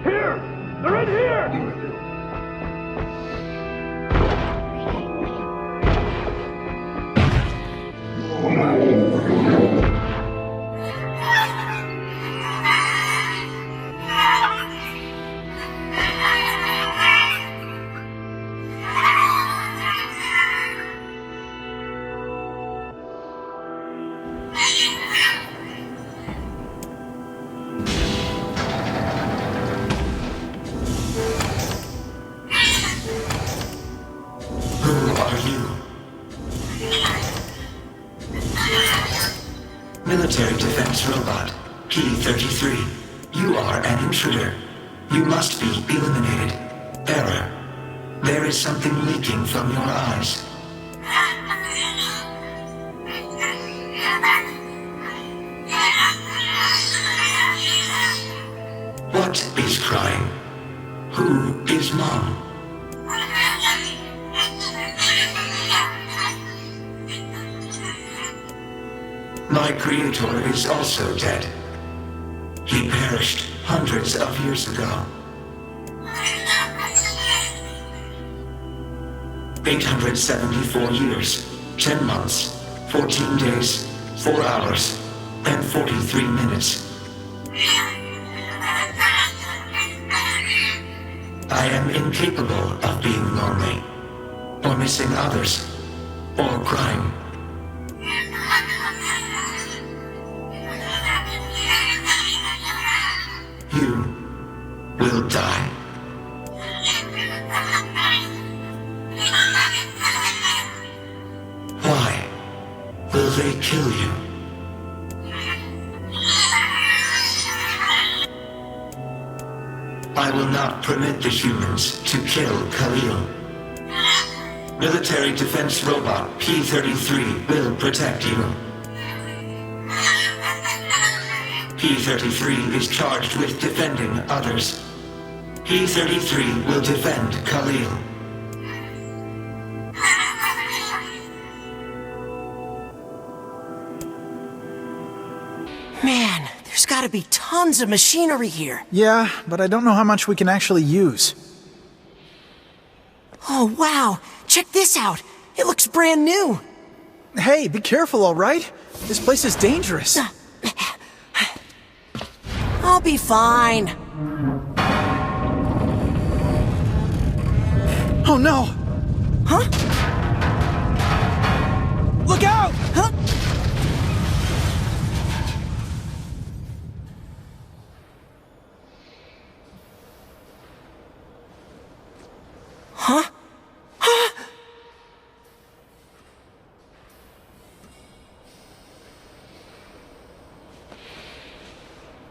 Here! They're in here! Military defense robot, P-33. You are an intruder. You must be eliminated. Error. There is something leaking from your eyes. What is crying? Who is Mom? My creator is also dead. He perished hundreds of years ago. 874 years, 10 months, 14 days, 4 hours, and 43 minutes. I am incapable of being lonely, or missing others, or crying. You will die. Why will they kill you? I will not permit the humans to kill Khalil. Military defense robot P-33 will protect you. P-33 is charged with defending others. P-33 will defend Khalil. Man, there's gotta be tons of machinery here. Yeah, but I don't know how much we can actually use. Oh, wow. Check this out. It looks brand new. Hey, be careful, all right? This place is dangerous. I'll be fine. Oh, no! Huh? Look out! Huh? Huh? Huh?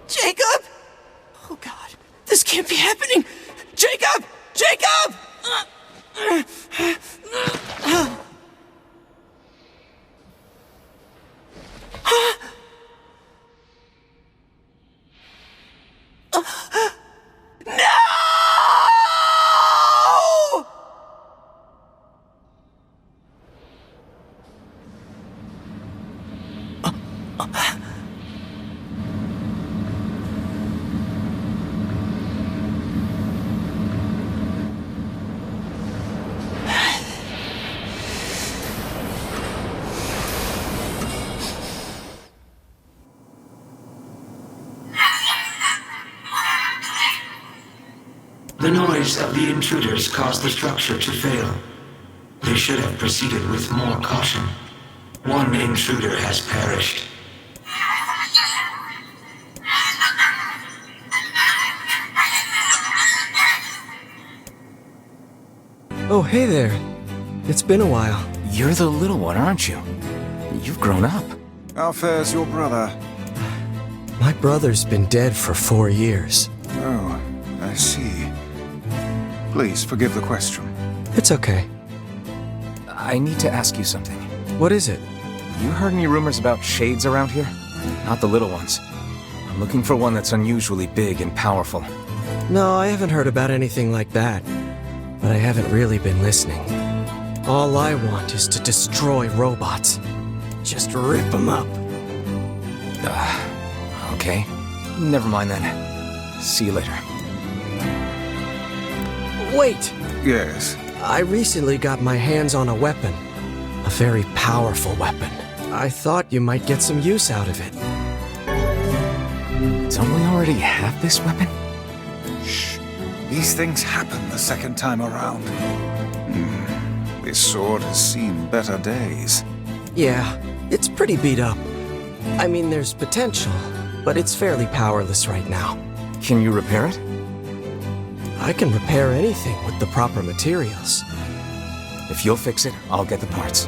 Jacob? Oh God, this can't be happening! Jacob! Jacob! No! The noise of the intruders caused the structure to fail. They should have proceeded with more caution. One intruder has perished. Oh, hey there. It's been a while. You're the little one, aren't you? You've grown up. How fares your brother? My brother's been dead for 4 years. Oh, I see. Please forgive the question. It's okay. I need to ask you something. What is it? You heard any rumors about shades around here? Not the little ones. I'm looking for one that's unusually big and powerful. No, I haven't heard about anything like that. But I haven't really been listening. All I want is to destroy robots. Just rip them up. Okay. Never mind then. See you later. Wait! Yes? I recently got my hands on a weapon. A very powerful weapon. I thought you might get some use out of it. Don't we already have this weapon? Shh. These things happen the second time around. This sword has seen better days. Yeah, it's pretty beat up. I mean, there's potential, but it's fairly powerless right now. Can you repair it? I can repair anything with the proper materials. If you'll fix it, I'll get the parts.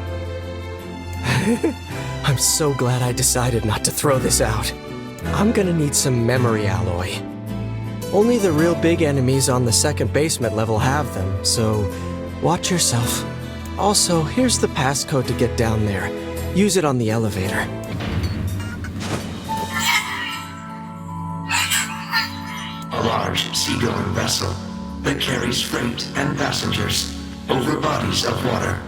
I'm so glad I decided not to throw this out. I'm gonna need some memory alloy. Only the real big enemies on the second basement level have them, so watch yourself. Also, here's the passcode to get down there. Use it on the elevator. A large seagoing vessel that carries freight and passengers over bodies of water.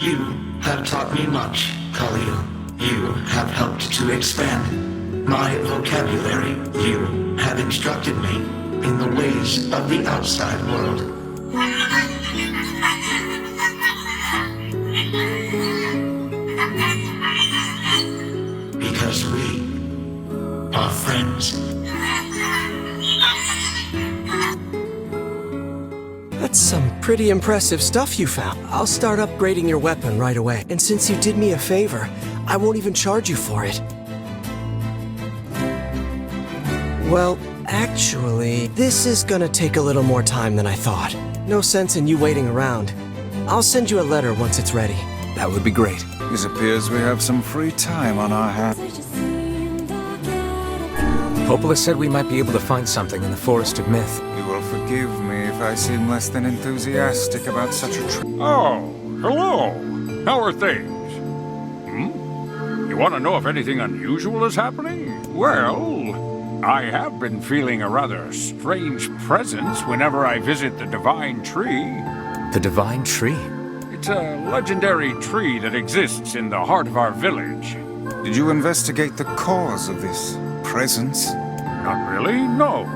You have taught me much, Khalil. You have helped to expand my vocabulary. You have instructed me in the ways of the outside world. Because we are friends. That's some pretty impressive stuff you found. I'll start upgrading your weapon right away. And since you did me a favor, I won't even charge you for it. Well, actually, this is gonna take a little more time than I thought. No sense in you waiting around. I'll send you a letter once it's ready. That would be great. It appears we have some free time on our hands. Popola said we might be able to find something in the Forest of Myth. You will forgive me if I seem less than enthusiastic about such a trip. Oh, hello. How are things? You want to know if anything unusual is happening? Well, I have been feeling a rather strange presence whenever I visit the Divine Tree. The Divine Tree? It's a legendary tree that exists in the heart of our village. Did you investigate the cause of this presence? Not really, no.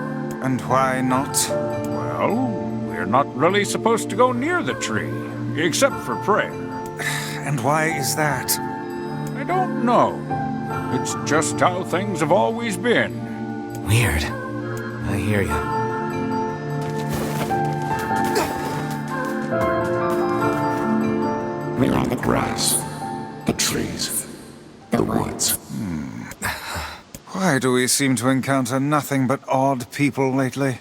And why not? Well, we're not really supposed to go near the tree, except for prayer. And why is that? I don't know. It's just how things have always been. Weird. I hear you. We are the grass, the trees, the woods. Why do we seem to encounter nothing but odd people lately?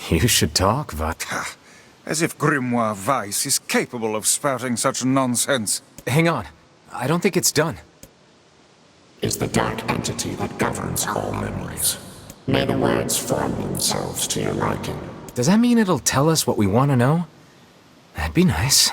You should talk, Vat. As if Grimoire Weiss is capable of spouting such nonsense. Hang on. I don't think it's done. Is the dark entity that governs all memories. May the words form themselves to your liking. Does that mean it'll tell us what we want to know? That'd be nice.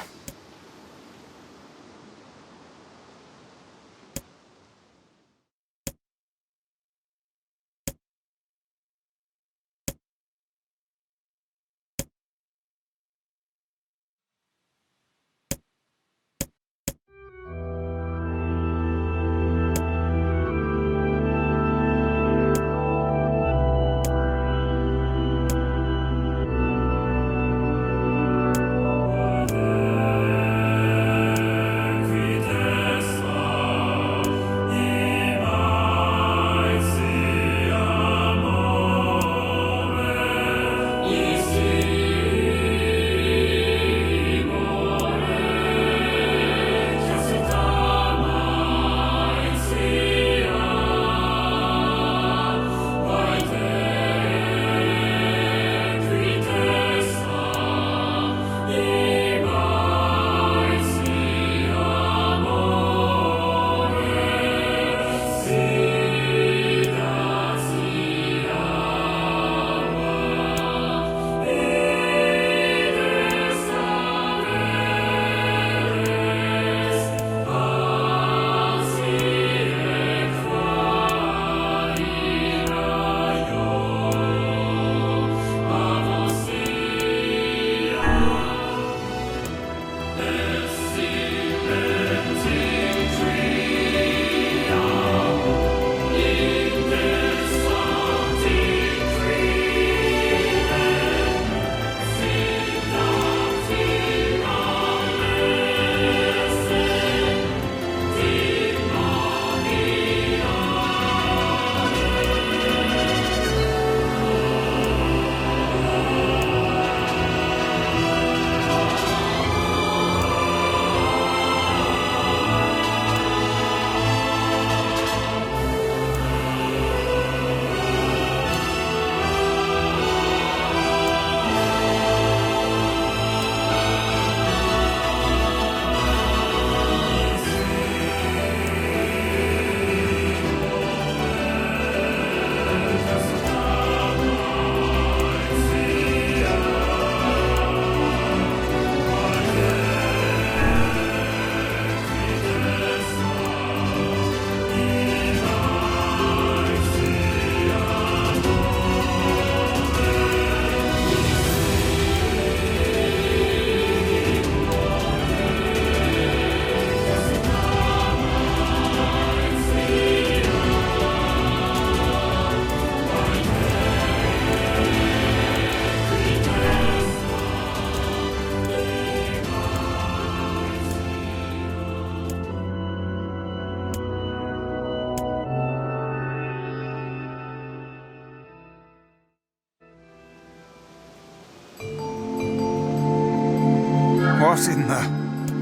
What in the...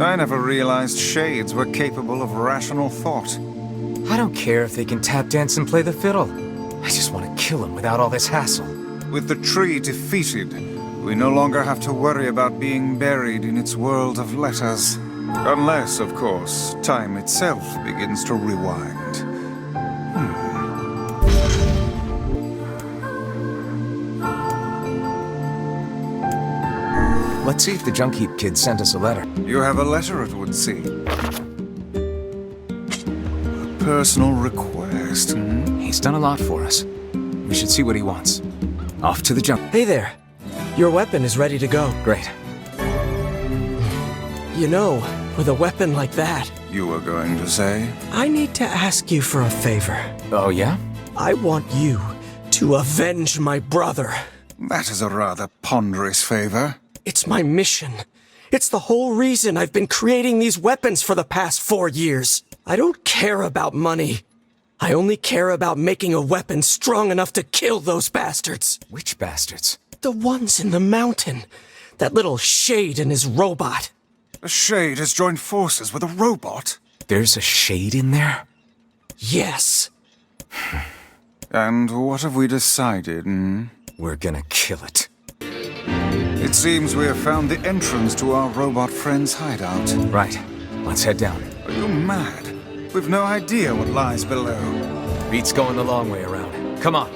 I never realized shades were capable of rational thought. I don't care if they can tap dance and play the fiddle. I just want to kill him without all this hassle. With the tree defeated, we no longer have to worry about being buried in its world of letters. Unless, of course, time itself begins to rewind. Let's see if the Junk Heap kid sent us a letter. You have a letter, it would seem. A personal request. He's done a lot for us. We should see what he wants. Off to the junk. Hey there. Your weapon is ready to go. Great. You know, with a weapon like that... You were going to say? I need to ask you for a favor. Oh, yeah? I want you to avenge my brother. That is a rather ponderous favor. It's my mission. It's the whole reason I've been creating these weapons for the past 4 years. I don't care about money. I only care about making a weapon strong enough to kill those bastards. Which bastards? The ones in the mountain. That little Shade and his robot. A Shade has joined forces with a robot? There's a Shade in there? Yes. And what have we decided, We're gonna kill it. It seems we have found the entrance to our robot friend's hideout. Right. Let's head down. Are you mad? We've no idea what lies below. Beats going the long way around. Come on.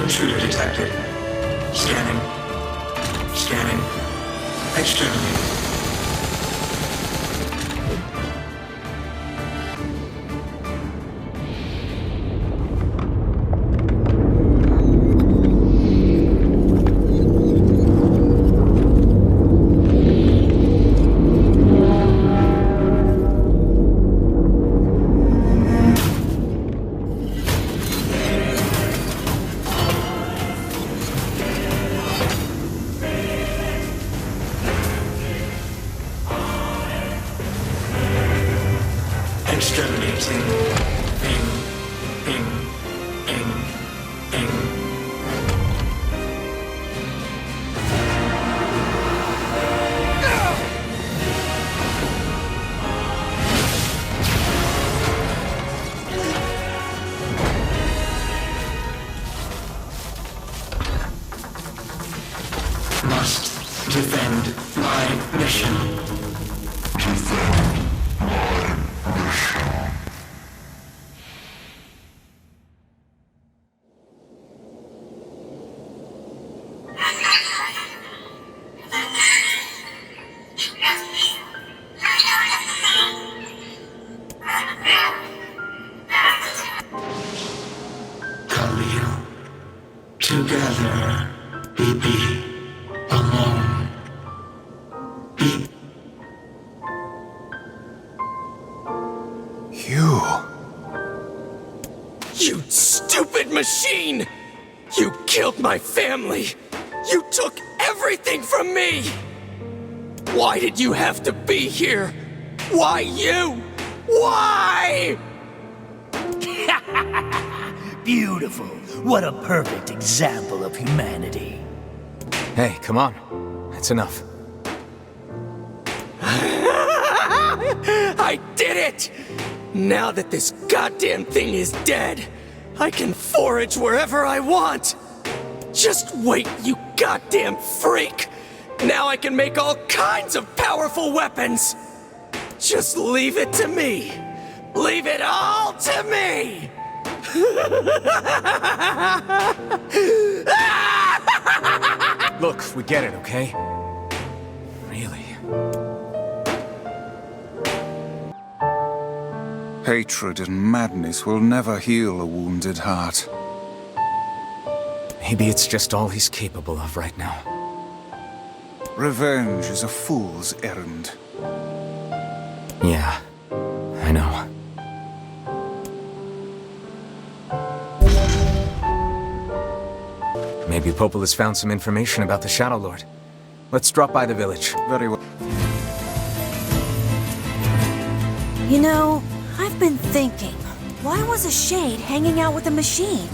Intruder detected. Scanning. Scanning. Exterminate. Exterminating. Must defend my mission. Defend my mission. Khalil, together, be alone. You stupid machine! You killed my family! You took everything from me! Why did you have to be here? Why you? Why? Beautiful. What a perfect example of humanity. Hey, come on. That's enough. I did it! Now that this goddamn thing is dead, I can forage wherever I want! Just wait, you goddamn freak! Now I can make all kinds of powerful weapons! Just leave it to me! Leave it all to me! Look, we get it, okay? Really? Hatred and madness will never heal a wounded heart. Maybe it's just all he's capable of right now. Revenge is a fool's errand. Yeah, I know. Maybe Popola's found some information about the Shadow Lord. Let's drop by the village. Very well. You know, I've been thinking, why was a shade hanging out with a machine?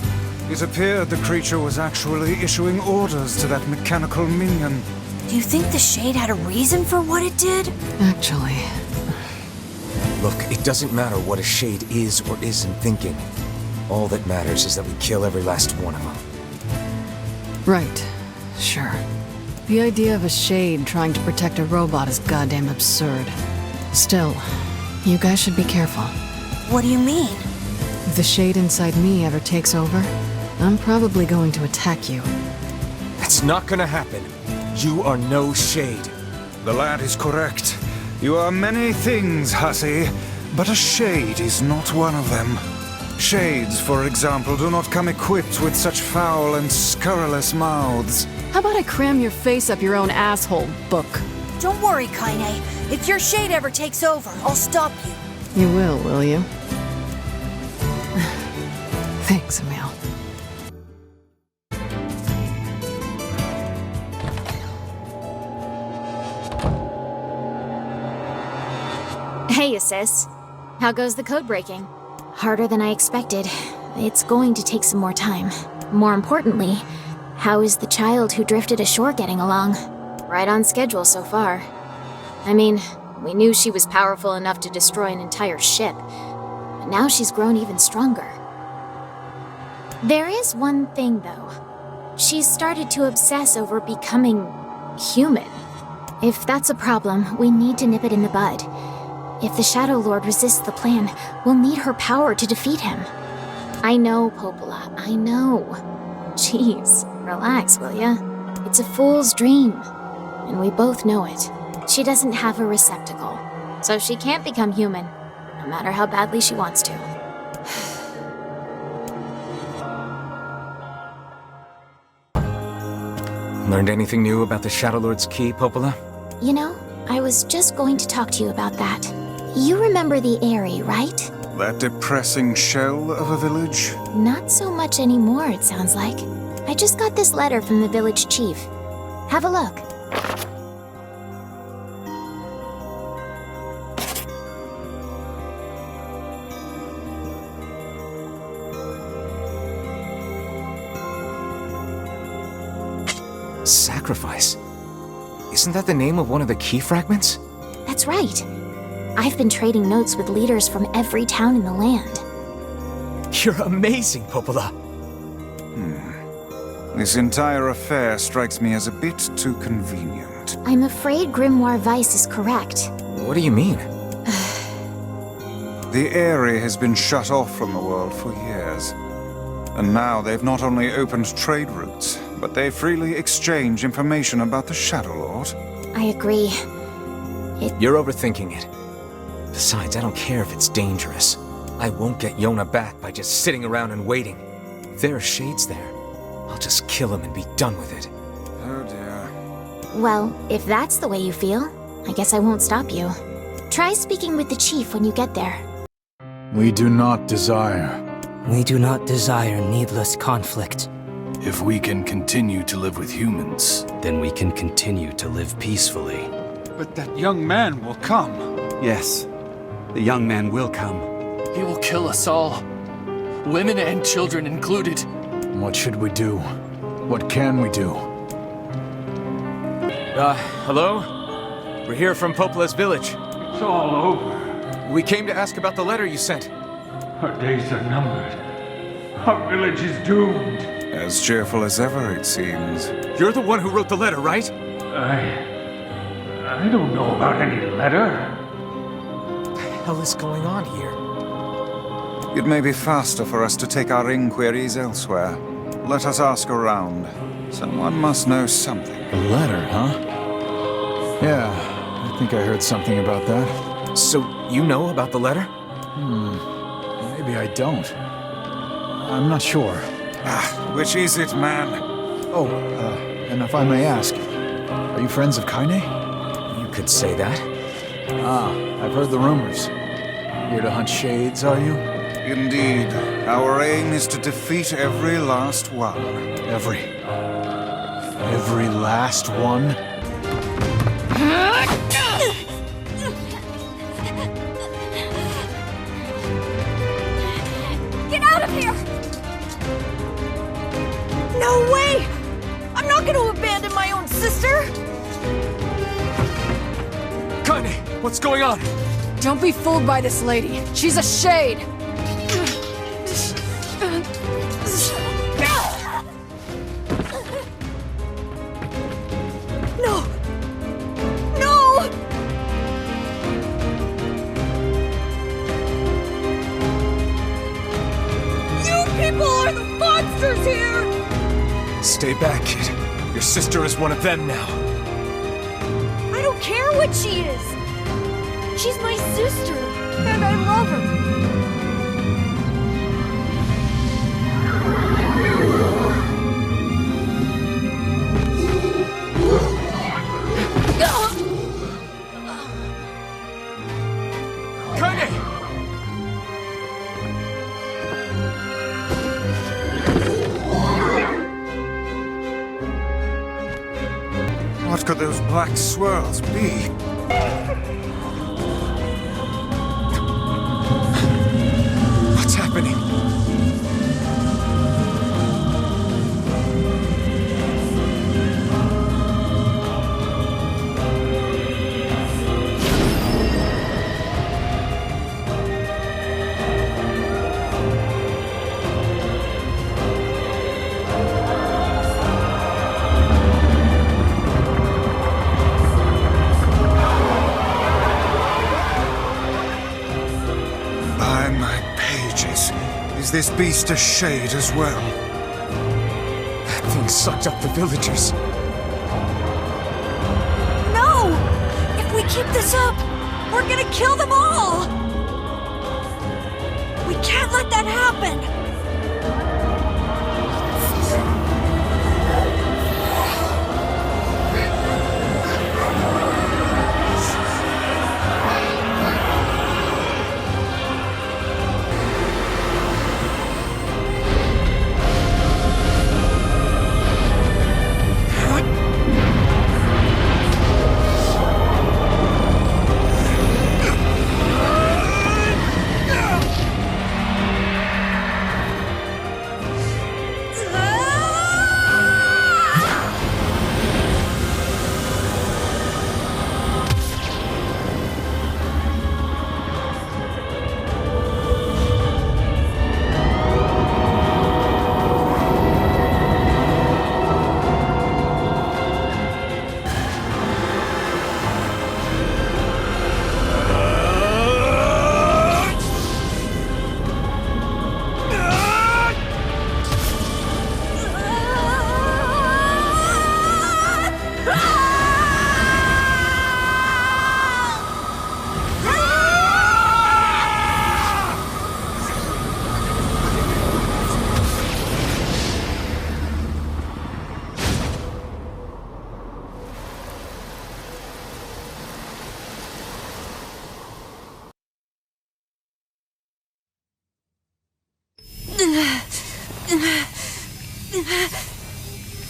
It appeared the creature was actually issuing orders to that mechanical minion. Do you think the shade had a reason for what it did? Actually... Look, it doesn't matter what a shade is or isn't thinking. All that matters is that we kill every last one of them. Right. Sure. The idea of a shade trying to protect a robot is goddamn absurd. Still, you guys should be careful. What do you mean? If the shade inside me ever takes over, I'm probably going to attack you. That's not gonna happen. You are no shade. The lad is correct. You are many things, hussy, but a shade is not one of them. Shades, for example, do not come equipped with such foul and scurrilous mouths. How about I cram your face up your own asshole, book? Don't worry, Kaine. If your shade ever takes over, I'll stop you. You will you? Thanks, Emil. Hey, sis. How goes the code breaking? Harder than I expected. It's going to take some more time. More importantly, how is the child who drifted ashore getting along? Right on schedule so far. I mean, we knew she was powerful enough to destroy an entire ship, but now she's grown even stronger. There is one thing, though. She's started to obsess over becoming human. If that's a problem, we need to nip it in the bud. If the Shadow Lord resists the plan, we'll need her power to defeat him. I know, Popola, I know. Jeez, relax, will ya? It's a fool's dream, and we both know it. She doesn't have a receptacle, so she can't become human, no matter how badly she wants to. Learned anything new about the Shadow Lord's key, Popola? You know, I was just going to talk to you about that. You remember the Eyrie, right? That depressing shell of a village? Not so much anymore, it sounds like. I just got this letter from the village chief. Have a look. Sacrifice? Isn't that the name of one of the key fragments? That's right. I've been trading notes with leaders from every town in the land. You're amazing, Popola. This entire affair strikes me as a bit too convenient. I'm afraid Grimoire Weiss is correct. What do you mean? The Eyrie has been shut off from the world for years. And now they've not only opened trade routes, but they freely exchange information about the Shadow Lord. I agree. You're overthinking it. Besides, I don't care if it's dangerous. I won't get Yona back by just sitting around and waiting. If there are shades there, I'll just kill him and be done with it. Oh dear. Well, if that's the way you feel, I guess I won't stop you. Try speaking with the chief when you get there. We do not desire. We do not desire needless conflict. If we can continue to live with humans, then we can continue to live peacefully. But that young man will come. Yes, the young man will come. He will kill us all. Women and children included. What should we do? What can we do? Hello? We're here from Popola's village. It's all over. We came to ask about the letter you sent. Our days are numbered. Our village is doomed. As cheerful as ever, it seems. You're the one who wrote the letter, right? I don't know about any letter. What the hell is going on here? It may be faster for us to take our inquiries elsewhere. Let us ask around. Someone must know something. A letter, huh? Yeah, I think I heard something about that. So, you know about the letter? Maybe I don't. I'm not sure. Which is it, man? Oh, and if I may ask, are you friends of Kaine? You could say that. Ah, I've heard the rumors. Here to hunt shades, are you? Indeed. Our aim is to defeat every last one. Every last one? Get out of here! No way! I'm not gonna abandon my own sister! Kaine, what's going on? Don't be fooled by this lady. She's a shade. No! No! You people are the monsters here! Stay back, kid. Your sister is one of them now. I don't care what she is! She's my sister, and I love her. Kaine! What could those black swirls be? What's happening? By my pages, is this beast a shade as well? That thing sucked up the villagers. No! If we keep this up, we're gonna kill them all! We can't let that happen!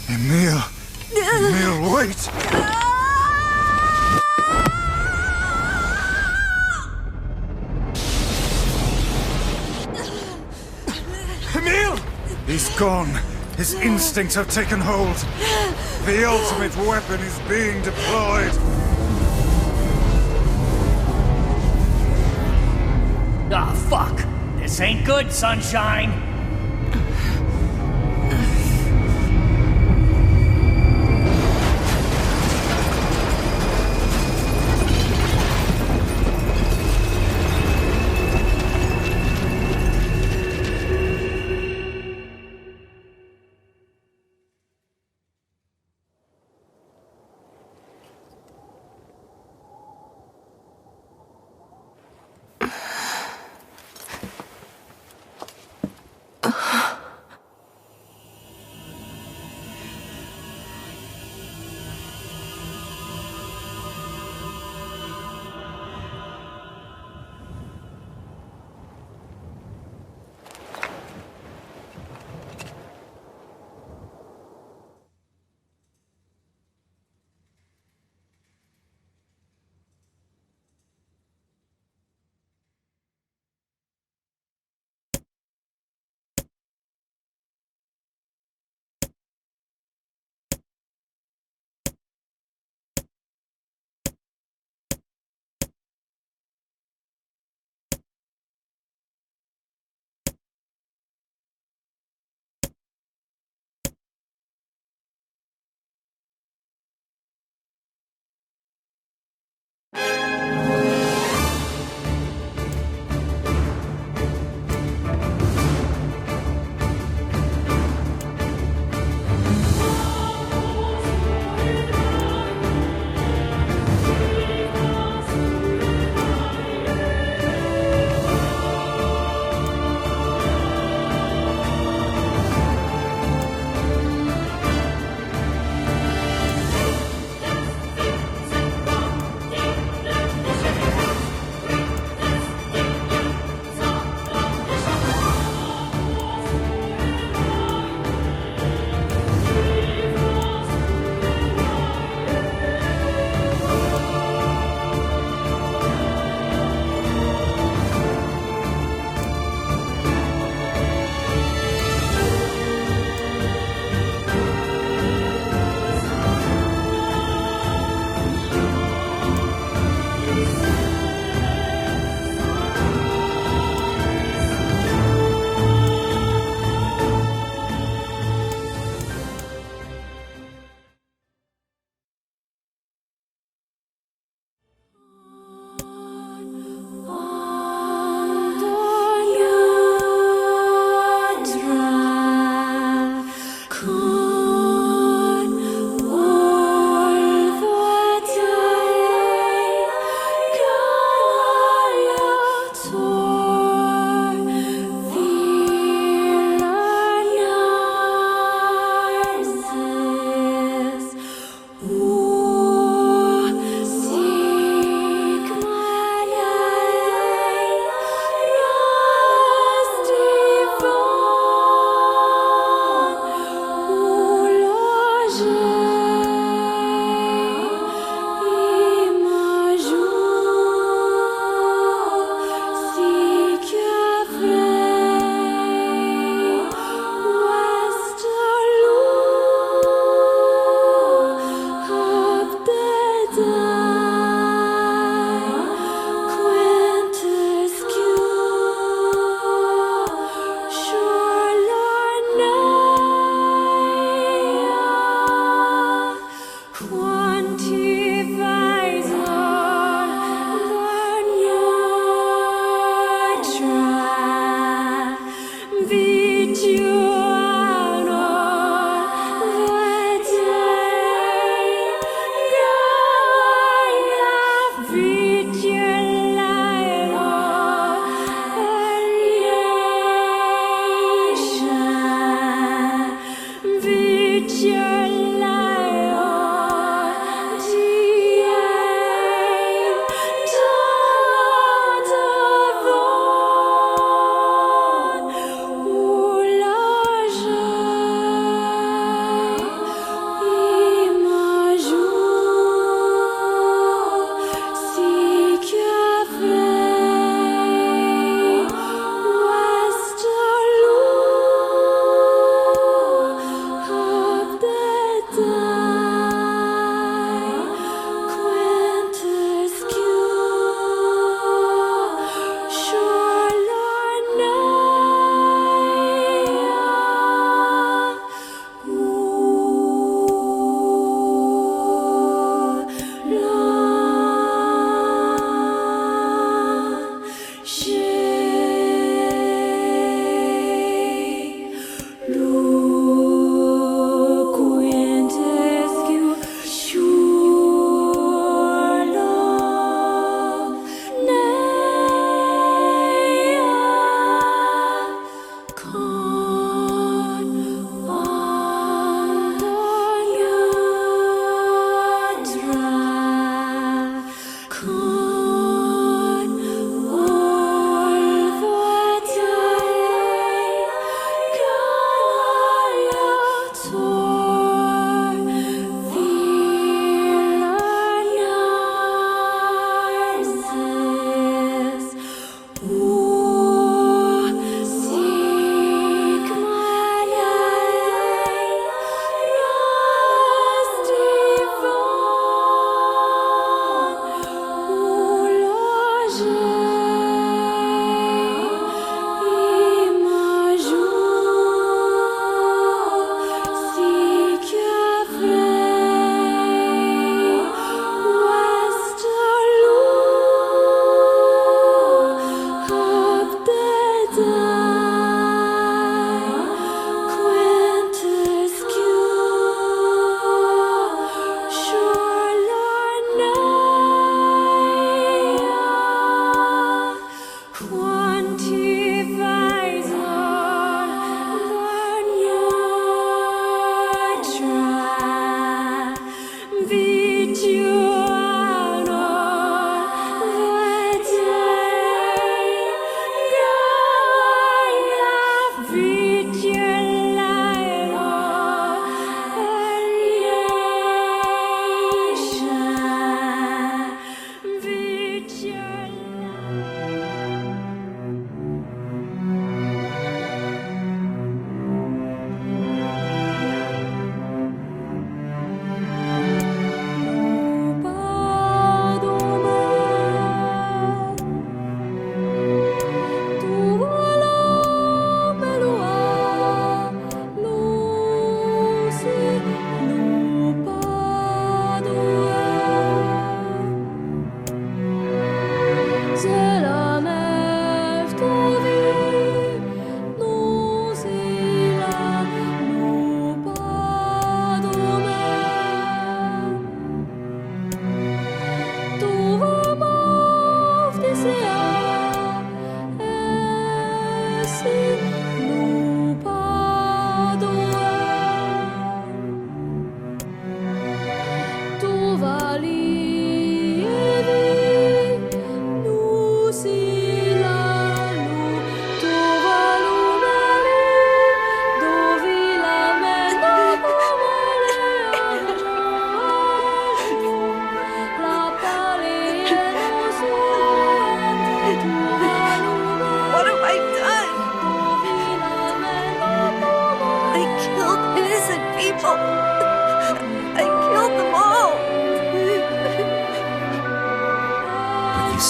Emil! Emil, wait! Emil! He's gone. His instincts have taken hold. The ultimate weapon is being deployed. Ah, fuck! This ain't good, sunshine!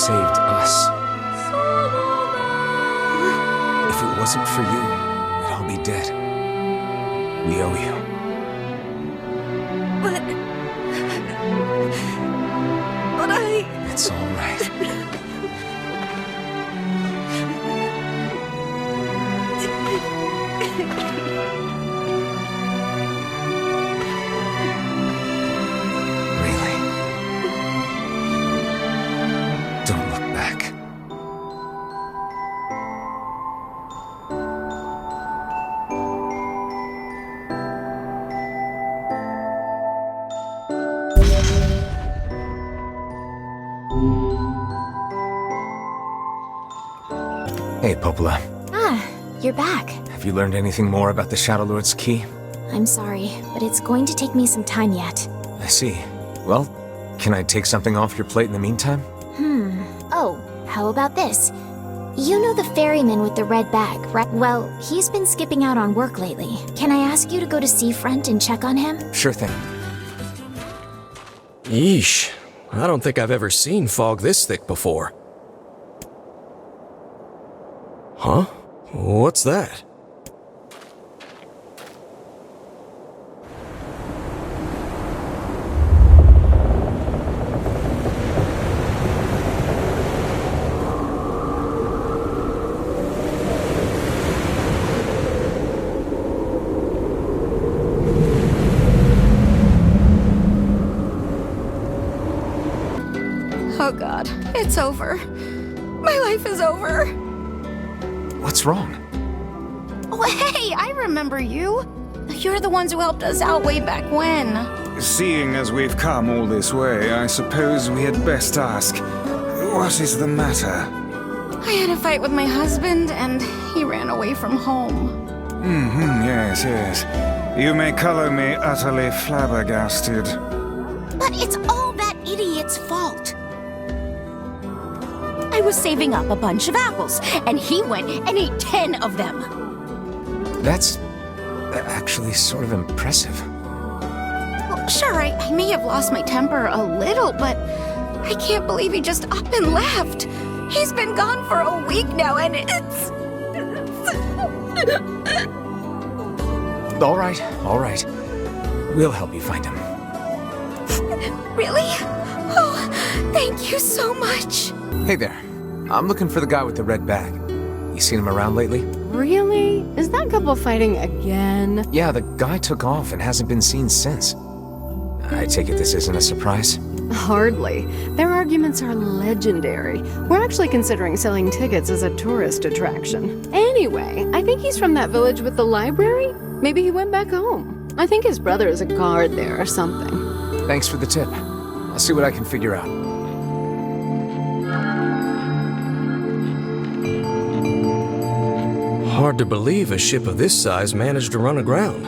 saved us. If it wasn't for you, we'd all be dead. We owe you. But It's all right. Really? Don't look back. Hey, Popola. Ah, you're back. Have you learned anything more about the Shadow Lord's key? I'm sorry, but it's going to take me some time yet. I see. Well, can I take something off your plate in the meantime? Oh, how about this? You know the ferryman with the red bag, right? Well, he's been skipping out on work lately. Can I ask you to go to Seafront and check on him? Sure thing. Yeesh. I don't think I've ever seen fog this thick before. Huh? What's that? Oh god, it's over. My life is over. What's wrong? Oh, hey, I remember you. You're the ones who helped us out way back when. Seeing as we've come all this way, I suppose we had best ask, what is the matter? I had a fight with my husband, and he ran away from home. Yes. You may color me utterly flabbergasted. But it's all that idiot's fault. I was saving up a bunch of apples, and he went and ate 10 of them. That's actually sort of impressive. Well, sure, I may have lost my temper a little, but I can't believe he just up and left. He's been gone for a week now, and it's... All right. We'll help you find him. Really? Oh, thank you so much. Hey there. I'm looking for the guy with the red bag. You seen him around lately? Really? Is that couple fighting again? Yeah, the guy took off and hasn't been seen since. I take it this isn't a surprise? Hardly. Their arguments are legendary. We're actually considering selling tickets as a tourist attraction. Anyway, I think he's from that village with the library. Maybe he went back home. I think his brother is a guard there or something. Thanks for the tip. I'll see what I can figure out. Hard to believe a ship of this size managed to run aground.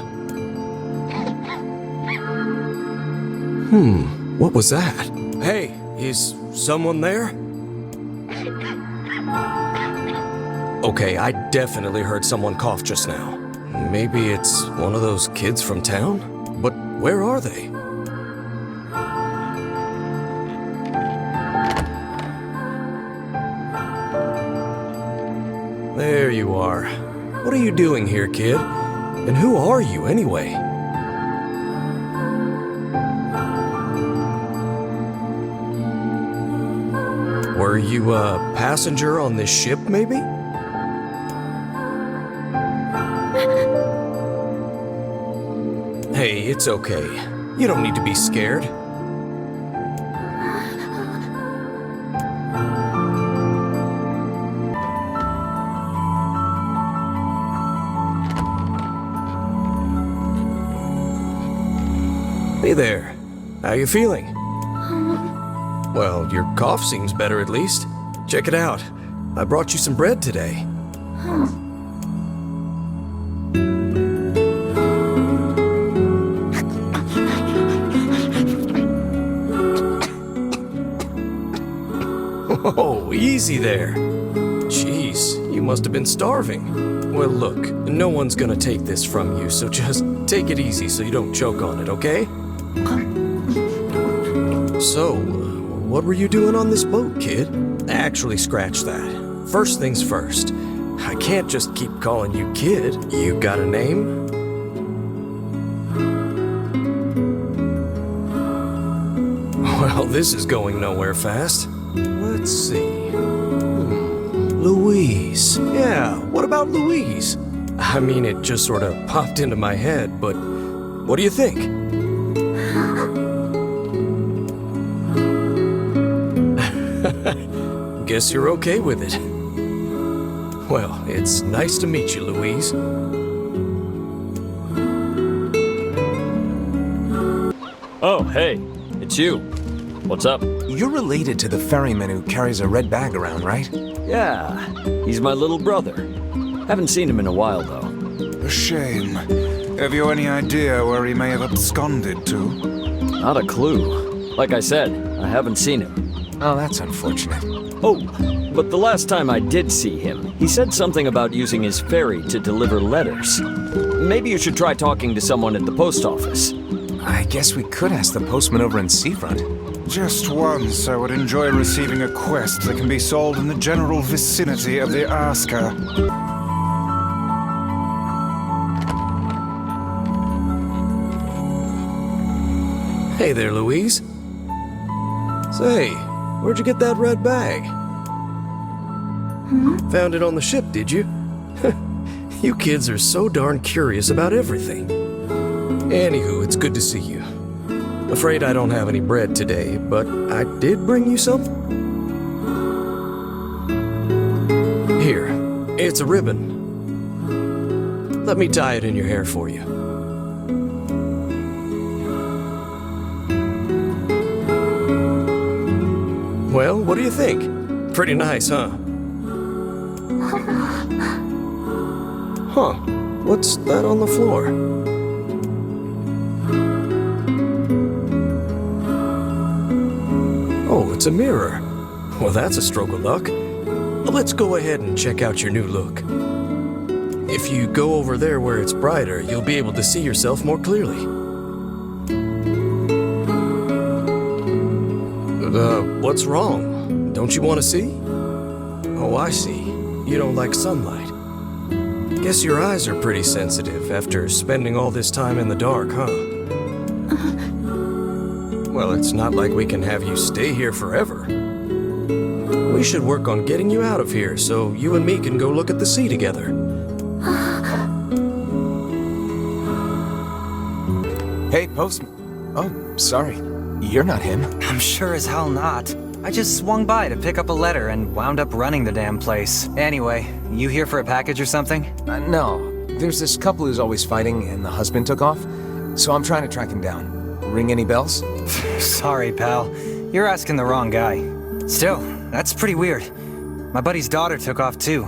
What was that? Hey, is someone there? Okay, I definitely heard someone cough just now. Maybe it's one of those kids from town? But where are they? There you are. What are you doing here, kid? And who are you, anyway? Were you a passenger on this ship, maybe? Hey, it's okay. You don't need to be scared. Hey there. How you feeling? Well, your cough seems better at least. Check it out. I brought you some bread today. Oh, easy there. Jeez, you must have been starving. Well, look, no one's gonna take this from you, so just take it easy so you don't choke on it, okay? So, what were you doing on this boat, kid? Actually, scratch that. First things first. I can't just keep calling you kid. You got a name? Well, this is going nowhere fast. let's see. Louise. Yeah, what about Louise? I mean, it just sort of popped into my head, but what do you think? Guess you're okay with it. Well, it's nice to meet you, Louise. Oh, hey, it's you. What's up? You're related to the ferryman who carries a red bag around, right? Yeah, he's my little brother. Haven't seen him in a while, though. A shame. Have you any idea where he may have absconded to? Not a clue. Like I said, I haven't seen him. Oh, that's unfortunate. Oh, but the last time I did see him, he said something about using his ferry to deliver letters. Maybe you should try talking to someone at the post office. I guess we could ask the postman over in Seafront. Just once, I would enjoy receiving a quest that can be solved in the general vicinity of the Asker. Hey there, Louise. Say, where'd you get that red bag? Found it on the ship, did you? You kids are so darn curious about everything. Anywho, it's good to see you. Afraid I don't have any bread today, but I did bring you some. Here, it's a ribbon. Let me tie it in your hair for you. Well, what do you think? Pretty nice, huh? Huh, what's that on the floor? Oh, it's a mirror. Well, that's a stroke of luck. Let's go ahead and check out your new look. If you go over there where it's brighter, you'll be able to see yourself more clearly. What's wrong? Don't you want to see? Oh, I see. You don't like sunlight. Guess your eyes are pretty sensitive after spending all this time in the dark, huh? Well, it's not like we can have you stay here forever. We should work on getting you out of here so you and me can go look at the sea together. Hey, postman. Oh, sorry. You're not him. I'm sure as hell not. I just swung by to pick up a letter and wound up running the damn place. Anyway, you here for a package or something? No. There's this couple who's always fighting and the husband took off, so I'm trying to track him down. Ring any bells? Sorry, pal. You're asking the wrong guy. Still, that's pretty weird. My buddy's daughter took off too.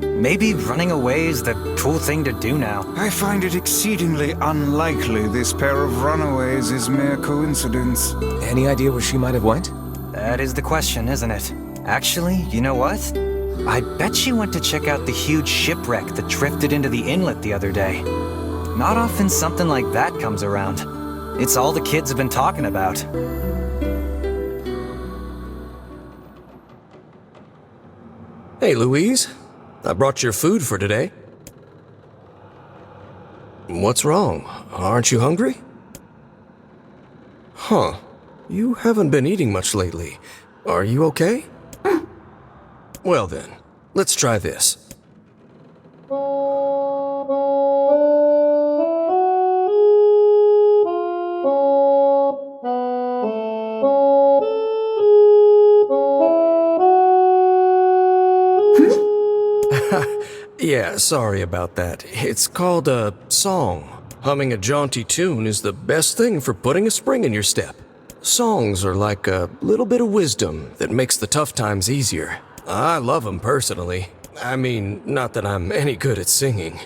Maybe running away is the cool thing to do now. I find it exceedingly unlikely this pair of runaways is mere coincidence. Any idea where she might have went? That is the question, isn't it? Actually, you know what? I bet she went to check out the huge shipwreck that drifted into the inlet the other day. Not often something like that comes around. It's all the kids have been talking about. Hey, Louise. I brought your food for today. What's wrong? Aren't you hungry? Huh. You haven't been eating much lately. Are you okay? Well then, let's try this. Yeah, sorry about that. It's called a song. Humming a jaunty tune is the best thing for putting a spring in your step. Songs are like a little bit of wisdom that makes the tough times easier. I love them personally. I mean, not that I'm any good at singing.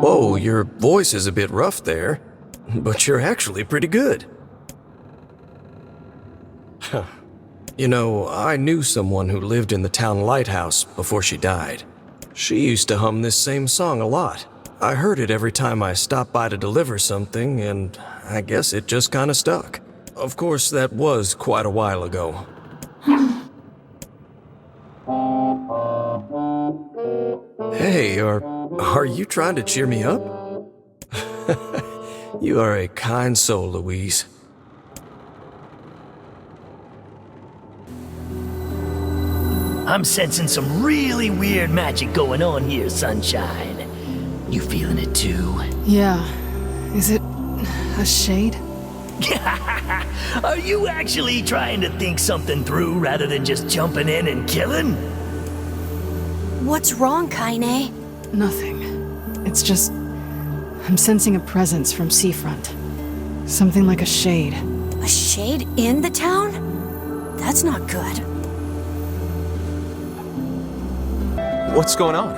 Whoa, your voice is a bit rough there, but you're actually pretty good. You know, I knew someone who lived in the town lighthouse before she died. She used to hum this same song a lot. I heard it every time I stopped by to deliver something, and I guess it just kinda stuck. Of course, that was quite a while ago. Hey, are you trying to cheer me up? You are a kind soul, Louise. I'm sensing some really weird magic going on here, Sunshine. You feeling it too? Yeah. Is it a shade? Are you actually trying to think something through rather than just jumping in and killing? What's wrong, Kaine? Nothing. It's just... I'm sensing a presence from Seafront. Something like a shade. A shade in the town? That's not good. What's going on?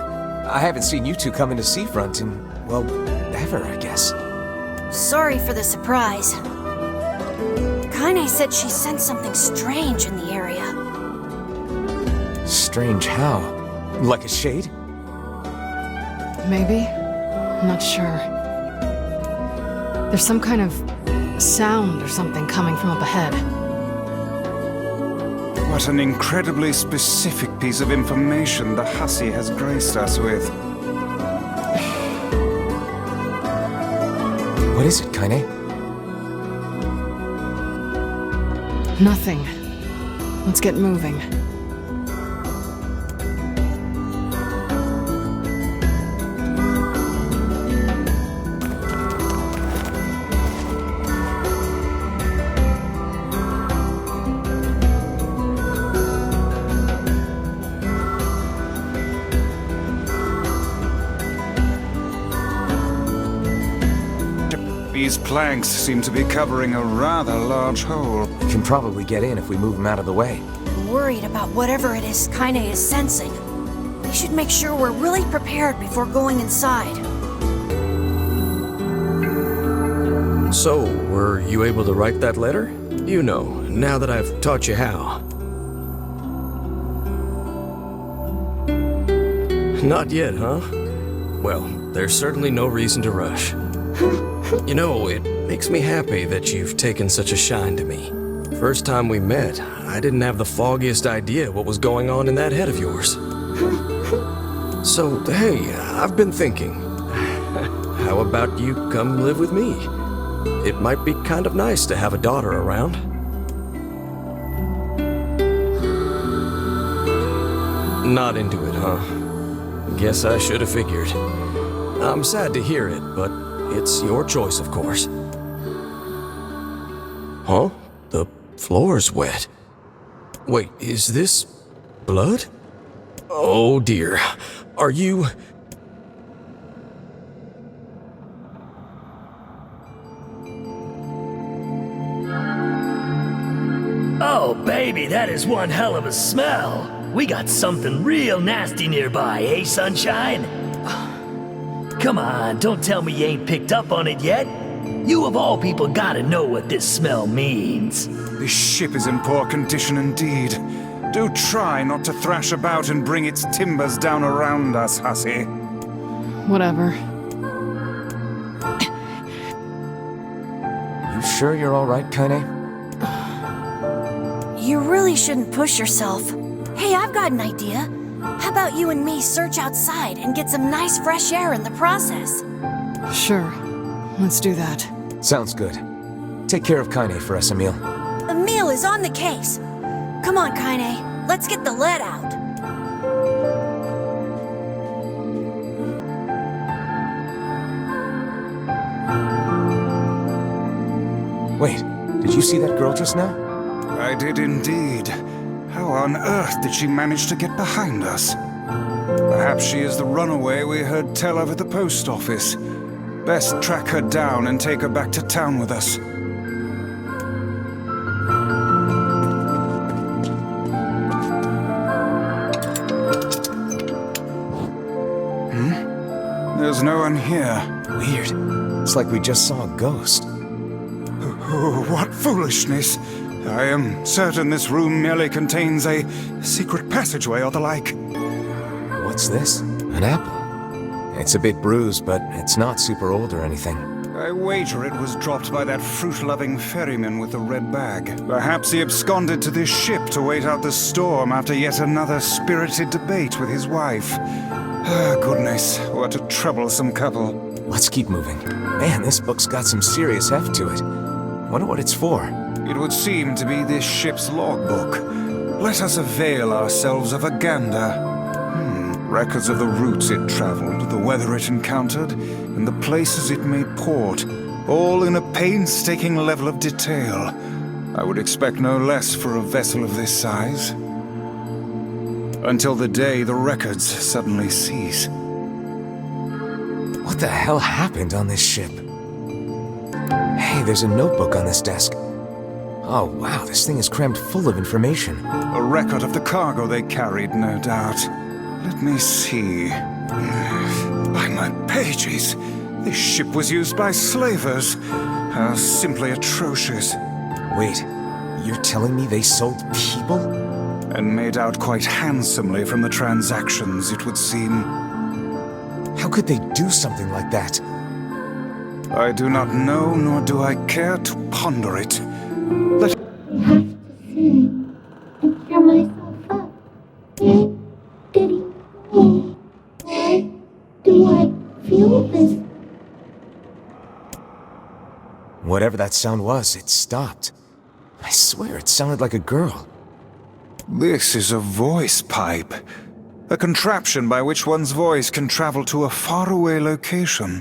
I haven't seen you two come into Seafront in, well, ever, I guess. Sorry for the surprise. Kaine said she sensed something strange in the area. Strange how? Like a shade? Maybe? I'm not sure. There's some kind of sound or something coming from up ahead. What an incredibly specific piece of information the hussy has graced us with. What is it, Kaine? Nothing. Let's get moving. These planks seem to be covering a rather large hole. We can probably get in if we move them out of the way. I'm worried about whatever it is Kaine is sensing. We should make sure we're really prepared before going inside. So, were you able to write that letter? You know, now that I've taught you how. Not yet, huh? Well, there's certainly no reason to rush. You know, it makes me happy that you've taken such a shine to me. First time we met, I didn't have the foggiest idea what was going on in that head of yours. So, hey, I've been thinking. How about you come live with me? It might be kind of nice to have a daughter around. Not into it, huh? Guess I should have figured. I'm sad to hear it, but it's your choice, of course. Huh? The floor's wet. Wait, is this blood? Oh dear. Are you... Oh, baby, that is one hell of a smell. We got something real nasty nearby, eh, Sunshine? Come on, don't tell me you ain't picked up on it yet. You of all people gotta know what this smell means. This ship is in poor condition indeed. Do try not to thrash about and bring its timbers down around us, hussy. Whatever. You sure you're all right, Kaine? You really shouldn't push yourself. Hey, I've got an idea. How about you and me search outside and get some nice fresh air in the process? Sure. Let's do that. Sounds good. Take care of Kaine for us, Emil. Emil is on the case. Come on, Kaine. Let's get the lead out. Wait, did you see that girl just now? I did indeed. How on earth did she manage to get behind us? Perhaps she is the runaway we heard tell of at the post office. Best track her down and take her back to town with us. There's no one here. Weird. It's like we just saw a ghost. Oh, what foolishness! I am certain this room merely contains a secret passageway or the like. What's this? An apple. It's a bit bruised, but it's not super old or anything. I wager it was dropped by that fruit-loving ferryman with the red bag. Perhaps he absconded to this ship to wait out the storm after yet another spirited debate with his wife. Goodness, what a troublesome couple. Let's keep moving. Man, this book's got some serious heft to it. Wonder what it's for. It would seem to be this ship's logbook. Let us avail ourselves of a gander. Records of the routes it traveled, the weather it encountered, and the places it made port, all in a painstaking level of detail. I would expect no less for a vessel of this size. Until the day the records suddenly cease. What the hell happened on this ship? Hey, there's a notebook on this desk. Oh wow, this thing is crammed full of information. A record of the cargo they carried, no doubt. Let me see. By my pages, this ship was used by slavers. How simply atrocious. Wait, you're telling me they sold people? And made out quite handsomely from the transactions, it would seem. How could they do something like that? I do not know, nor do I care to ponder it. Let... I have to see and cheer myself up. Diddy, why do I feel this? Whatever that sound was, it stopped. I swear it sounded like a girl. This is a voice pipe. A contraption by which one's voice can travel to a faraway location.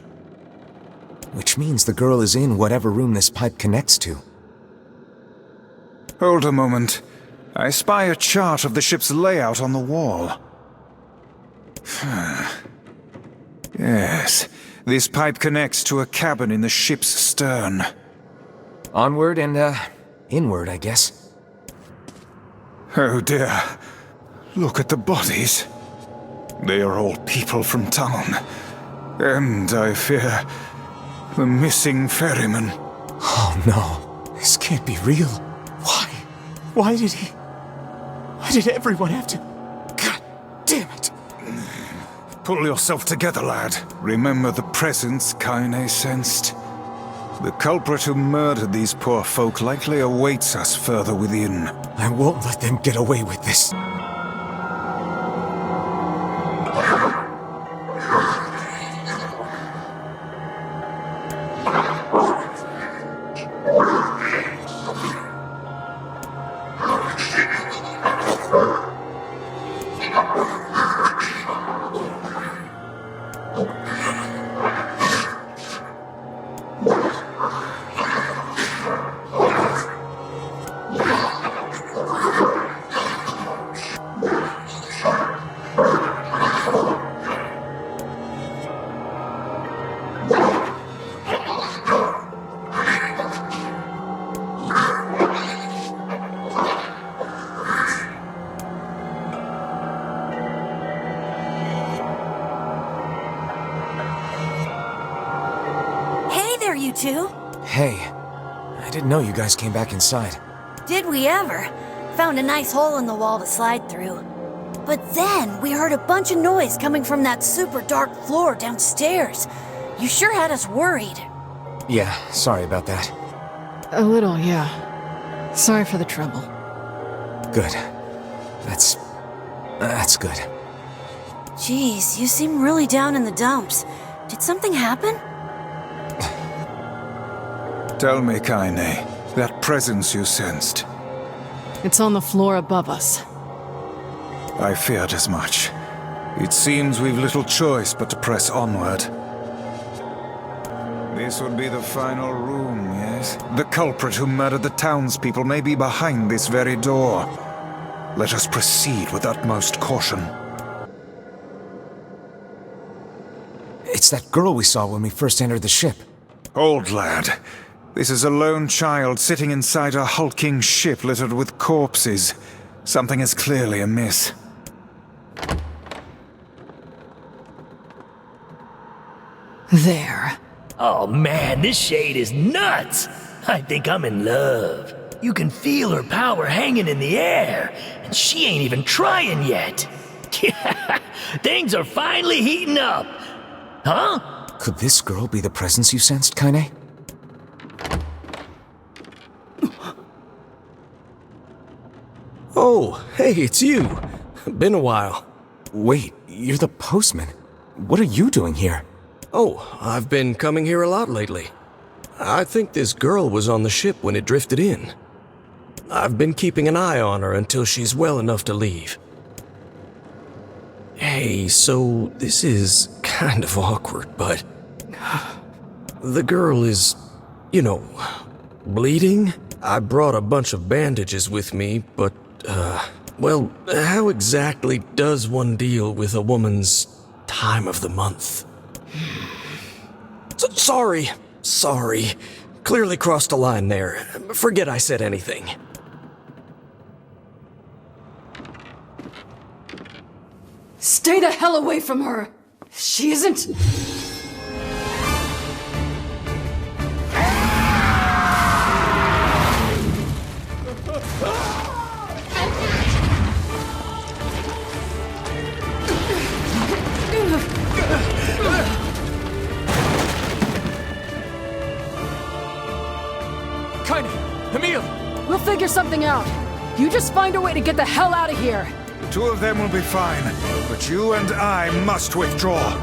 Which means the girl is in whatever room this pipe connects to. Hold a moment. I spy a chart of the ship's layout on the wall. Yes, this pipe connects to a cabin in the ship's stern. Onward and, inward, I guess. Oh dear. Look at the bodies. They are all people from town. And, I fear, the missing ferryman. Oh no, this can't be real. Why? Why did everyone have to... God damn it. Pull yourself together, lad. Remember the presence Kaine sensed. The culprit who murdered these poor folk likely awaits us further within. I won't let them get away with this. You two? Hey, I didn't know you guys came back inside. Did we ever? Found a nice hole in the wall to slide through. But then we heard a bunch of noise coming from that super dark floor downstairs. You sure had us worried. Yeah, sorry about that. A little, yeah. Sorry for the trouble. Good. That's good. Jeez, you seem really down in the dumps. Did something happen? Tell me, Kaine, that presence you sensed. It's on the floor above us. I feared as much. It seems we've little choice but to press onward. This would be the final room, yes? The culprit who murdered the townspeople may be behind this very door. Let us proceed with utmost caution. It's that girl we saw when we first entered the ship. Old lad. This is a lone child sitting inside a hulking ship littered with corpses. Something is clearly amiss. There. Oh man, this shade is nuts! I think I'm in love. You can feel her power hanging in the air, and she ain't even trying yet. Things are finally heating up. Huh? Could this girl be the presence you sensed, Kaine? Oh, hey, it's you. Been a while. Wait, You're the postman. What are you doing here? Oh, I've been coming here a lot lately. I think this girl was on the ship when it drifted in. I've been keeping an eye on her until she's well enough to leave. Hey, so this is kind of awkward, but... the girl is, you know, bleeding? I brought a bunch of bandages with me, but, well, how exactly does one deal with a woman's time of the month? Sorry. Clearly crossed a line there. Forget I said anything. Stay the hell away from her! She isn't... Kaine! Emil! We'll figure something out. You just find a way to get the hell out of here. The two of them will be fine, but you and I must withdraw.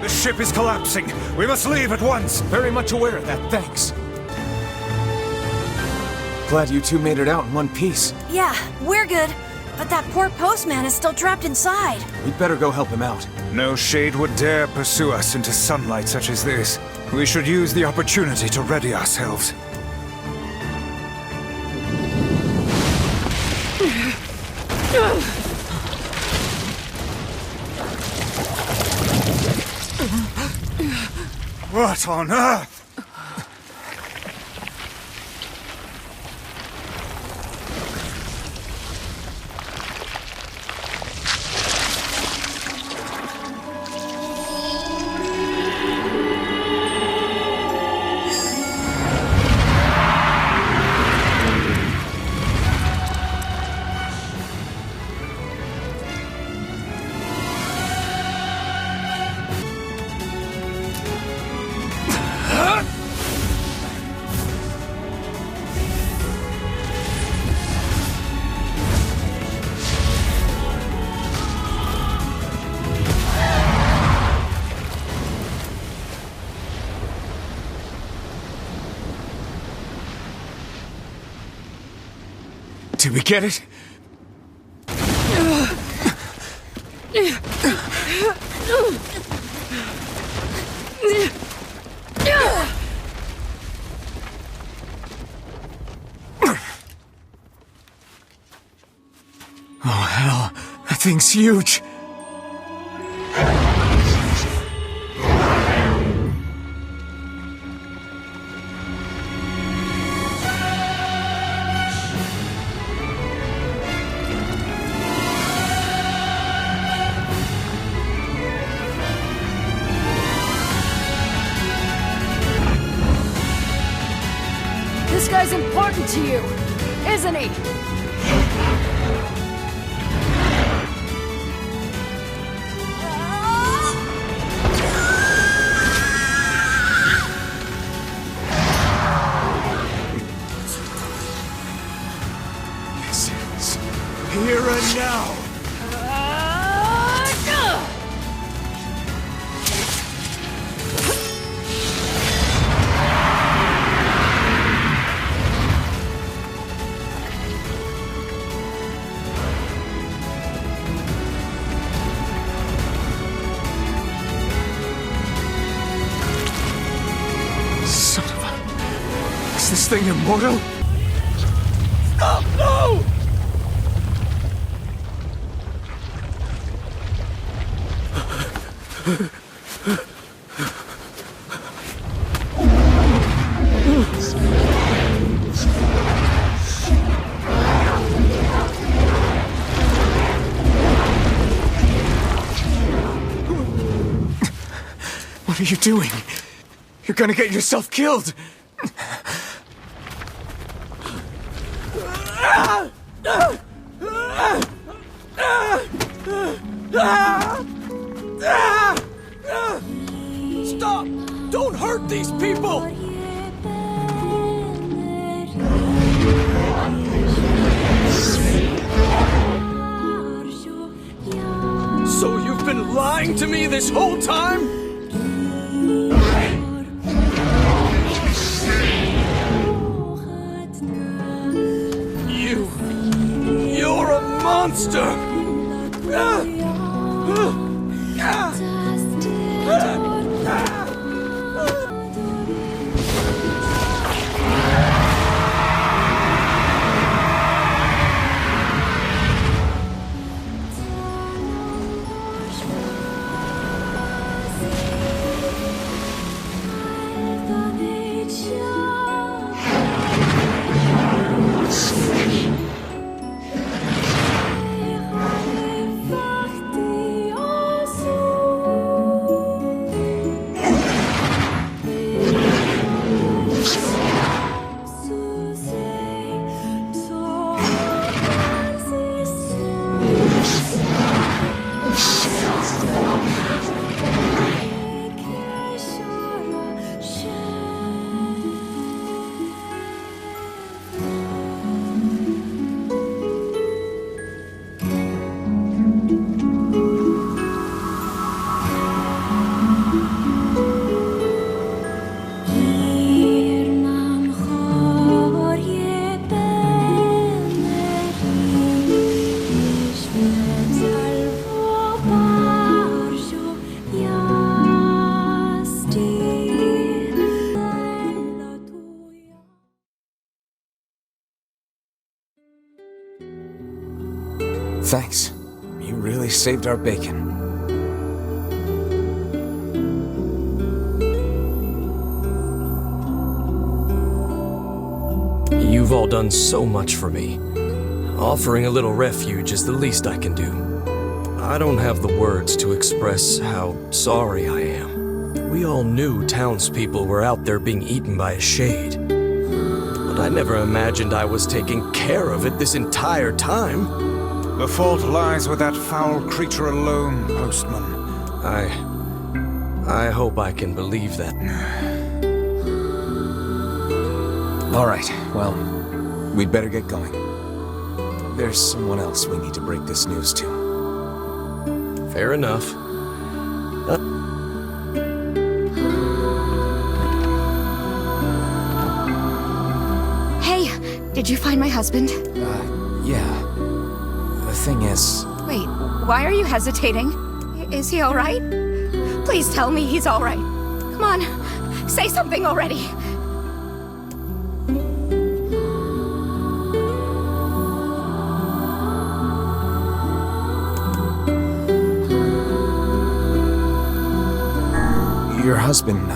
The ship is collapsing. We must leave at once. Very much aware of that, thanks. Glad you two made it out in one piece. Yeah, we're good. But that poor postman is still trapped inside. We'd better go help him out. No shade would dare pursue us into sunlight such as this. We should use the opportunity to ready ourselves. What on earth? Did we get it? Oh, hell. That thing's huge. This guy's important to you, isn't he? This is here and now. Is this thing immortal? Stop! No! What are you doing? You're gonna get yourself killed! Stop! Don't hurt these people! lying to me this whole time? You're a monster! Thanks. You really saved our bacon. You've all done so much for me. Offering a little refuge is the least I can do. I don't have the words to express how sorry I am. We all knew townspeople were out there being eaten by a shade. But I never imagined I was taking care of it this entire time. The fault lies with that foul creature alone, Postman. I hope I can believe that. All right, well, we'd better get going. There's someone else we need to break this news to. Fair enough. Hey, did you find my husband? Yeah. The thing is... Wait, why are you hesitating? Is he alright? Please tell me he's alright. Come on, say something already. Your husband,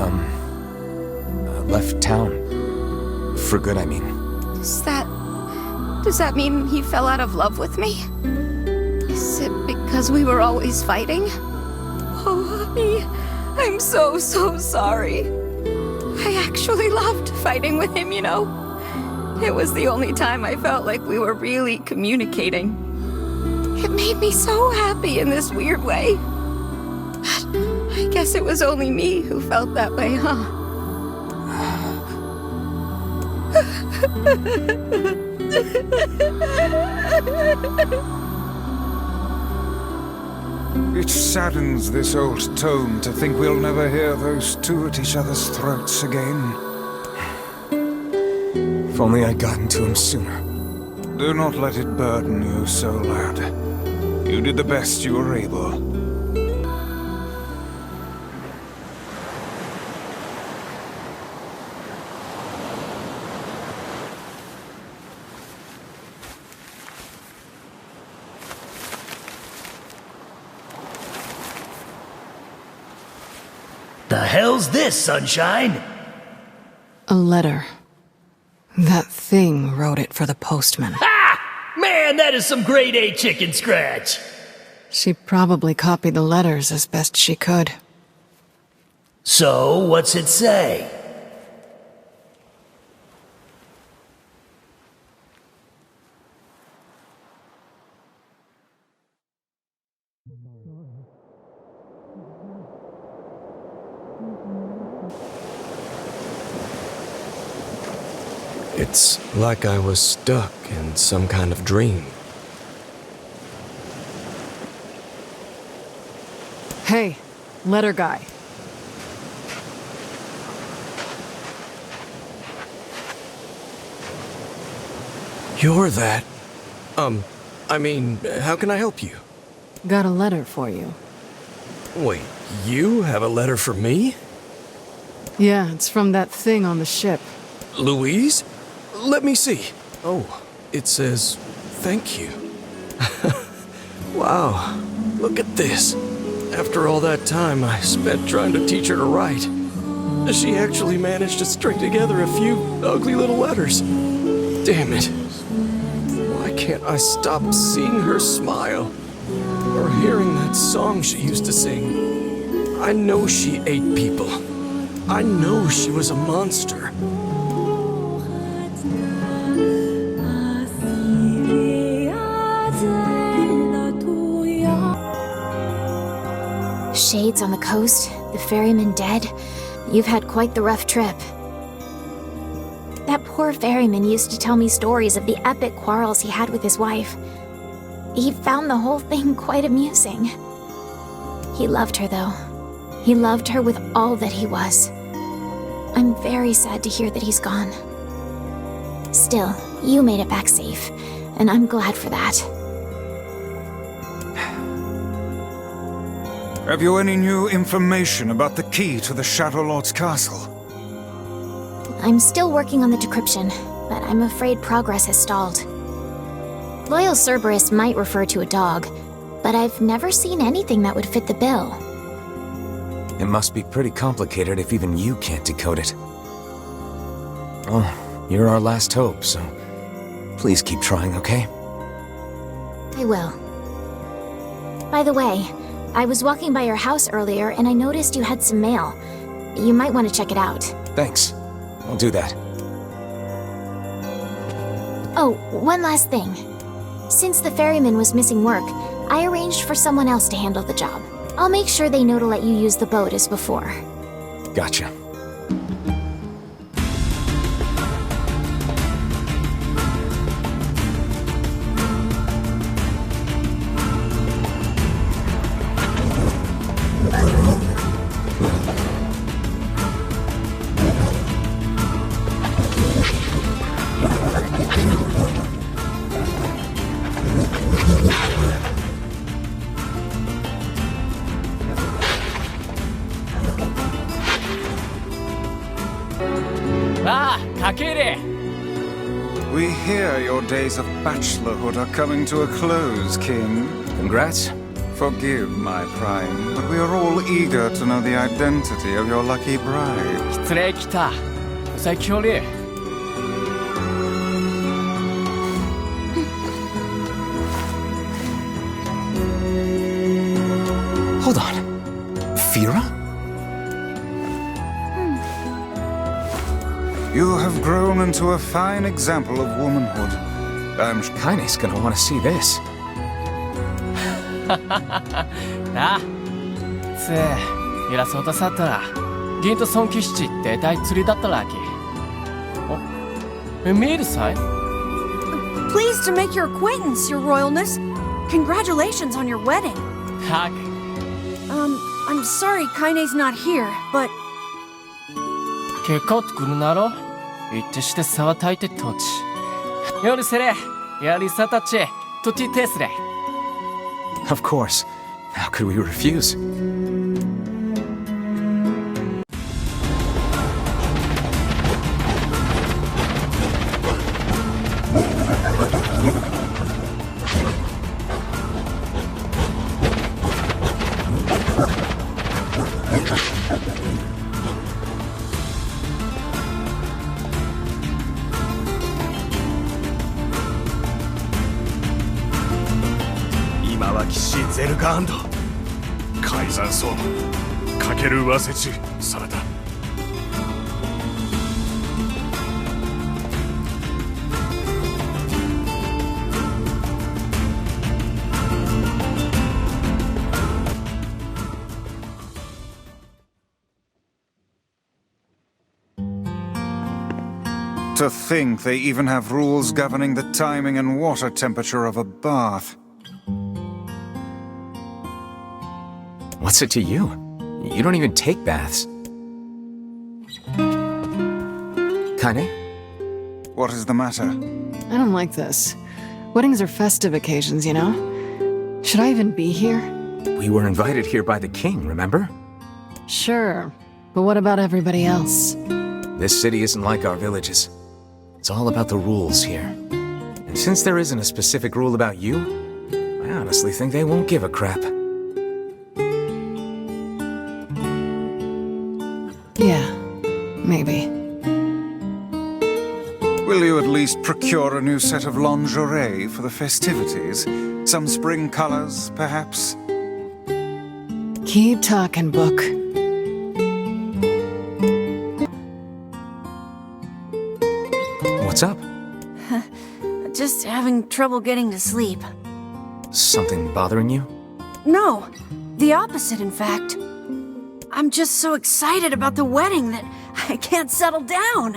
left town. For good, I mean. Does that mean he fell out of love with me? Is it because we were always fighting? Oh, honey, I'm so sorry. I actually loved fighting with him, you know? It was the only time I felt like we were really communicating. It made me so happy in this weird way. But I guess it was only me who felt that way, huh? It saddens this old tome to think we'll never hear those two at each other's throats again. If only I'd gotten to him sooner. Do not let it burden you so, lad. You did the best you were able. The hell's this, Sunshine? A letter. That thing wrote it for the postman. Ha! Man, that is some grade A chicken scratch. She probably copied the letters as best she could. So, what's it say? It's like I was stuck in some kind of dream. Hey, letter guy. You're that. I mean, how can I help you? Got a letter for you. Wait, you have a letter for me? Yeah, it's from that thing on the ship. Louise? Let me see. Oh, it says, thank you. Wow, look at this. After all that time I spent trying to teach her to write, she actually managed to string together a few ugly little letters. Damn it. Why can't I stop seeing her smile? Or hearing that song she used to sing? I know she ate people. I know she was a monster. Shades on the coast, the ferryman dead. You've had quite the rough trip. That poor ferryman used to tell me stories of the epic quarrels he had with his wife. He found the whole thing quite amusing. He loved her, though. He loved her with all that he was. I'm very sad to hear that he's gone. Still, you made it back safe, and I'm glad for that. Have you any new information about the key to the Shadow Lord's castle? I'm still working on the decryption, but I'm afraid progress has stalled. Loyal Cerberus might refer to a dog, but I've never seen anything that would fit the bill. It must be pretty complicated if even you can't decode it. Oh, you're our last hope, so please keep trying, okay? I will. By the way, I was walking by your house earlier and I noticed you had some mail. You might want to check it out. Thanks. I'll do that. Oh, one last thing. Since the ferryman was missing work, I arranged for someone else to handle the job. I'll make sure they know to let you use the boat as before. Gotcha. We hear your days of bachelorhood are coming to a close, King. Congrats. Forgive my prying, but we are all eager to know the identity of your lucky bride. 失礼来た。最強で。Hold on. Fira? You have grown into a fine example of womanhood. Kaine's gonna want to see this. なあ、つえ、偉そうとさったら、銀と尊騎士って大釣りだったらき。お、Emilさい Pleased to make your acquaintance, your royalness. Congratulations on your wedding. Tak. I'm sorry Kaine's not here, but... 結構作るなろ一致して沢たいて土地。夜せれ、やりさたち、とちてすれ。Of course. How could we refuse? To think they even have rules governing the timing and water temperature of a bath. What's it to you? You don't even take baths. Kaine? What is the matter? I don't like this. Weddings are festive occasions, you know? Should I even be here? We were invited here by the king, remember? Sure, but what about everybody else? This city isn't like our villages. It's all about the rules here. And since there isn't a specific rule about you, I honestly think they won't give a crap. Yeah, maybe. Will you at least procure a new set of lingerie for the festivities? Some spring colors, perhaps? Keep talking, book. What's up? Just having trouble getting to sleep. Something bothering you? No, the opposite, in fact. I'm just so excited about the wedding that I can't settle down.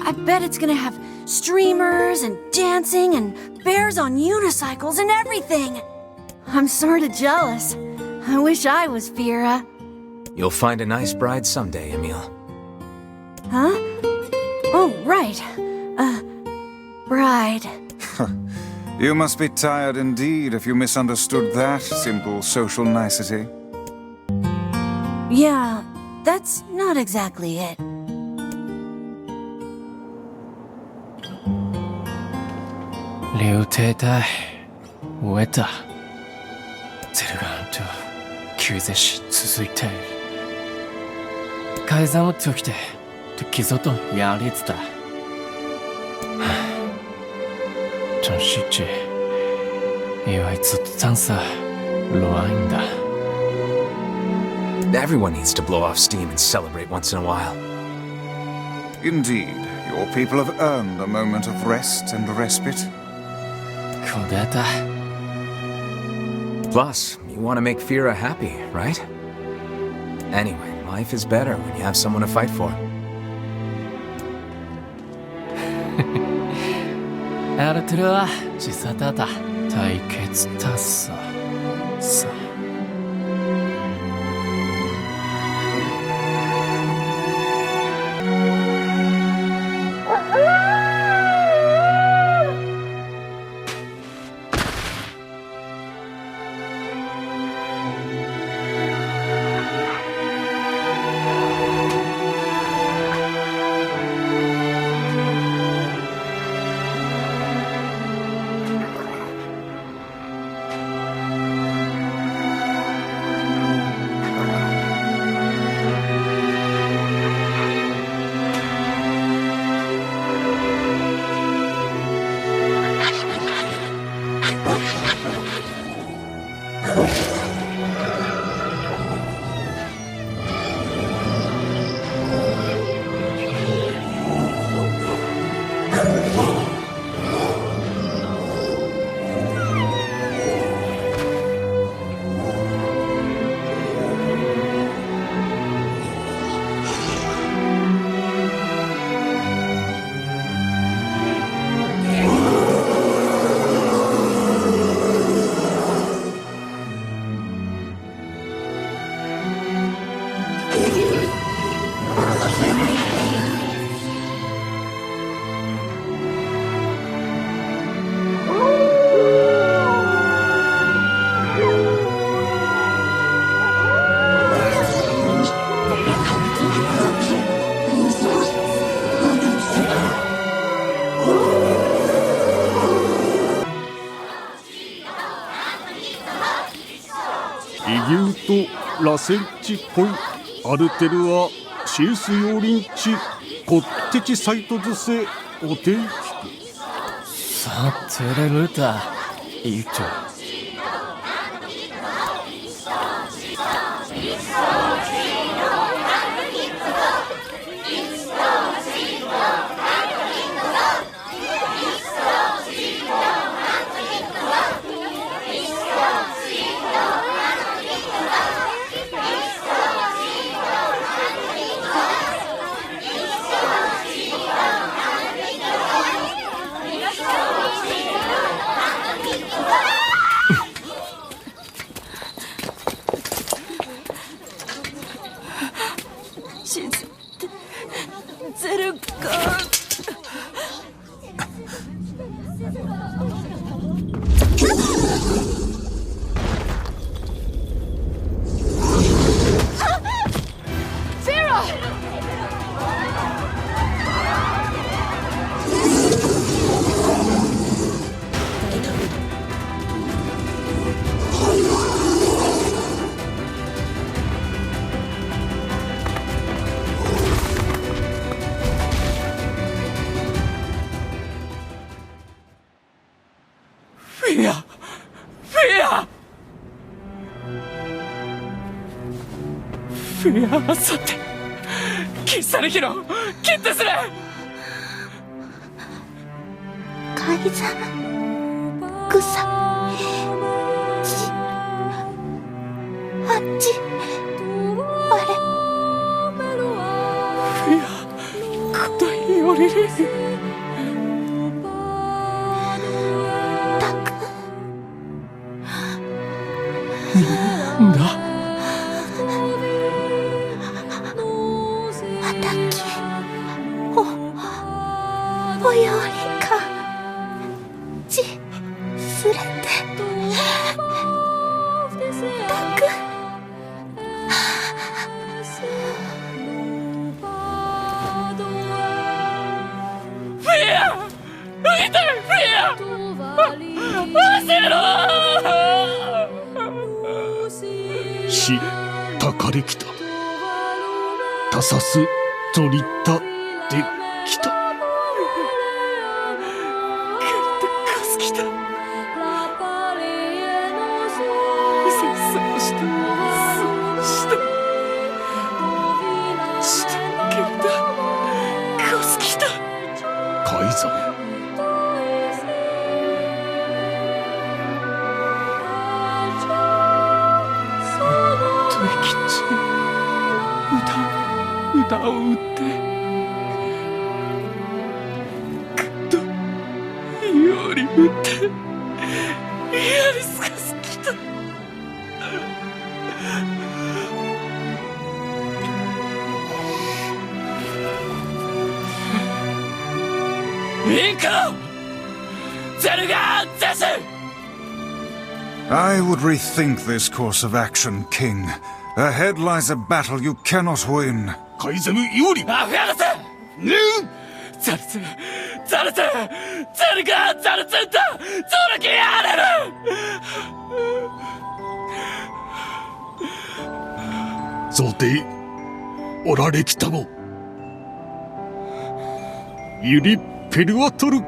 I bet it's gonna have streamers and dancing and bears on unicycles and everything. I'm sorta jealous. I wish I was Fira. You'll find a nice bride someday, Emil. Huh? Oh, right. Bride. You must be tired indeed if you misunderstood that simple social nicety. Yeah, that's not exactly it. Liu Teitai, Weta. ゼルガンと救世し続いている。改ざんを解きて、と기소도 야리즈다. 真实际，因为这脏色乱的。 Everyone needs to blow off steam and celebrate once in a while. Indeed, your people have earned a moment of rest and respite. Plus, you want to make Fira happy, right? Anyway, life is better when you have someone to fight for. アルトゥルは自殺だ。対決ださ。라센치 폴 아르테르와 실수 요린치 곧테치 사이트 드세 오테이키크 사테레르다 이토 やさて喫茶の日の決定する海山草あっちあれいや答えよりたくなんだまたきおよりかちすれてたくフィア見てフィア教えろしたかれきたたさすとりたできた海山歌を打ってぐっとより打ってやりすかすきたインコゼルガーゼス I would rethink this course of action, King. Ahead lies a battle you cannot win. 海ザム有利アフェアルスザルツザルツゼルガーザルツンとゾルキアーレル贈呈おられきたごユリペルワトル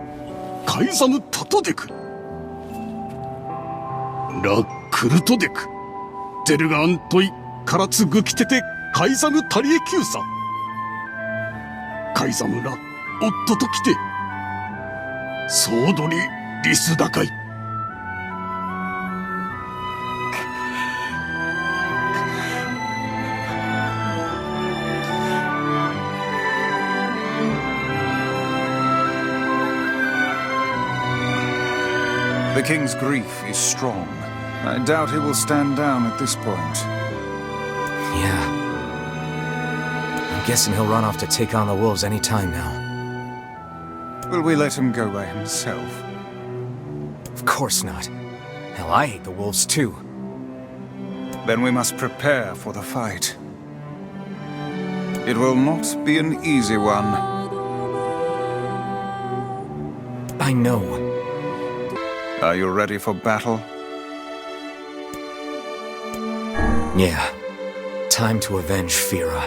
カイザムタトデクラクルトデクゼルガアントイカラツグキテテカイザムタリエキューサカイザムラ夫と来てソードリリスダカイThe king's grief is strong. I doubt he will stand down at this point. Yeah. I'm guessing he'll run off to take on the wolves any time now. Will we let him go by himself? Of course not. Hell, I hate the wolves too. Then we must prepare for the fight. It will not be an easy one. I know. Are you ready for battle? Yeah. Time to avenge Fira.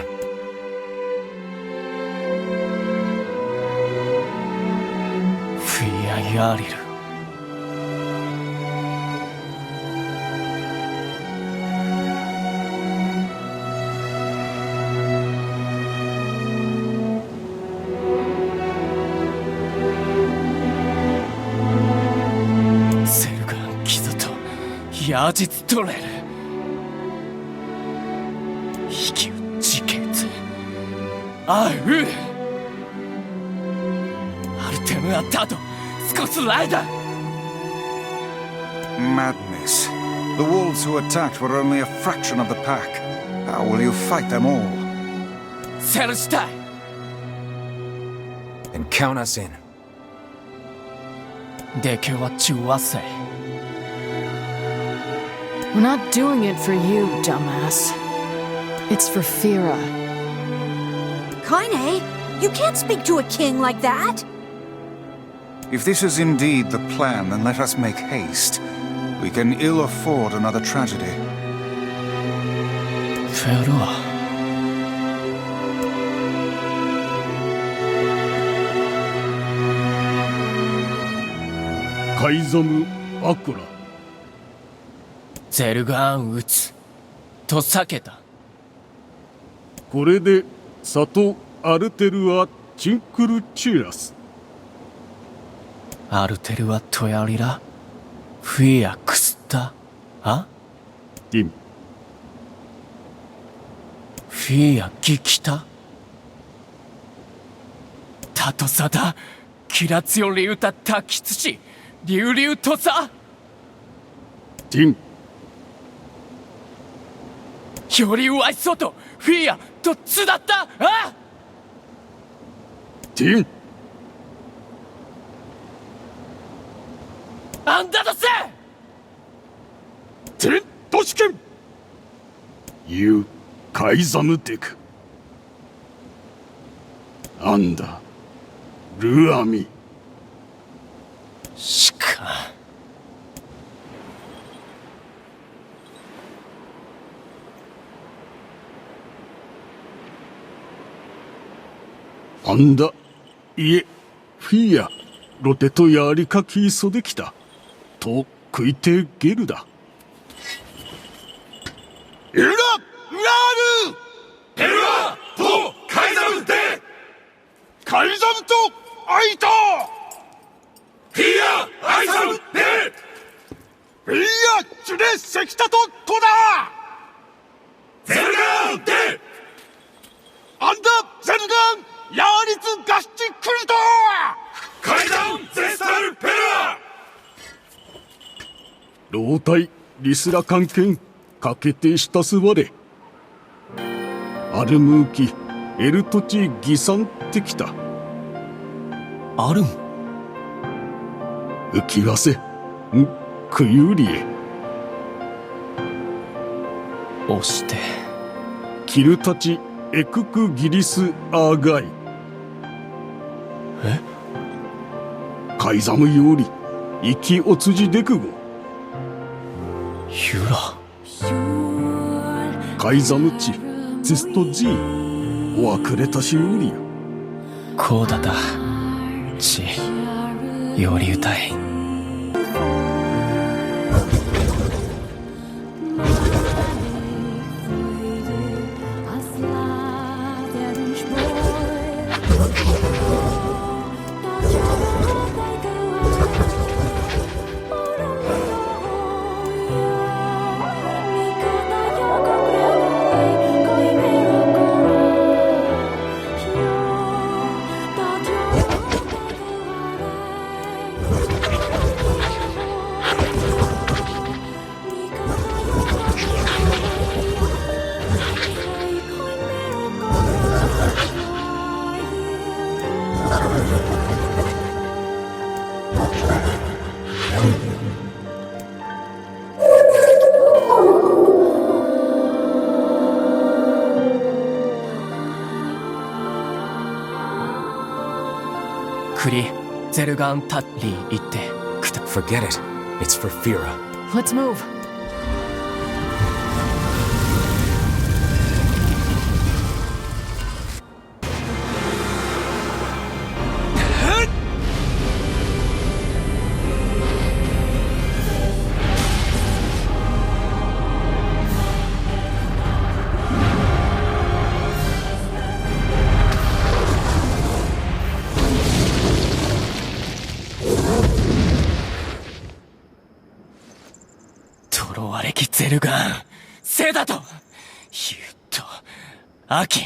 Fia Yariru. Selgan Kizu to Yajitsu Torel. あうアルテムアッターと少しライダー Madness. The wolves who attacked were only a fraction of the pack. How will you fight them all? セルしたい Then count us in. でけは中和せ We're not doing it for you, dumbass. It's for Fira. Kaine, you can't speak to a king like that! If this is indeed the plan, then let us make haste. We can ill afford another tragedy. Fira. Kaizamu Akura. ゼルガーン撃つと避けたこれでサト・アルテルア・チンクルチュラス。アルテルア・トヤリラフィア・クスタあティン。フィア・ギキタタトサダキラツヨリウタタキツチリュウリュウトサティン。よりワイソトフィアとツだったあティン。アンダドセテントシケンユー・カイザムテクアンダルアミしかアンダいえフィアロテとやりかきそできたと食いてゲルだエラ・ラールペルアとカイザムでカイザムとアイタフィアアイザムでフィアチュレセキタとコだゼルガンでアンダゼルガンヤーリツガシチクリトカイザムゼスタルペルア老体リスラ関係かけてしたすわれアルムーキエルトチギサンってきたアルム浮きわせんクユリエ押してキルタチエククギリスアーガイえカイザムより生きおつじでくごユラカイザムチゼストジーおあくれたしうりよこうだだちより歌いクリゼルガンタッリー行ってくた Forget it. It's for Fira. Let's move. Toroareki Zerugan セダとユッとアキ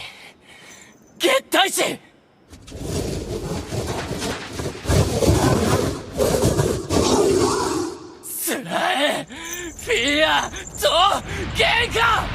月大使スラエフィアとゲンカ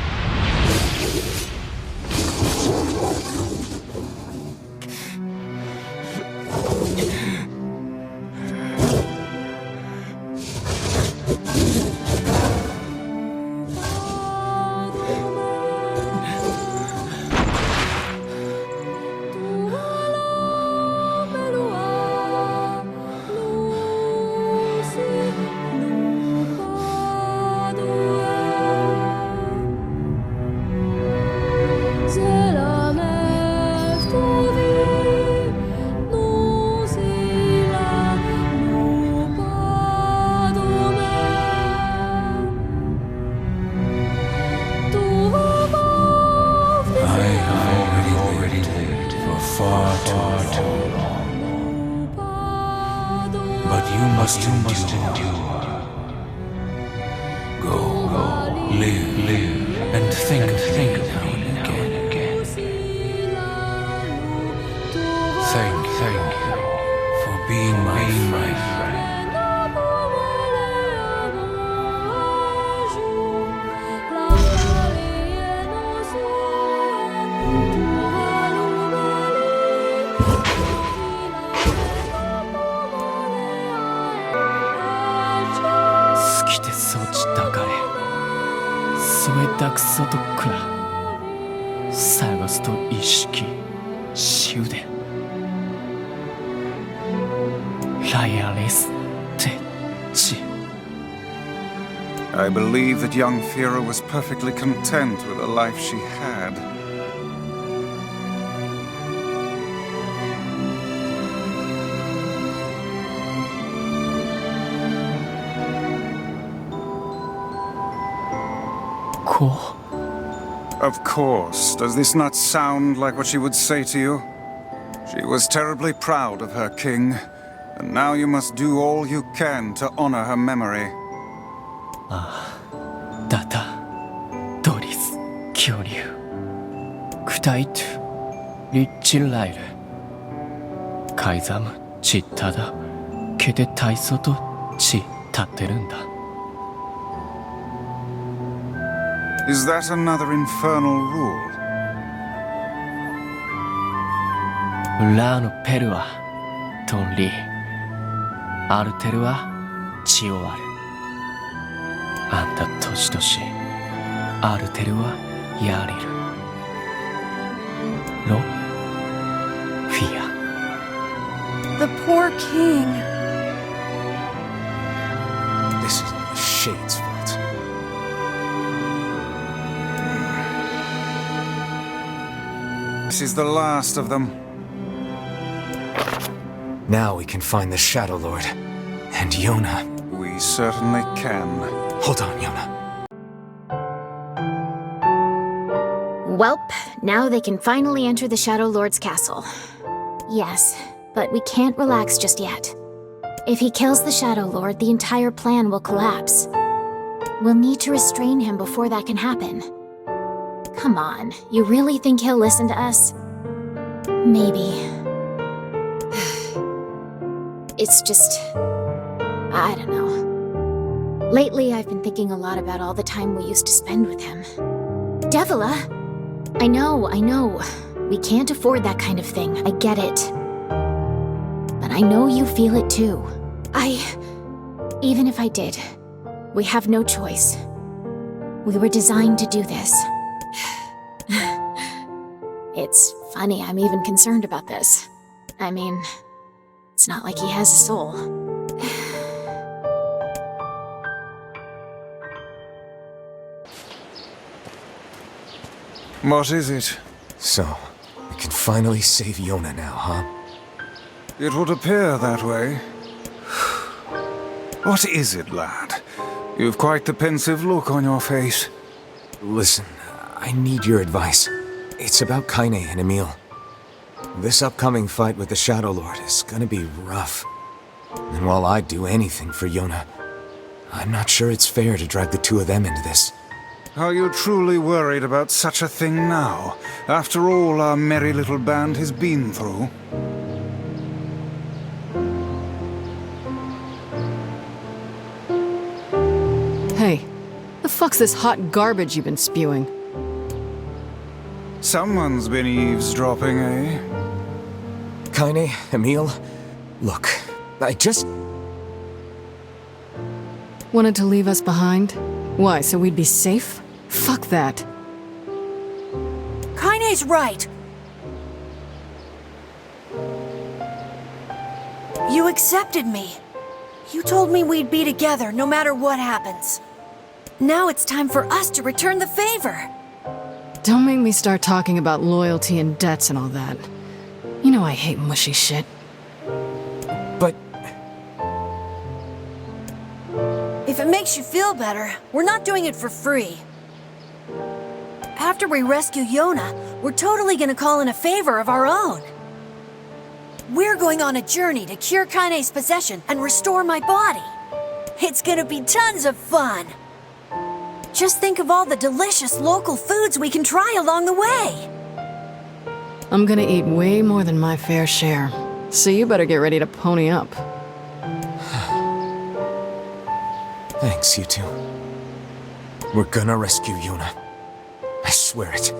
must endure. Go, live, and think now and again. Thank you for being my friend. I believe that young Fira was perfectly content with the life she had. Of course. Does this not sound like what she would say to you? She was terribly proud of her king, and now you must do all you can to honor her memory. Data, Doris, Kyoryu, Kutaitu, Lichilairu, Kaizamu, Chittada, Kete Taisoto, Chi Taterunda. Is that another infernal rule? Ura no peru wa tonri, aruteru wa chi o aru. Anta toshitoshi, aruteru wa yariru. No fear. The poor king. This is all the Shade's fault. This is the last of them. Now we can find the Shadow Lord. And Yona. We certainly can. Hold on, Yona. Welp, now they can finally enter the Shadow Lord's castle. Yes, but we can't relax just yet. If he kills the Shadow Lord, the entire plan will collapse. We'll need to restrain him before that can happen. Come on, you really think he'll listen to us? Maybe. It's just... I don't know. Lately, I've been thinking a lot about all the time we used to spend with him. Devila! I know. We can't afford that kind of thing. I get it. But I know you feel it too. Even if I did, we have no choice. We were designed to do this. It's funny I'm even concerned about this. I mean, it's not like he has a soul. What is it? So, we can finally save Yona now, huh? It would appear that way. What is it, lad? You've quite the pensive look on your face. Listen, I need your advice. It's about Kaine and Emil. This upcoming fight with the Shadow Lord is gonna be rough. And while I'd do anything for Yona, I'm not sure it's fair to drag the two of them into this. Are you truly worried about such a thing now, after all our merry little band has been through? Hey, the fuck's this hot garbage you've been spewing? Someone's been eavesdropping, eh? Kaine, Emil, look, I just... Wanted to leave us behind? Why, so we'd be safe? Fuck that. Kaine's right. You accepted me. You told me we'd be together no matter what happens. Now it's time for us to return the favor. Don't make me start talking about loyalty and debts and all that. You know I hate mushy shit. But... If it makes you feel better, we're not doing it for free. After we rescue Yona, we're totally gonna call in a favor of our own. We're going on a journey to cure Kaine's possession and restore my body. It's gonna be tons of fun. Just think of all the delicious local foods we can try along the way. I'm gonna eat way more than my fair share, so you better get ready to pony up. Thanks, you two. We're gonna rescue Yuna. I swear it.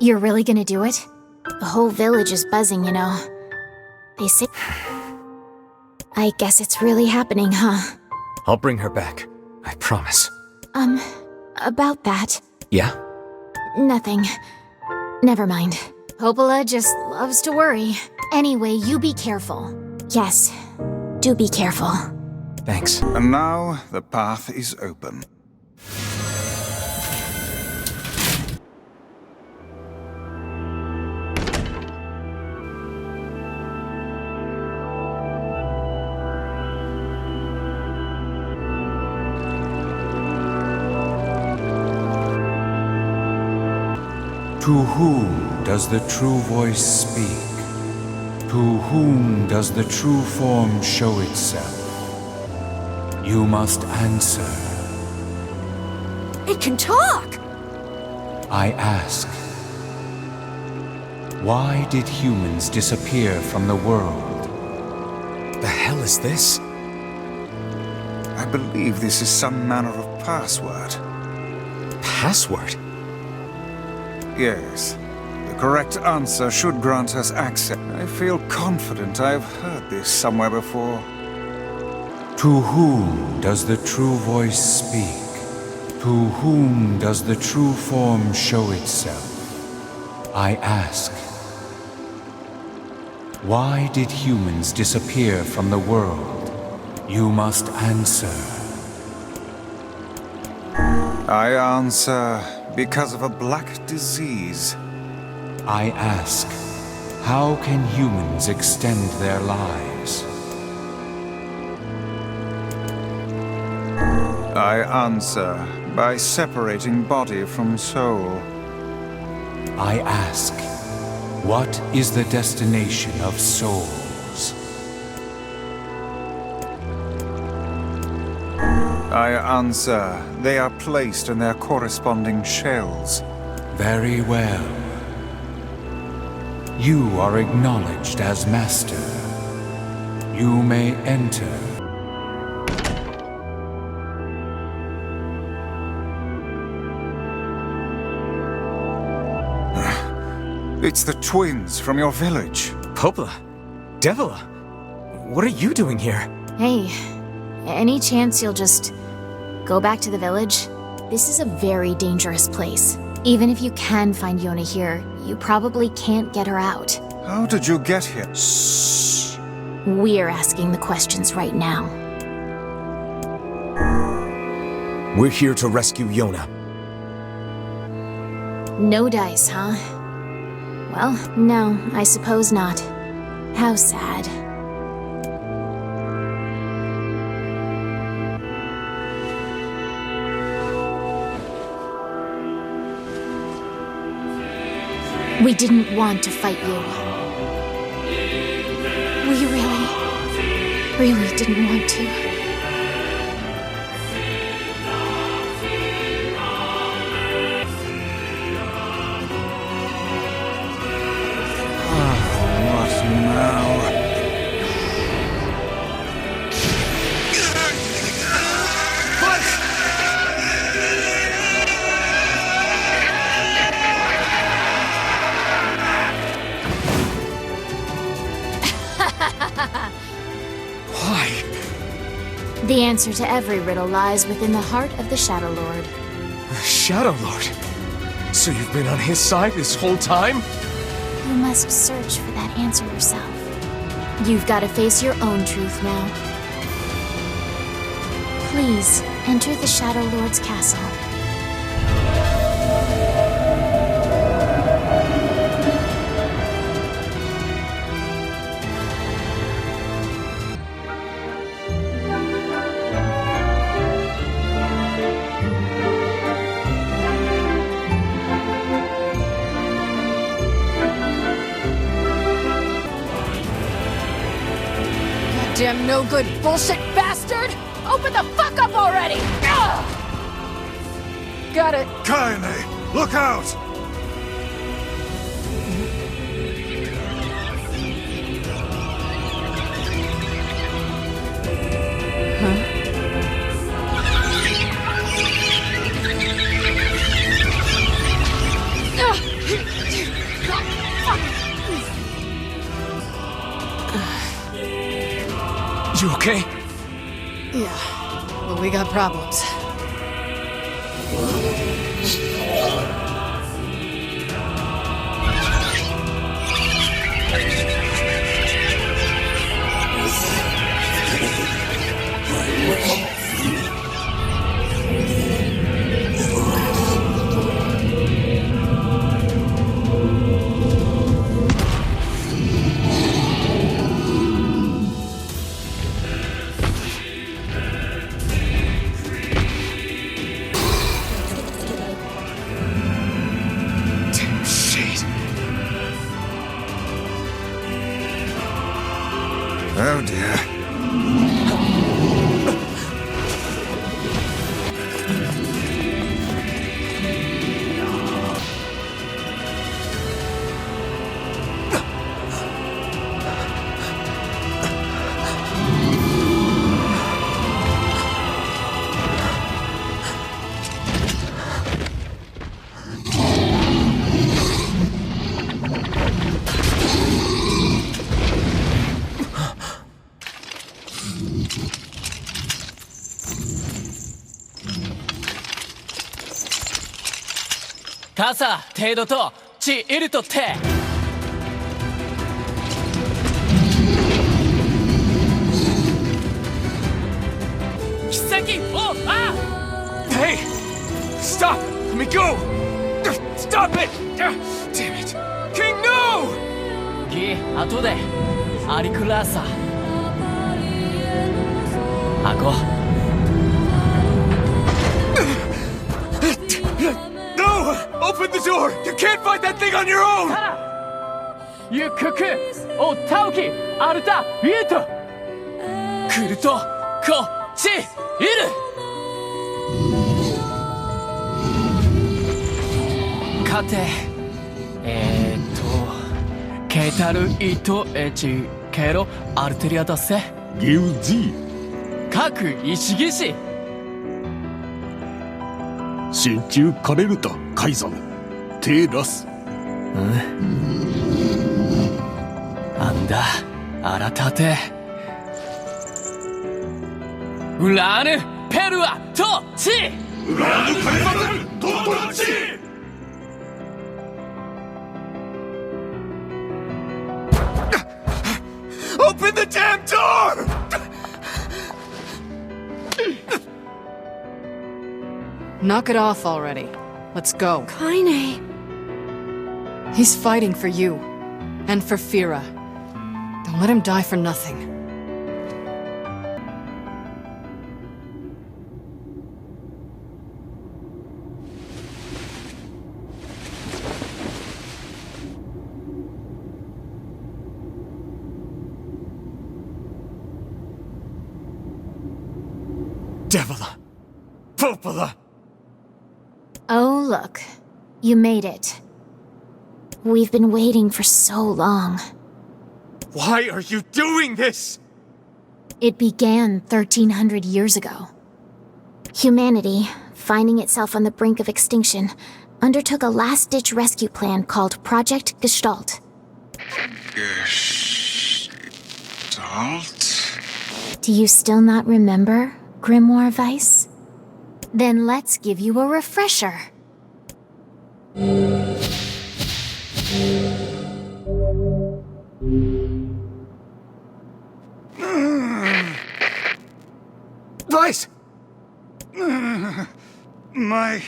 You're really gonna do it? The whole village is buzzing, you know. They say... I guess it's really happening, huh? I'll bring her back. I promise. About that. Yeah? Nothing. Never mind. Popola just loves to worry. Anyway, you be careful. Yes, do be careful. Thanks. And now, the path is open. To whom does the true voice speak? To whom does the true form show itself? You must answer. It can talk! I ask, why did humans disappear from the world? The hell is this? I believe this is some manner of password. Password? Yes. The correct answer should grant us access. I feel confident I have heard this somewhere before. To whom does the true voice speak? To whom does the true form show itself? I ask, why did humans disappear from the world? You must answer. I answer because of a black disease. I ask, how can humans extend their lives? I answer by separating body from soul. I ask, what is the destination of souls? I answer, they are placed in their corresponding shells. Very well. You are acknowledged as master. You may enter. It's the twins from your village. Popola? Devila? What are you doing here? Hey, any chance you'll just go back to the village? This is a very dangerous place. Even if you can find Yona here, you probably can't get her out. How did you get here? Shh. We're asking the questions right now. We're here to rescue Yona. No dice, huh? Well, no, I suppose not. How sad. We didn't want to fight you. We really didn't want to. What now? Why? The answer to every riddle lies within the heart of the Shadow Lord. Shadow Lord? So you've been on his side this whole time? You must search for that answer yourself. You've got to face your own truth now. Please, enter the Shadow Lord's castle. Goddamn no good bullshit bastard! Open the fuck up already! Ugh! Got it. Kaine, look out! You okay? Yeah, but we got problems. Oh dear.傘程度と地いるとって奇跡をあ Hey! Stop! Let me go! Stop it! Damn it! King, no! ギ後でアリクラーサあご No! Open the door! You can't fight that thing on your own! ゆくくおたおきアルタイエト来るとこっちいる勝てケータルイトエチケロアルテリアだせギウジ各石騎士心中枯れるたカイザムテラスなんだ改てウラーヌペルアトチウラーヌカリバルトトチOpen the damn door! Knock it off already. Let's go. Kaine. He's fighting for you. And for Fira. Don't let him die for nothing. Devila! Popola! Oh, look. You made it. We've been waiting for so long. Why are you doing this? It began 1,300 years ago. Humanity, finding itself on the brink of extinction, undertook a last-ditch rescue plan called Project Gestalt. Gestalt? Do you still not remember, Grimoire Weiss? Then let's give you a refresher. Weiss! My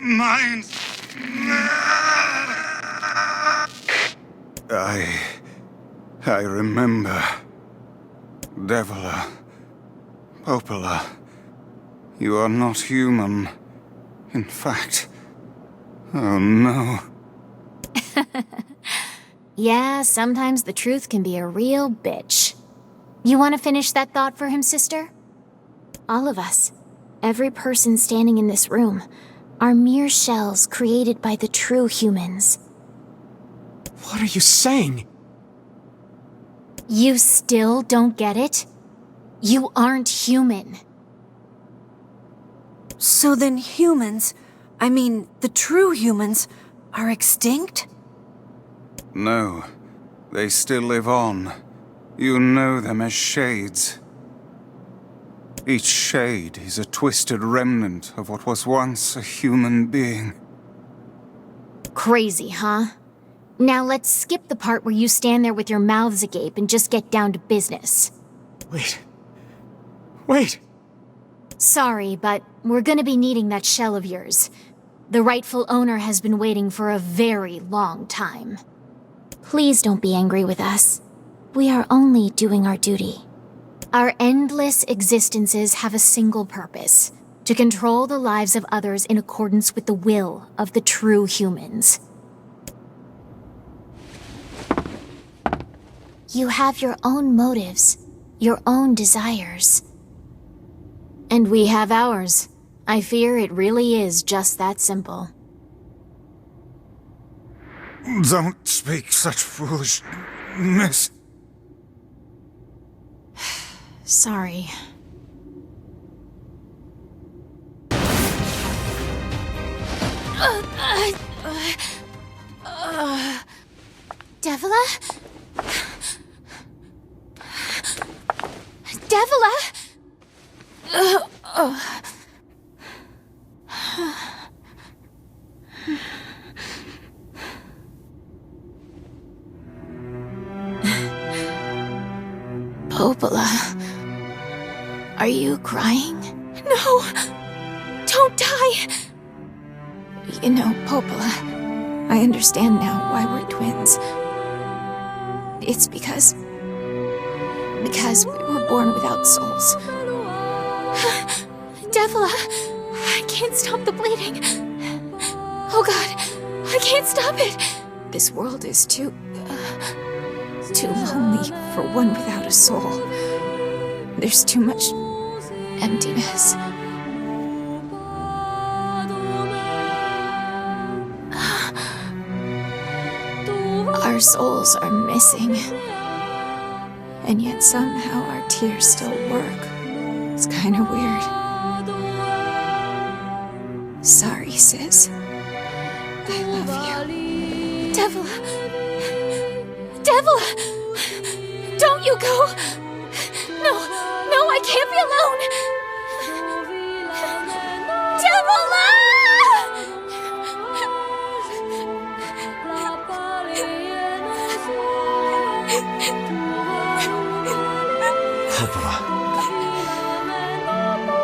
mind. I remember. Devila. Popola. You are not human. In fact. Oh no. Yeah, sometimes the truth can be a real bitch. You want to finish that thought for him, sister? All of us, every person standing in this room, are mere shells created by the true humans. What are you saying? You still don't get it? You aren't human. So then humans, I mean, the true humans, are extinct? No, they still live on. You know them as shades. Each shade is a twisted remnant of what was once a human being. Crazy, huh? Now let's skip the part where you stand there with your mouths agape and just get down to business. Wait! Sorry, but we're gonna be needing that shell of yours. The rightful owner has been waiting for a very long time. Please don't be angry with us. We are only doing our duty. Our endless existences have a single purpose: to control the lives of others in accordance with the will of the true humans. You have your own motives, your own desires. And we have ours. I fear it really is just that simple. Don't speak such foolishness. Sorry. Devila? Devila? Popola, are you crying? No! Don't die! You know, Popola, I understand now why we're twins. It's because we were born without souls. Devila, I can't stop the bleeding. Oh god, I can't stop it! This world is too lonely for one without a soul. There's too much emptiness. Our souls are missing. And yet somehow our tears still work. It's kind of weird. Sorry, sis. I love you. Devila! Devila! Don't you go! No, I can't be alone! Devila! Popola.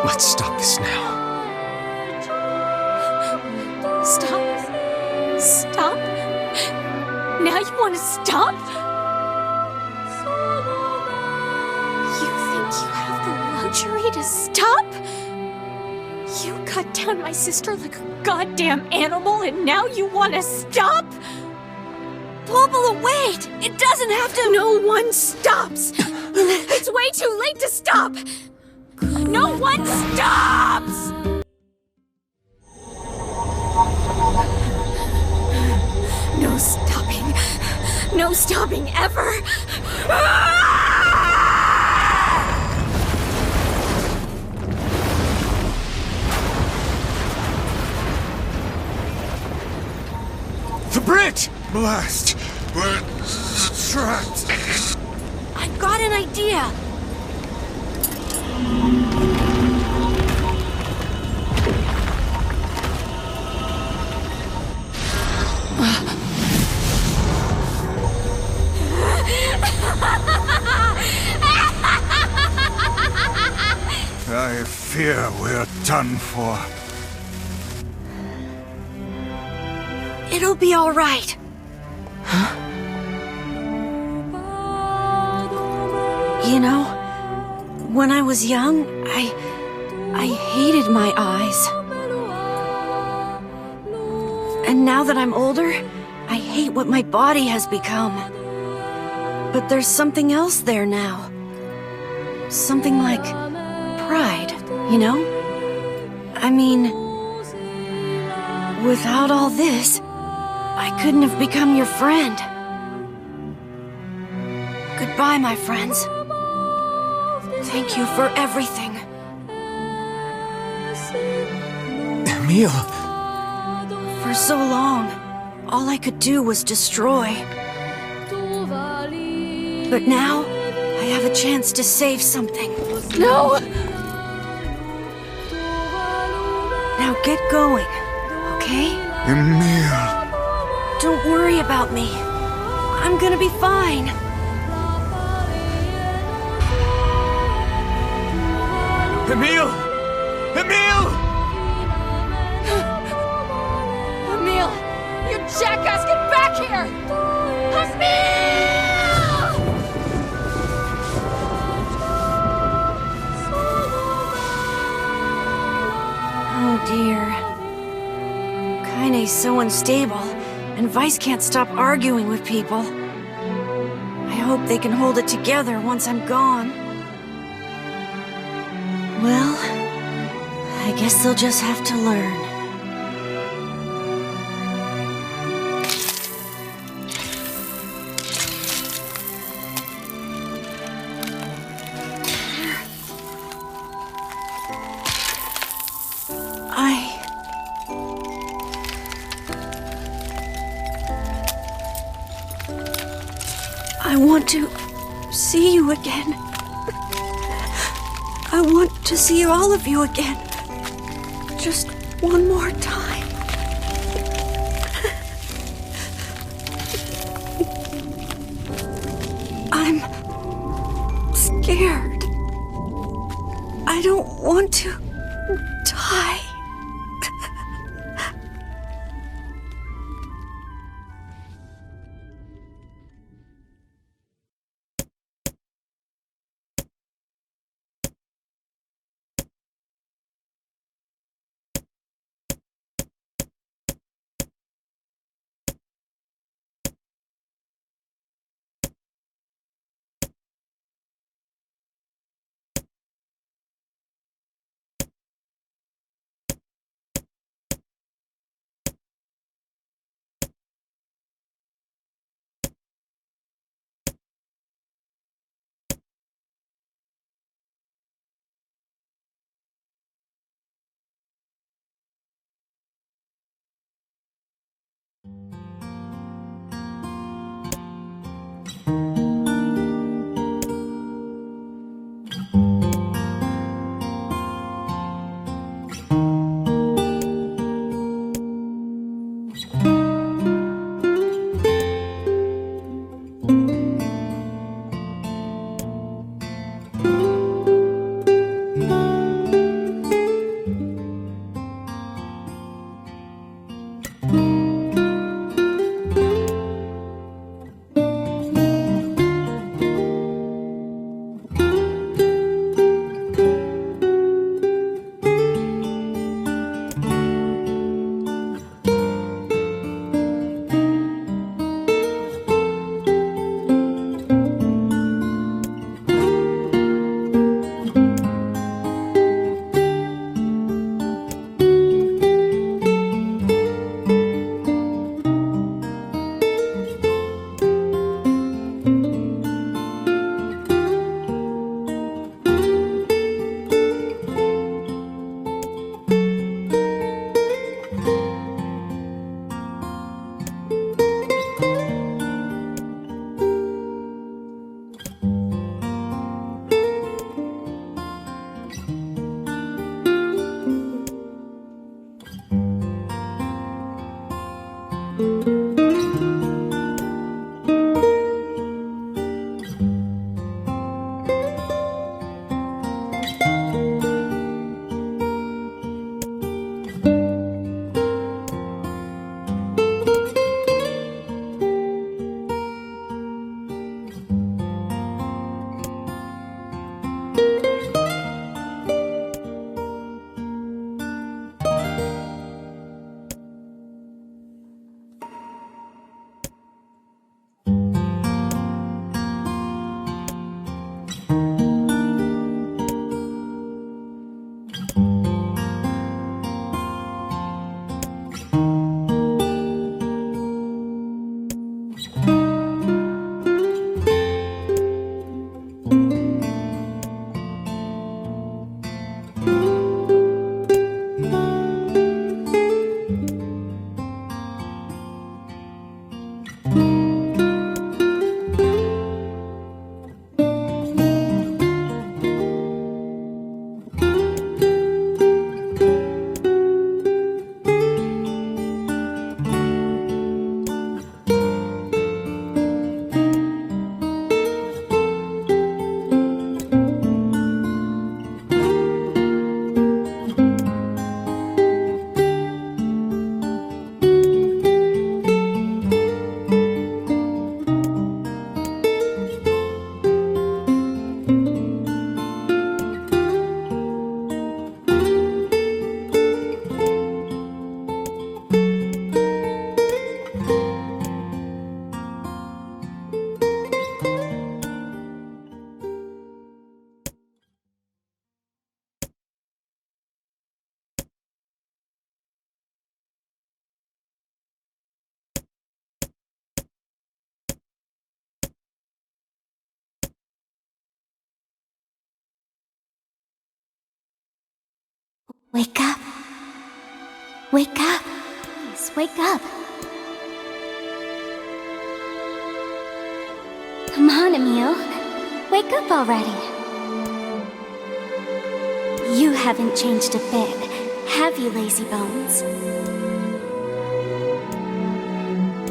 Let's stop this now. Stop? Now you want to stop? You think you have the luxury to stop? You cut down my sister like a goddamn animal and now you want to stop? Popola, wait! It doesn't have to— No one stops! It's way too late to stop! No one stops! No stopping. No stopping ever! The bridge! Blast! We're trapped! I've got an idea! I fear we're done for. It'll be all right. You know, when I was young, I hated my eyes. And now that I'm older, I hate what my body has become. But there's something else there now. something like pride, you know? I mean, without all this, I couldn't have become your friend. Goodbye, my friends. Thank you for everything. Emil! For so long, all I could do was destroy. But now, I have a chance to save something. No! Now get going, okay? Emil! Don't worry about me. I'm gonna be fine. Emil! Emil! Emil! You jackass, get back here! Emil! Oh dear. Kaine's so unstable, and Weiss can't stop arguing with people. I hope they can hold it together once I'm gone. Well, I guess they'll just have to learn. I want to see you again. I want to see all of you again. Just one more time. I'm scared. I don't want to die. Wake up. Wake up. Please, wake up. Come on, Emil. Wake up already. You haven't changed a bit, have you, lazy bones?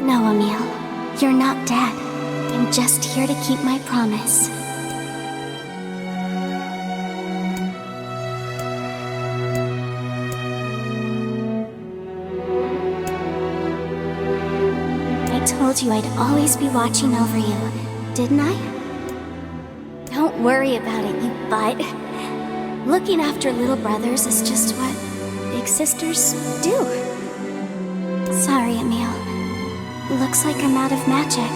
No, Emil. You're not dead. I'm just here to keep my promise. I told you I'd always be watching over you, didn't I? Don't worry about it, you butt. Looking after little brothers is just what big sisters do. Sorry, Emil. Looks like I'm out of magic.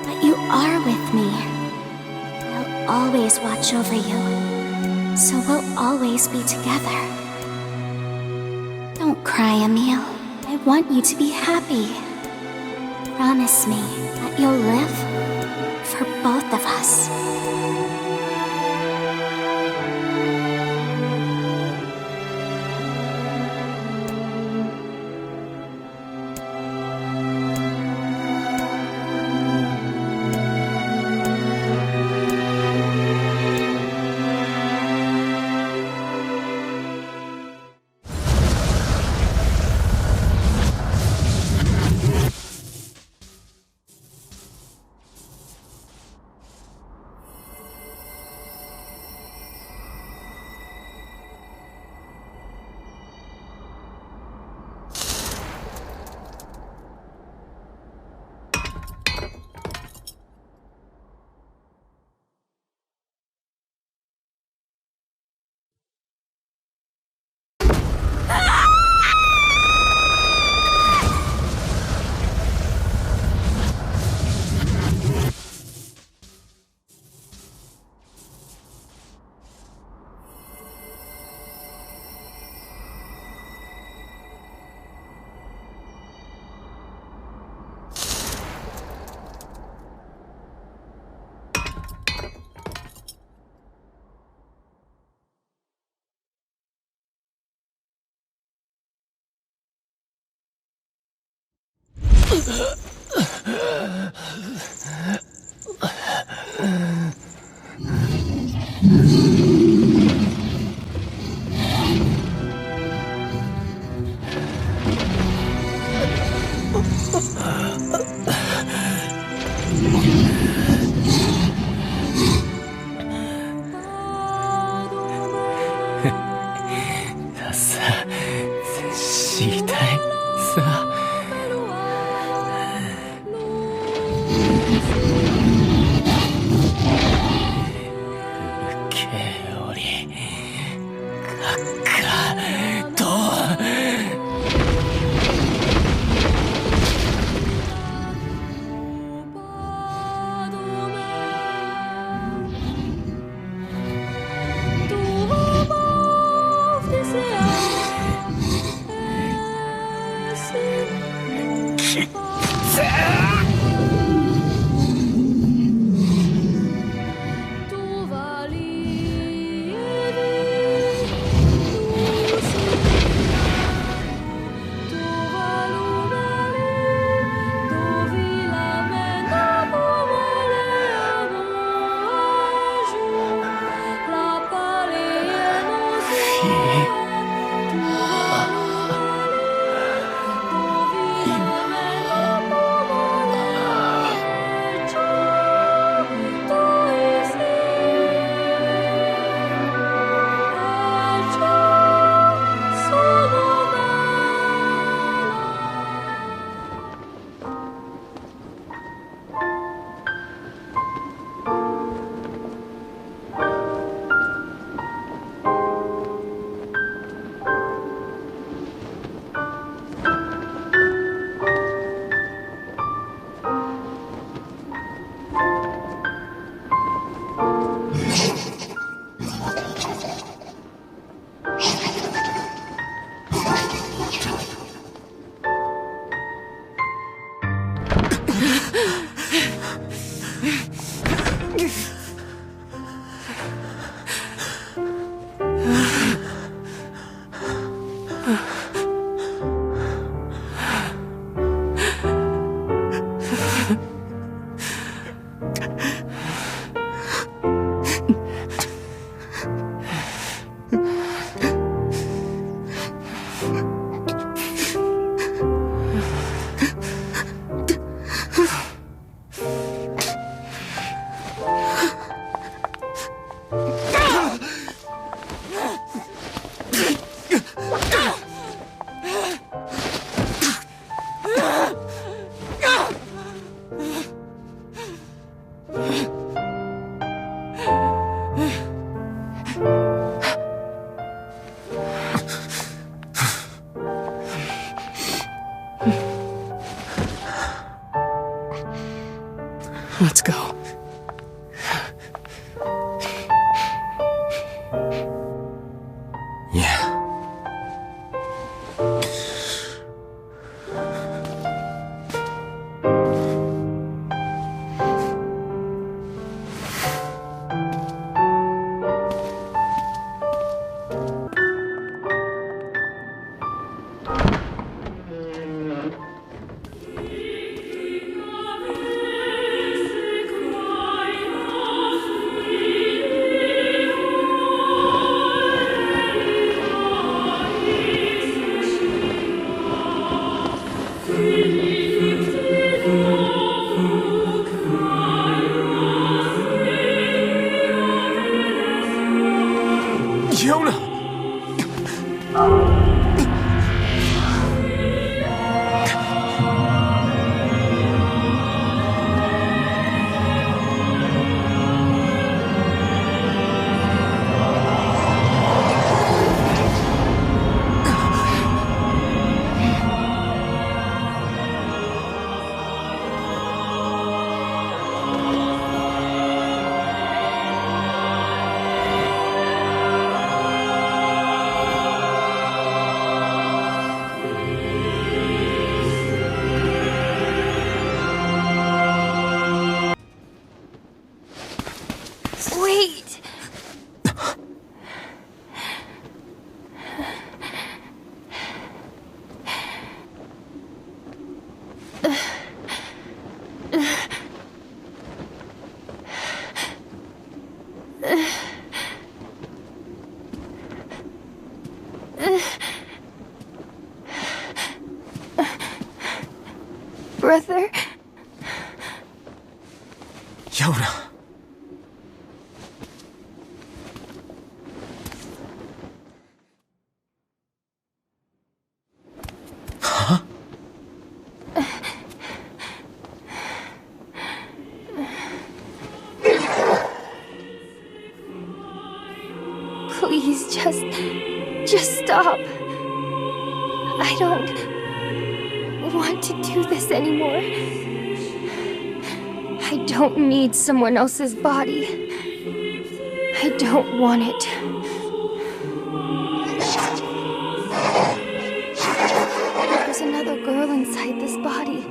But you are with me. I'll always watch over you. So we'll always be together. Don't cry, Emil. I want you to be happy. Promise me that you'll live for both of us. Let's go. Yeah. Wait! Brother? Yoda. Huh? Please, just stop. I don't want to do this anymore. I don't need someone else's body. I don't want it. There's another girl inside this body.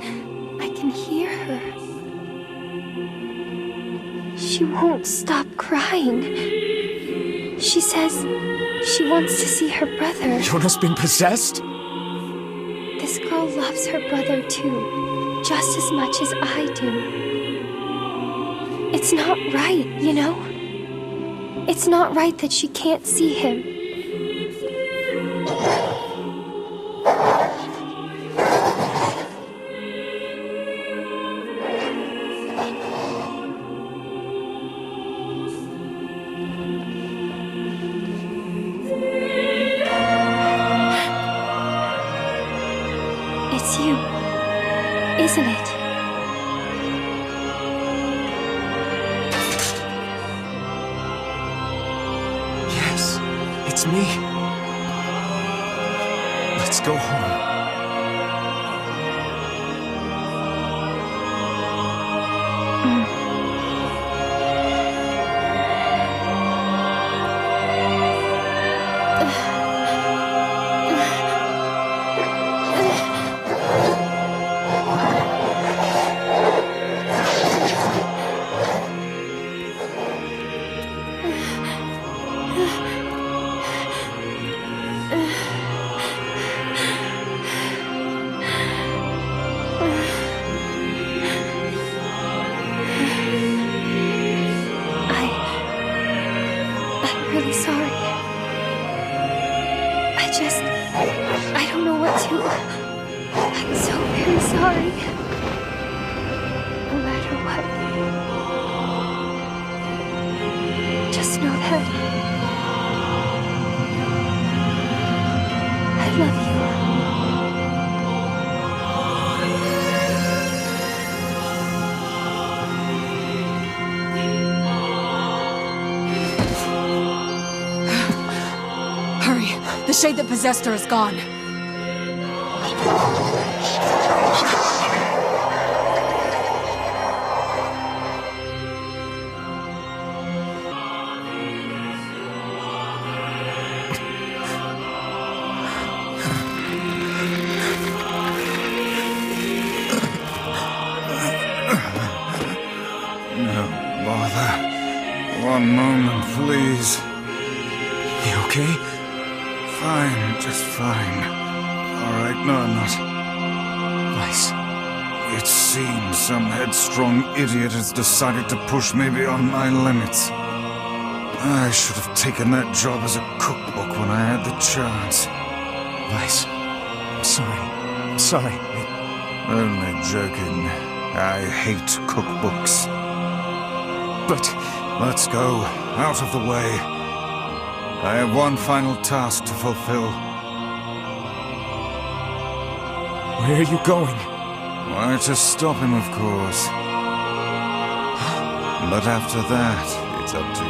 I can hear her. She won't stop crying. She says she wants to see her brother. Yoda's been possessed? This girl loves her brother too, just as much as I do. It's not right, you know? It's not right that she can't see him. It's you, isn't it? Yes, it's me. Let's go home. I don't know what to... I'm so very sorry. No matter what. Just know that... I love you. The shade that possessed her is gone. No bother. One moment, please. You okay? Fine, just fine. Alright, no, I'm not. Weiss. It seems some headstrong idiot has decided to push me beyond my limits. I should have taken that job as a cookbook when I had the chance. Weiss, I'm sorry. I'm sorry. Only joking. I hate cookbooks. But... Let's go. Out of the way. I have one final task to fulfill. Where are you going? Why, to stop him, of course. But after that, it's up to you.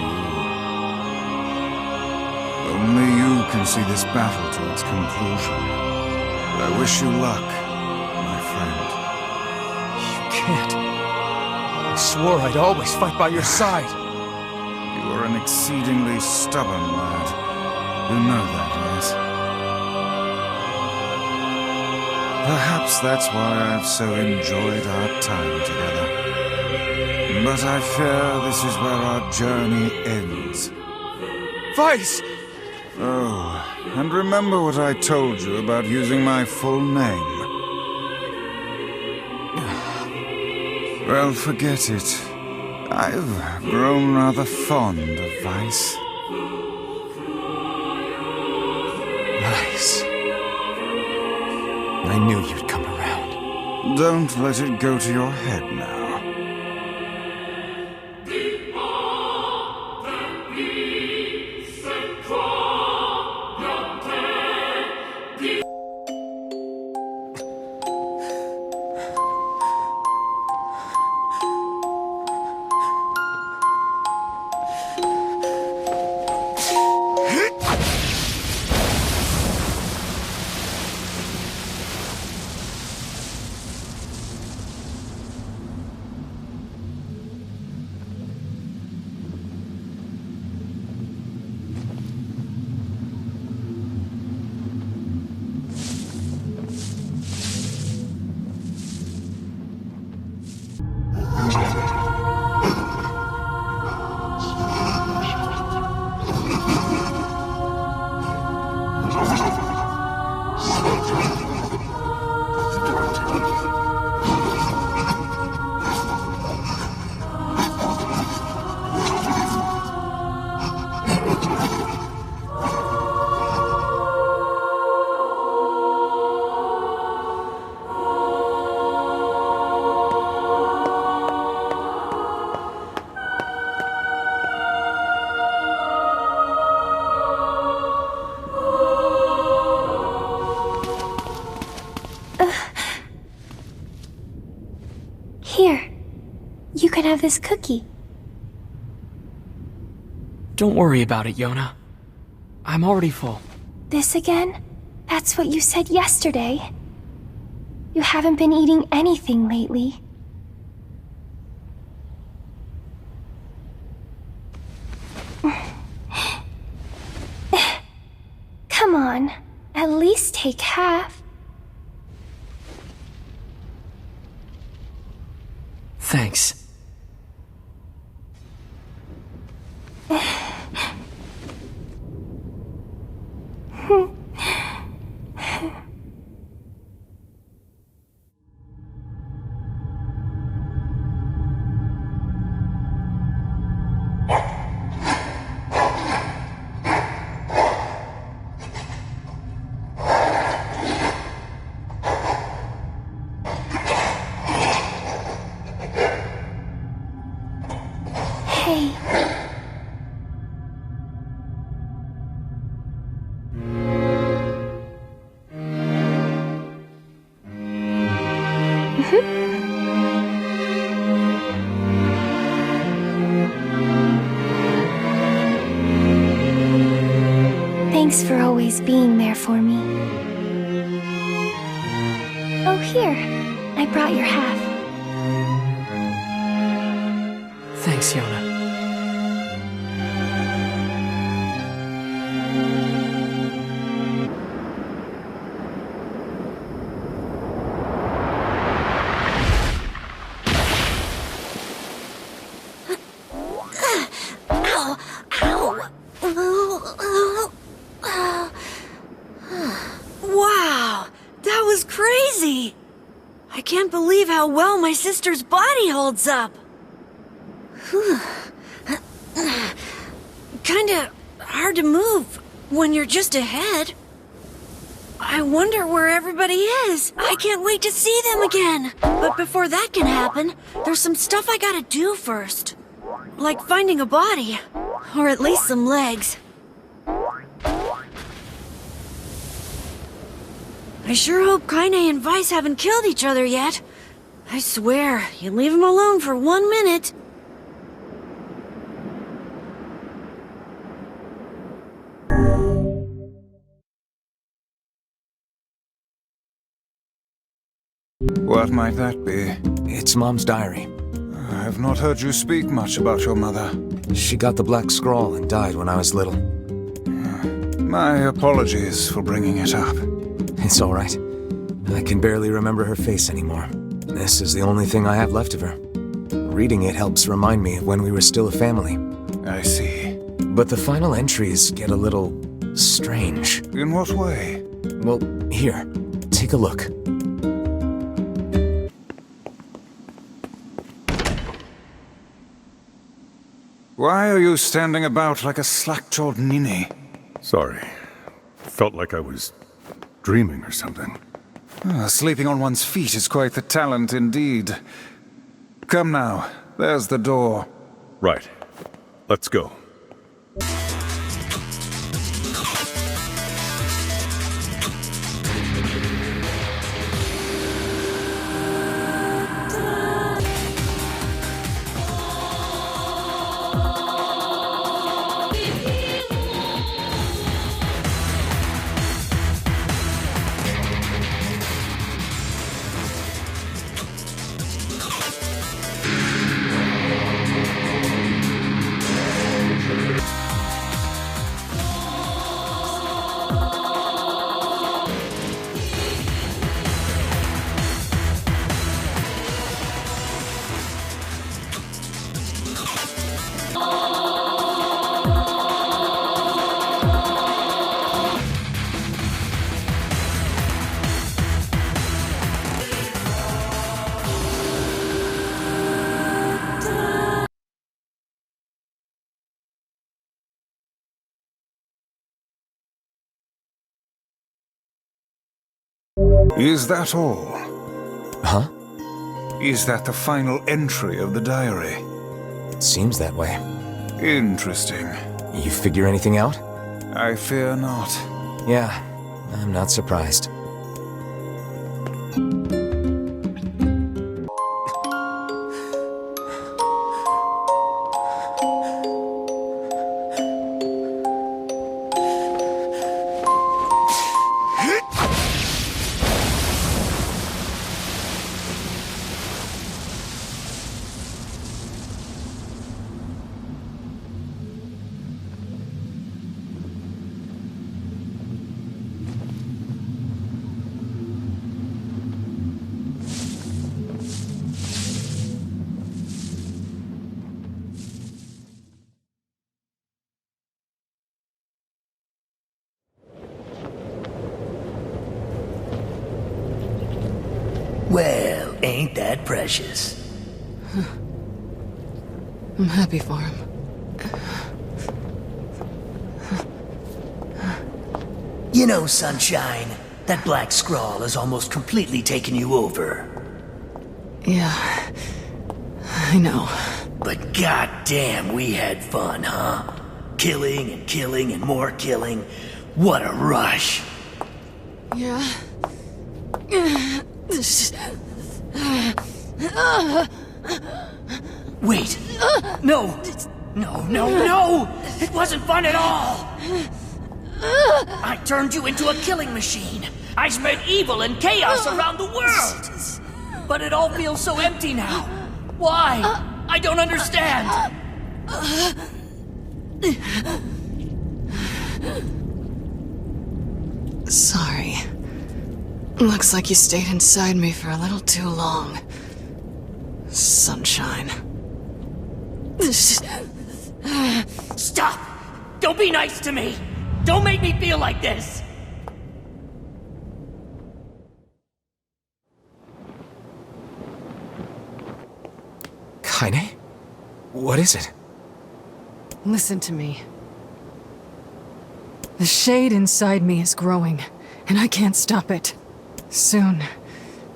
Only you can see this battle to its conclusion. I wish you luck, my friend. You can't. I swore I'd always fight by your side. You are an exceedingly stubborn lad. You know that, yes? Perhaps that's why I've so enjoyed our time together. But I fear this is where our journey ends. Weiss! Oh, and remember what I told you about using my full name. Well, forget it. I've grown rather fond of Weiss. Weiss. I knew you'd come around. Don't let it go to your head now. Have this cookie. Don't worry about it, Yona. I'm already full. This again? That's what you said yesterday. You haven't been eating anything lately. Come on, at least take half. Thanks. Thanks for always being there for me. Oh, here. I brought your half. Thanks, Yona. Wow, that was crazy! I can't believe how well my sister's body holds up. Kinda hard to move when you're just ahead. I wonder where everybody is. I can't wait to see them again. But before that can happen, there's some stuff I gotta do first. Like finding a body. Or at least some legs. I sure hope Kaine and Weiss haven't killed each other yet. I swear, you leave them alone for 1 minute. What might that be? It's Mom's diary. I have not heard you speak much about your mother. She got the black scrawl and died when I was little. My apologies for bringing it up. It's all right. I can barely remember her face anymore. This is the only thing I have left of her. Reading it helps remind me of when we were still a family. I see. But the final entries get a little strange. In what way? Well, here, take a look. Why are you standing about like a slack-jawed ninny? Sorry. Felt like I was dreaming or something. Sleeping on one's feet is quite the talent indeed. Come now, there's the door. Right. Let's go. Is that all? Huh? Is that the final entry of the diary? It seems that way. Interesting. You figure anything out? I fear not. Yeah, I'm not surprised. Well, ain't that precious? I'm happy for him. You know, Sunshine, that black scrawl has almost completely taken you over. Yeah, I know. But goddamn, we had fun, huh? Killing and killing and more killing. What a rush. Yeah. Wait. No! No! It wasn't fun at all! I turned you into a killing machine. I spread evil and chaos around the world. But it all feels so empty now. Why? I don't understand. Sorry. Looks like you stayed inside me for a little too long. Sunshine. Stop! Don't be nice to me! Don't make me feel like this! Kaine? What is it? Listen to me. The shade inside me is growing, and I can't stop it. Soon,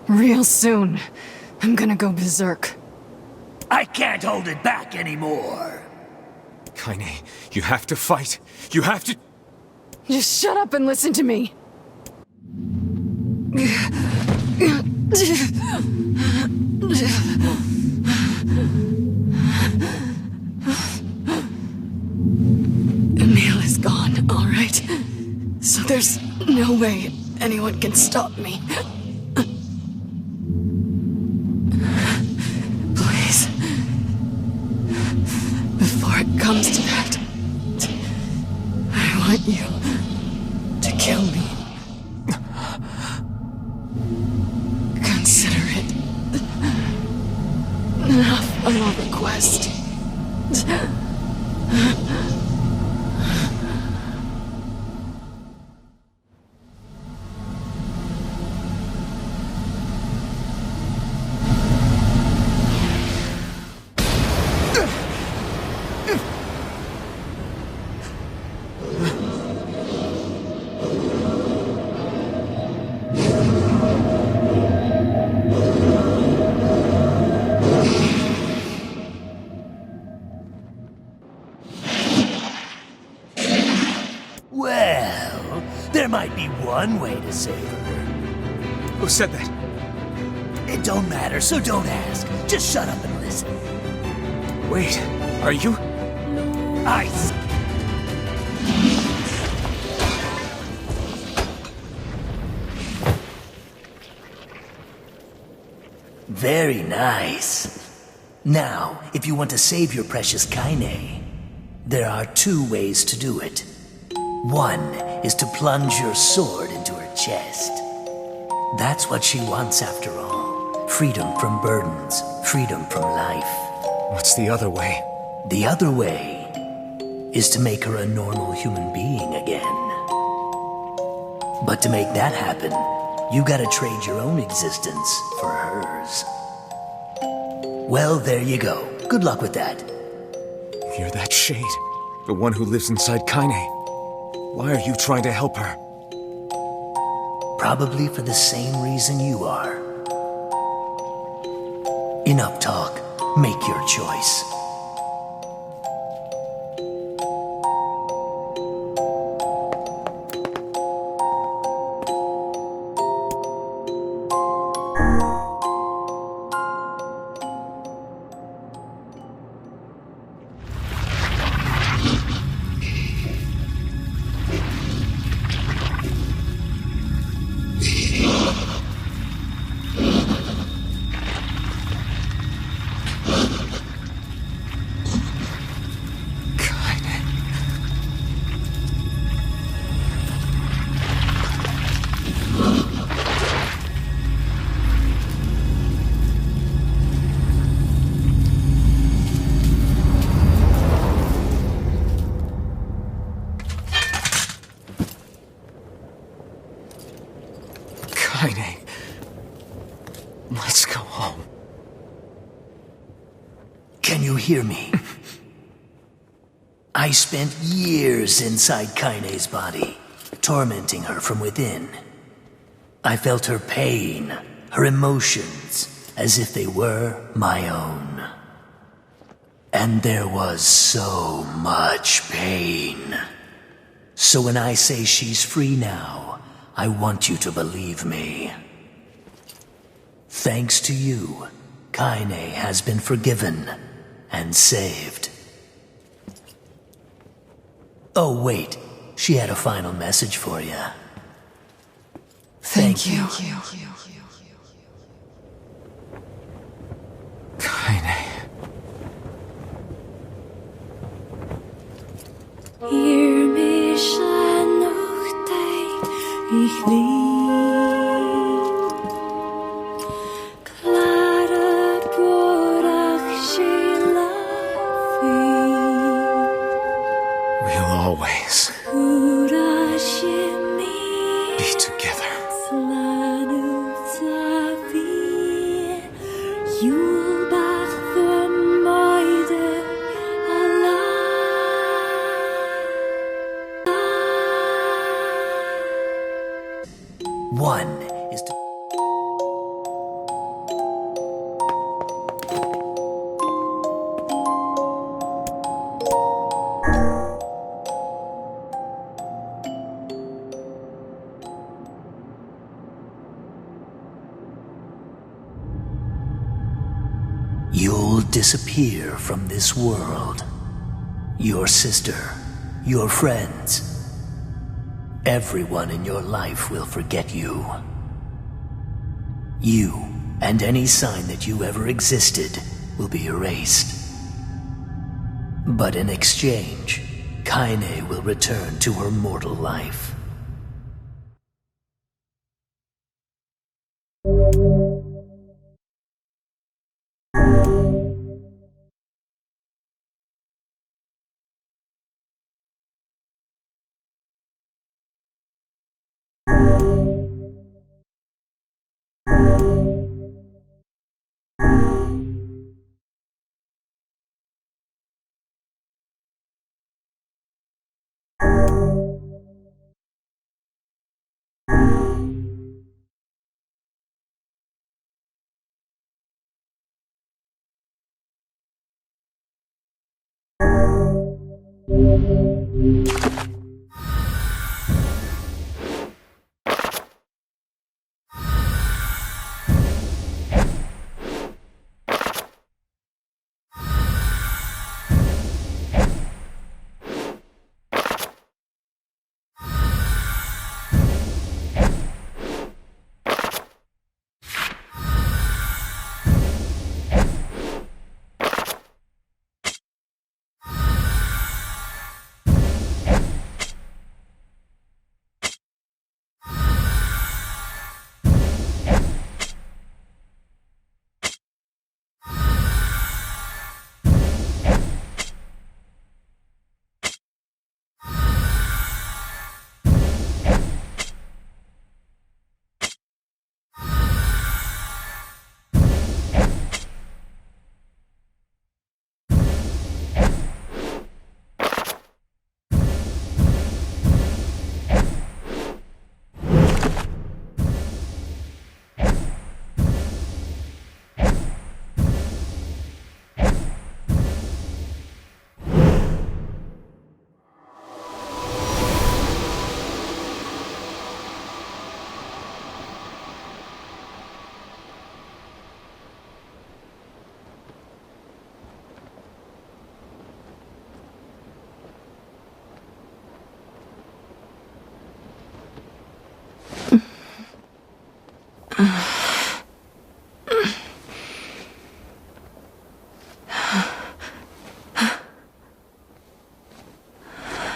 real soon, I'm gonna go berserk. I can't hold it back anymore. Kaine, you have to fight. You have to... Just shut up and listen to me. Emil is gone, all right? So there's no way anyone can stop me. Please. Before it comes to that, I want you to kill me. Consider it enough of a request. Well, there might be one way to save her. Who said that? It don't matter, so don't ask. Just shut up and listen. Wait, are you? Ice! Very nice. Now, if you want to save your precious Kaine, there are two ways to do it. One is to plunge your sword into her chest. That's what she wants after all. Freedom from burdens, freedom from life. What's the other way? The other way is to make her a normal human being again. But to make that happen, you gotta trade your own existence for hers. Well, there you go. Good luck with that. You're that shade. The one who lives inside Kaine. Why are you trying to help her? Probably for the same reason you are. Enough talk. Make your choice. Kaine. Let's go home. Can you hear me? I spent years inside Kaine's body, tormenting her from within. I felt her pain, her emotions, as if they were my own. And there was so much pain. So when I say she's free now, I want you to believe me. Thanks to you, Kaine has been forgiven and saved. Oh, wait. She had a final message for you. Thank you. Kaine. Hear me shine noch day, ich lieb. Klare Borach Sheila We'll always be together. One is to... You'll disappear from this world. Your sister, your friends. Everyone in your life will forget you. You and any sign that you ever existed will be erased. But in exchange, Kaine will return to her mortal life.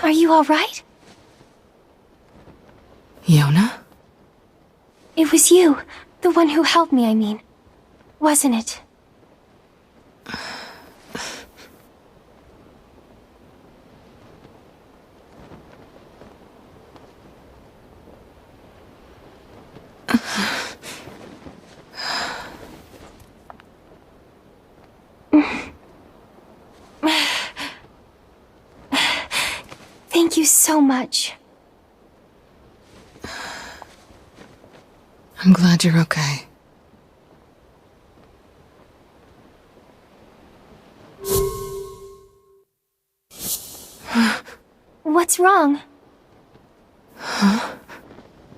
Are you all right? Yona? It was you. The one who helped me, I mean. Wasn't it? Thank you so much. I'm glad you're okay. What's wrong? Huh?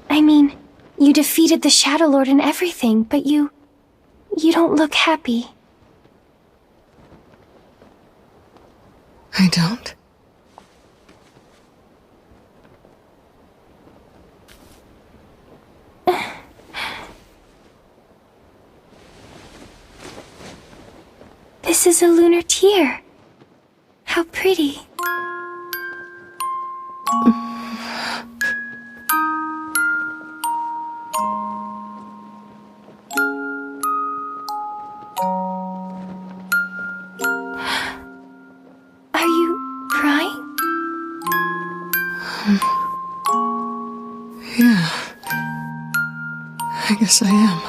I mean, you defeated the Shadow Lord and everything, but you You don't look happy. I don't? This is a lunar tear. How pretty. Are you crying? Yeah. I guess I am.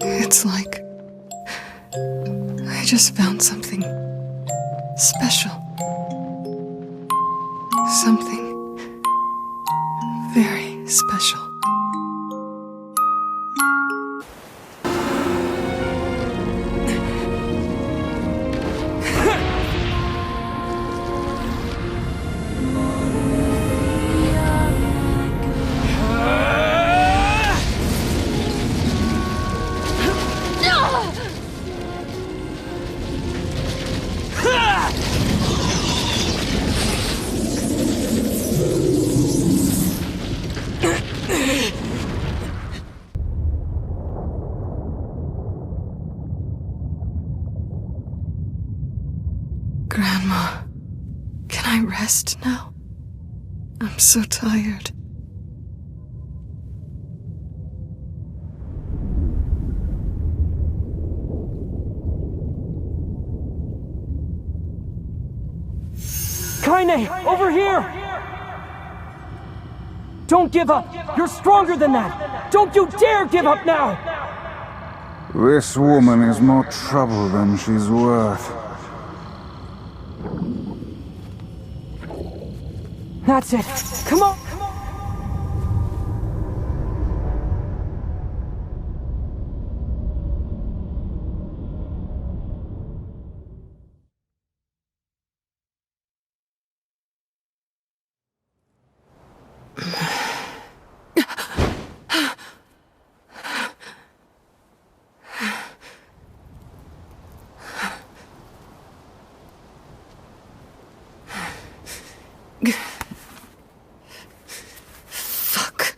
It's like I just found something special. Something very special. Grandma, can I rest now? I'm so tired. Kaine, over here! Don't give up! You're stronger than that! Don't you dare give up now! This woman is more trouble than she's worth. That's it! Come on! Fuck.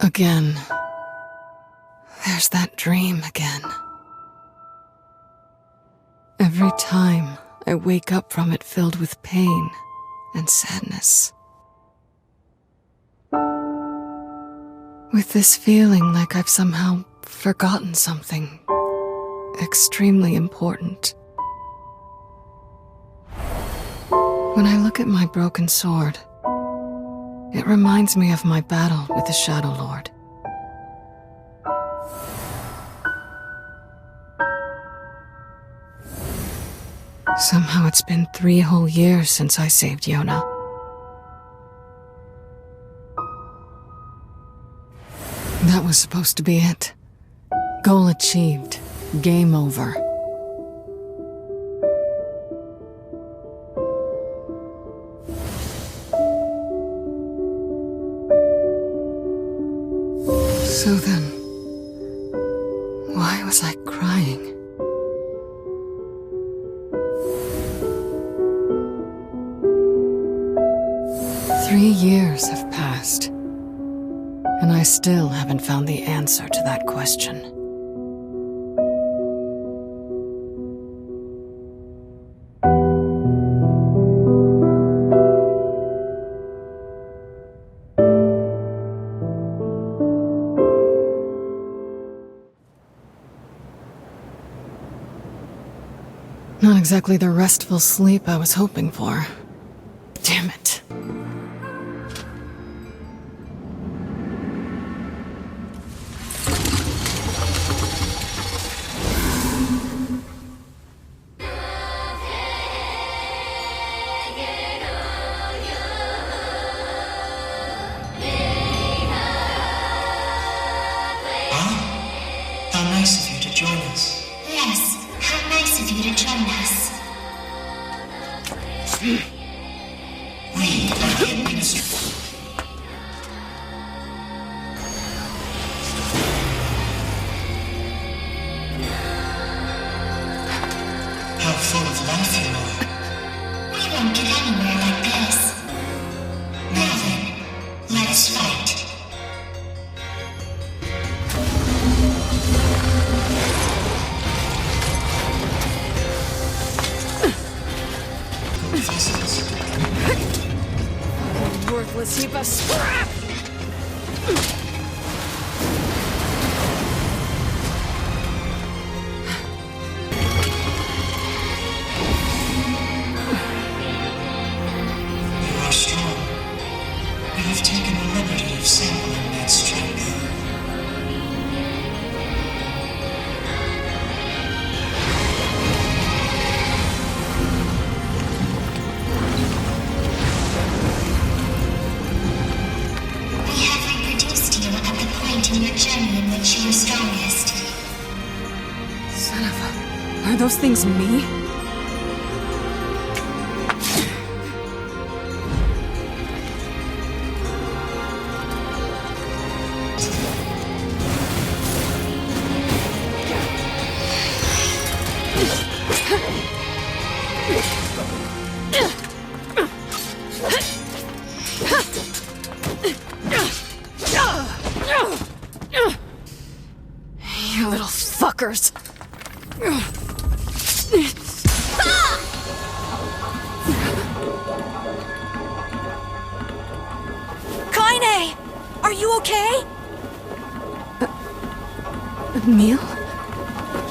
Again. There's that dream again. Every time I wake up from it filled with pain and sadness. With this feeling like I've somehow forgotten something extremely important. When I look at my broken sword, it reminds me of my battle with the Shadow Lord. Somehow it's been 3 whole years since I saved Yona. That was supposed to be it. Goal achieved. Game over. So then, why was I crying? Three years have passed, and I still haven't found the answer to that question. Not exactly the restful sleep I was hoping for. Damn it. How full of life you are. We won't get anywhere like this. Now then, let us fight. Worthless heap of scrap! You are strong. You have taken the liberty of sampling that strength. We have reproduced you at the point in your journey in which you are strongest. Son of a... Are those things me? You little fuckers. Kaine! Are you okay? Emil?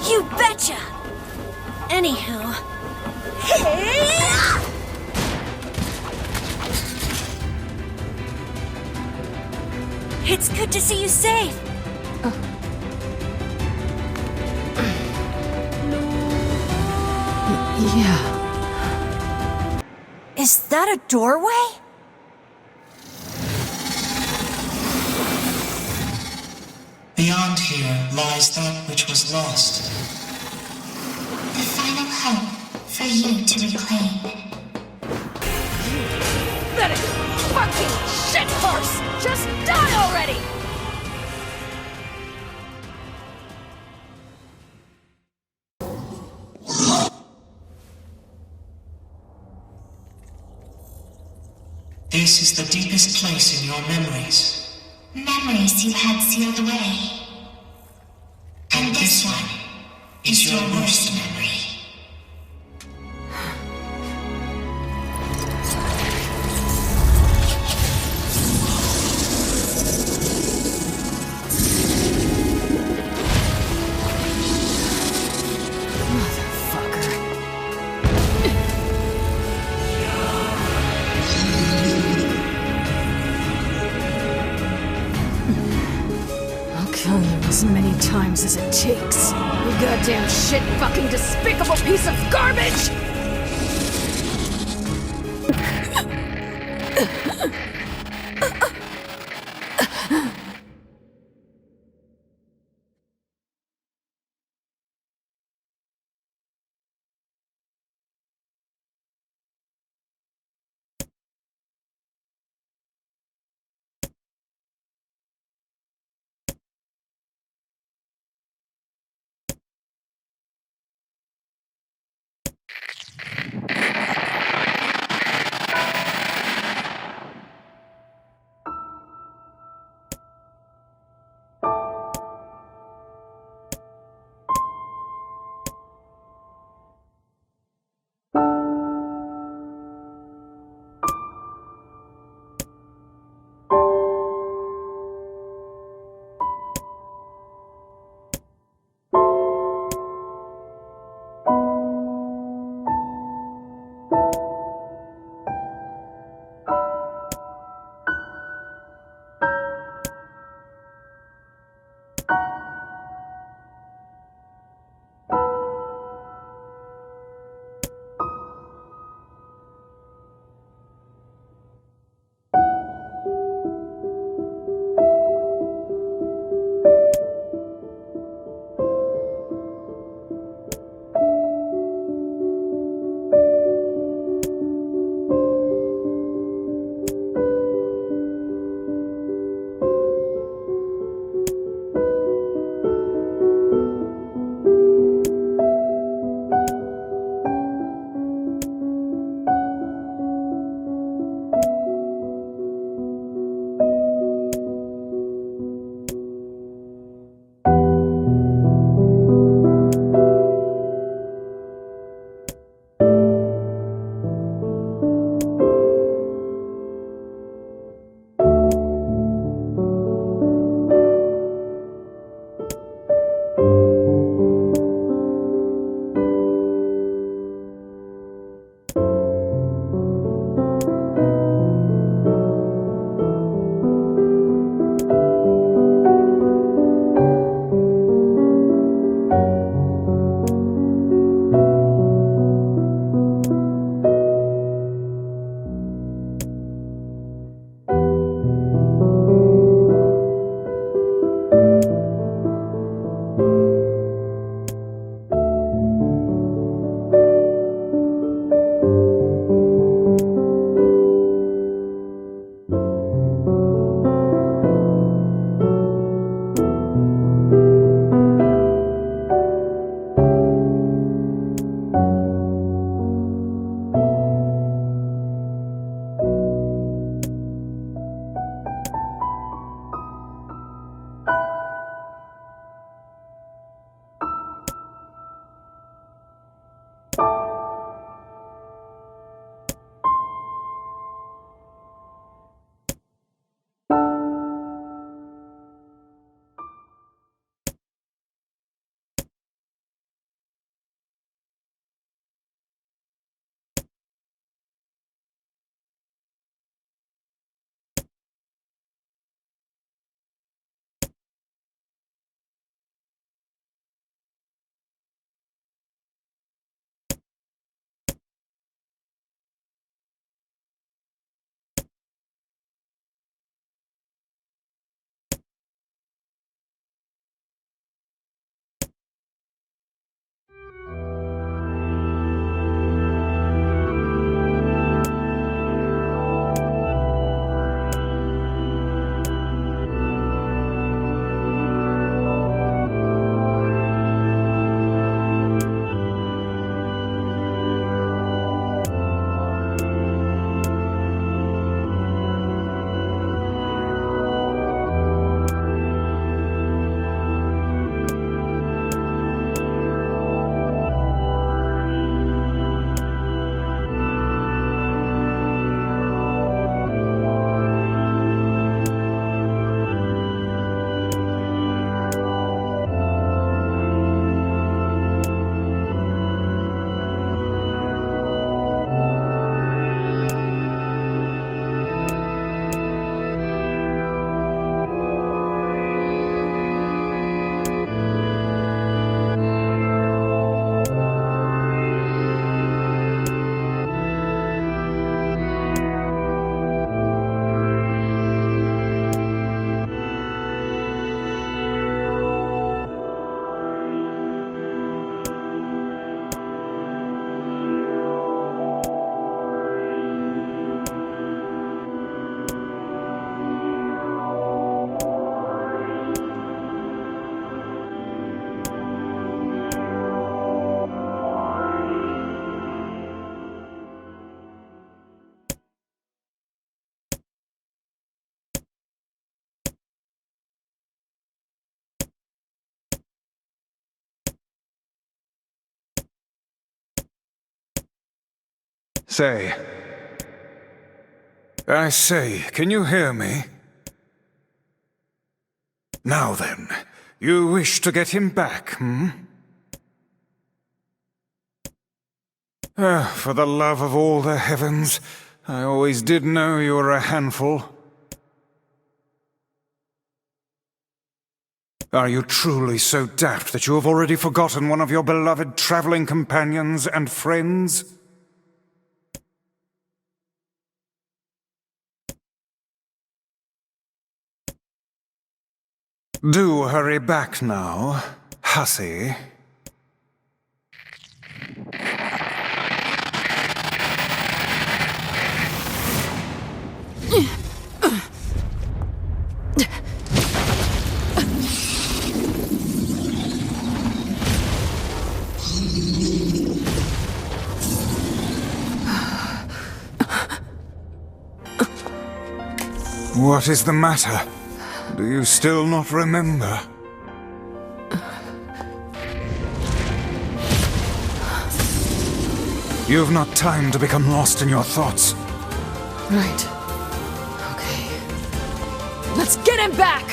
You betcha! Anywho... It's good to see you safe. Yeah. Is that a doorway? Beyond here lies that which was lost. The final hope for you to reclaim. That is fucking shit horse! Just die already! This is the deepest place in your memories. Memories you had sealed away. And this one is your worst memory. Kill you as many times as it takes. You goddamn shit fucking despicable piece of garbage! I say, can you hear me? Now then, you wish to get him back, hmm? For the love of all the heavens, I always did know you were a handful. Are you truly so daft that you have already forgotten one of your beloved traveling companions and friends? Do hurry back now, hussy. What is the matter? Do you still not remember? You've not time to become lost in your thoughts. Right. Okay. Let's get him back!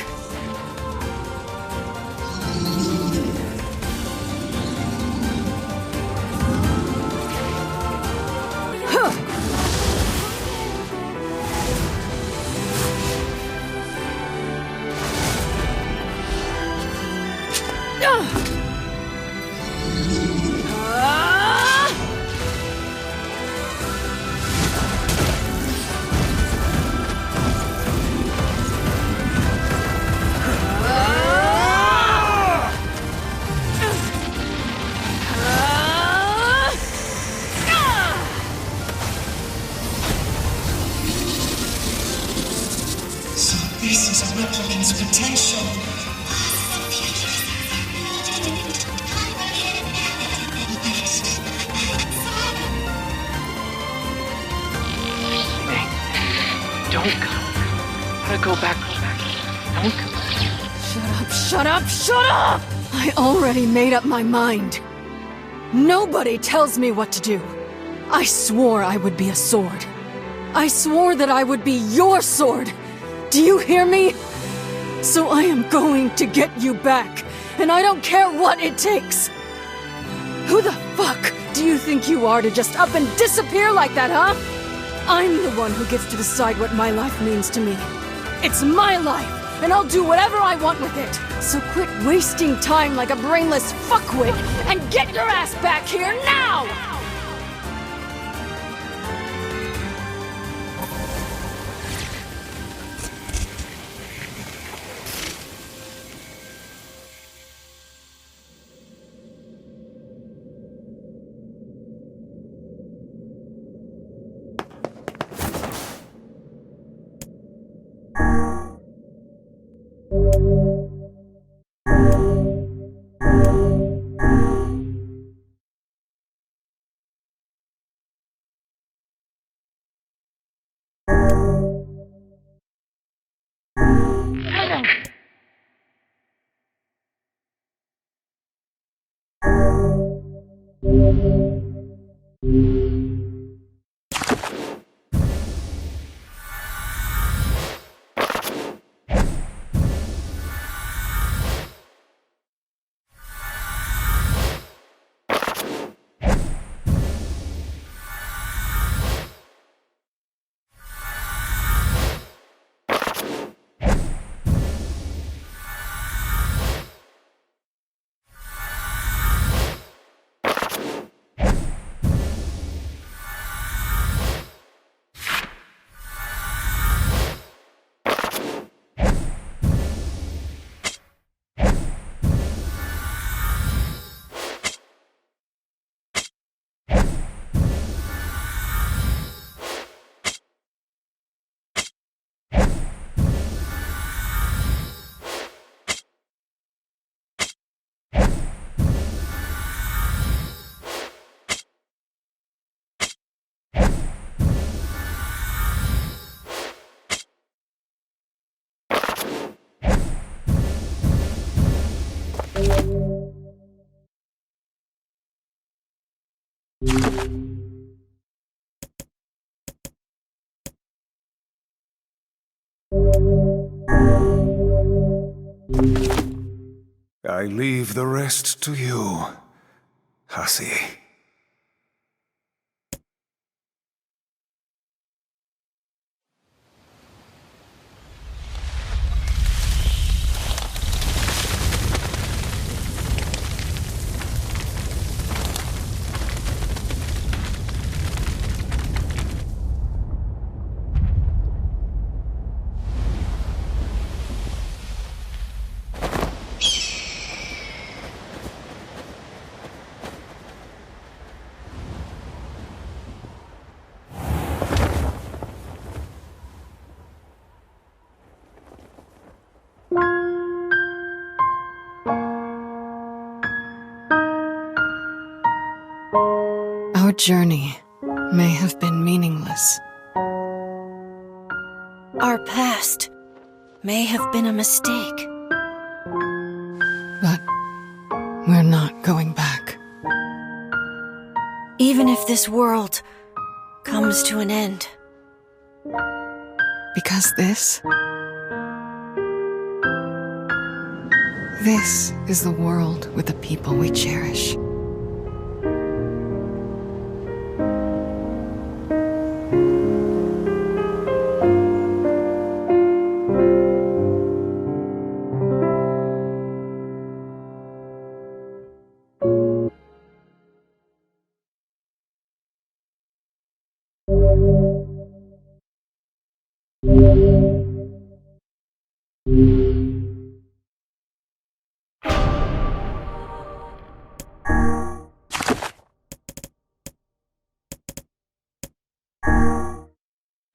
This is a Replicant's potential. Don't come. Gotta go back. Don't come. Shut up! Shut up! I already made up my mind. Nobody tells me what to do. I swore I would be a sword. I swore that I would be your sword. Do you hear me? So I am going to get you back, and I don't care what it takes. Who the fuck do you think you are to just up and disappear like that, huh? I'm the one who gets to decide what my life means to me. It's my life, and I'll do whatever I want with it. So quit wasting time like a brainless fuckwit, and get your ass back here now! I leave the rest to you, hussy. Our journey may have been meaningless. Our past may have been a mistake. But we're not going back. Even if this world comes to an end. Because this is the world with the people we cherish.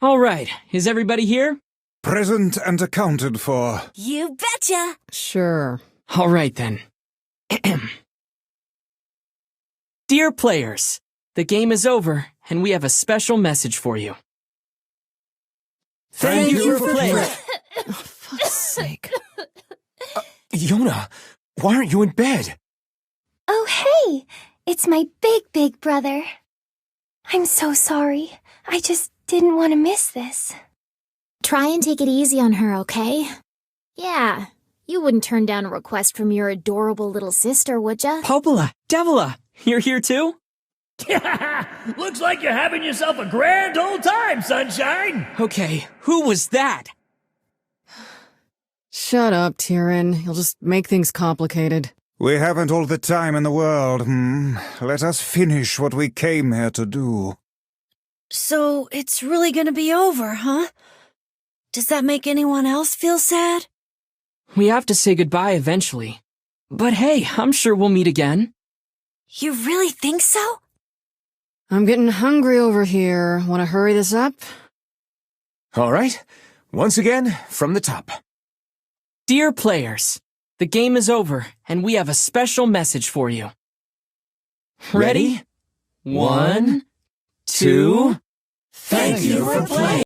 All right, is everybody here? Present and accounted for. You betcha! Sure. All right then. Dear players, the game is over, and we have a special message for you. Thank you for playing. Oh, fuck's sake. Yona, why aren't you in bed? Oh, hey! It's my big brother. I'm so sorry. I just didn't want to miss this. Try and take it easy on her, okay? Yeah, you wouldn't turn down a request from your adorable little sister, would ya? Popola, Devila, you're here too? Looks like you're having yourself a grand old time, sunshine! Okay, who was that? Shut up, Tyrion. You'll just make things complicated. We haven't all the time in the world, Let us finish what we came here to do. So, it's really gonna be over, huh? Does that make anyone else feel sad? We have to say goodbye eventually. But hey, I'm sure we'll meet again. You really think so? I'm getting hungry over here. Want to hurry this up? All right. Once again, from the top. Dear players, the game is over, and we have a special message for you. Ready? 1, 2... Thank you for playing!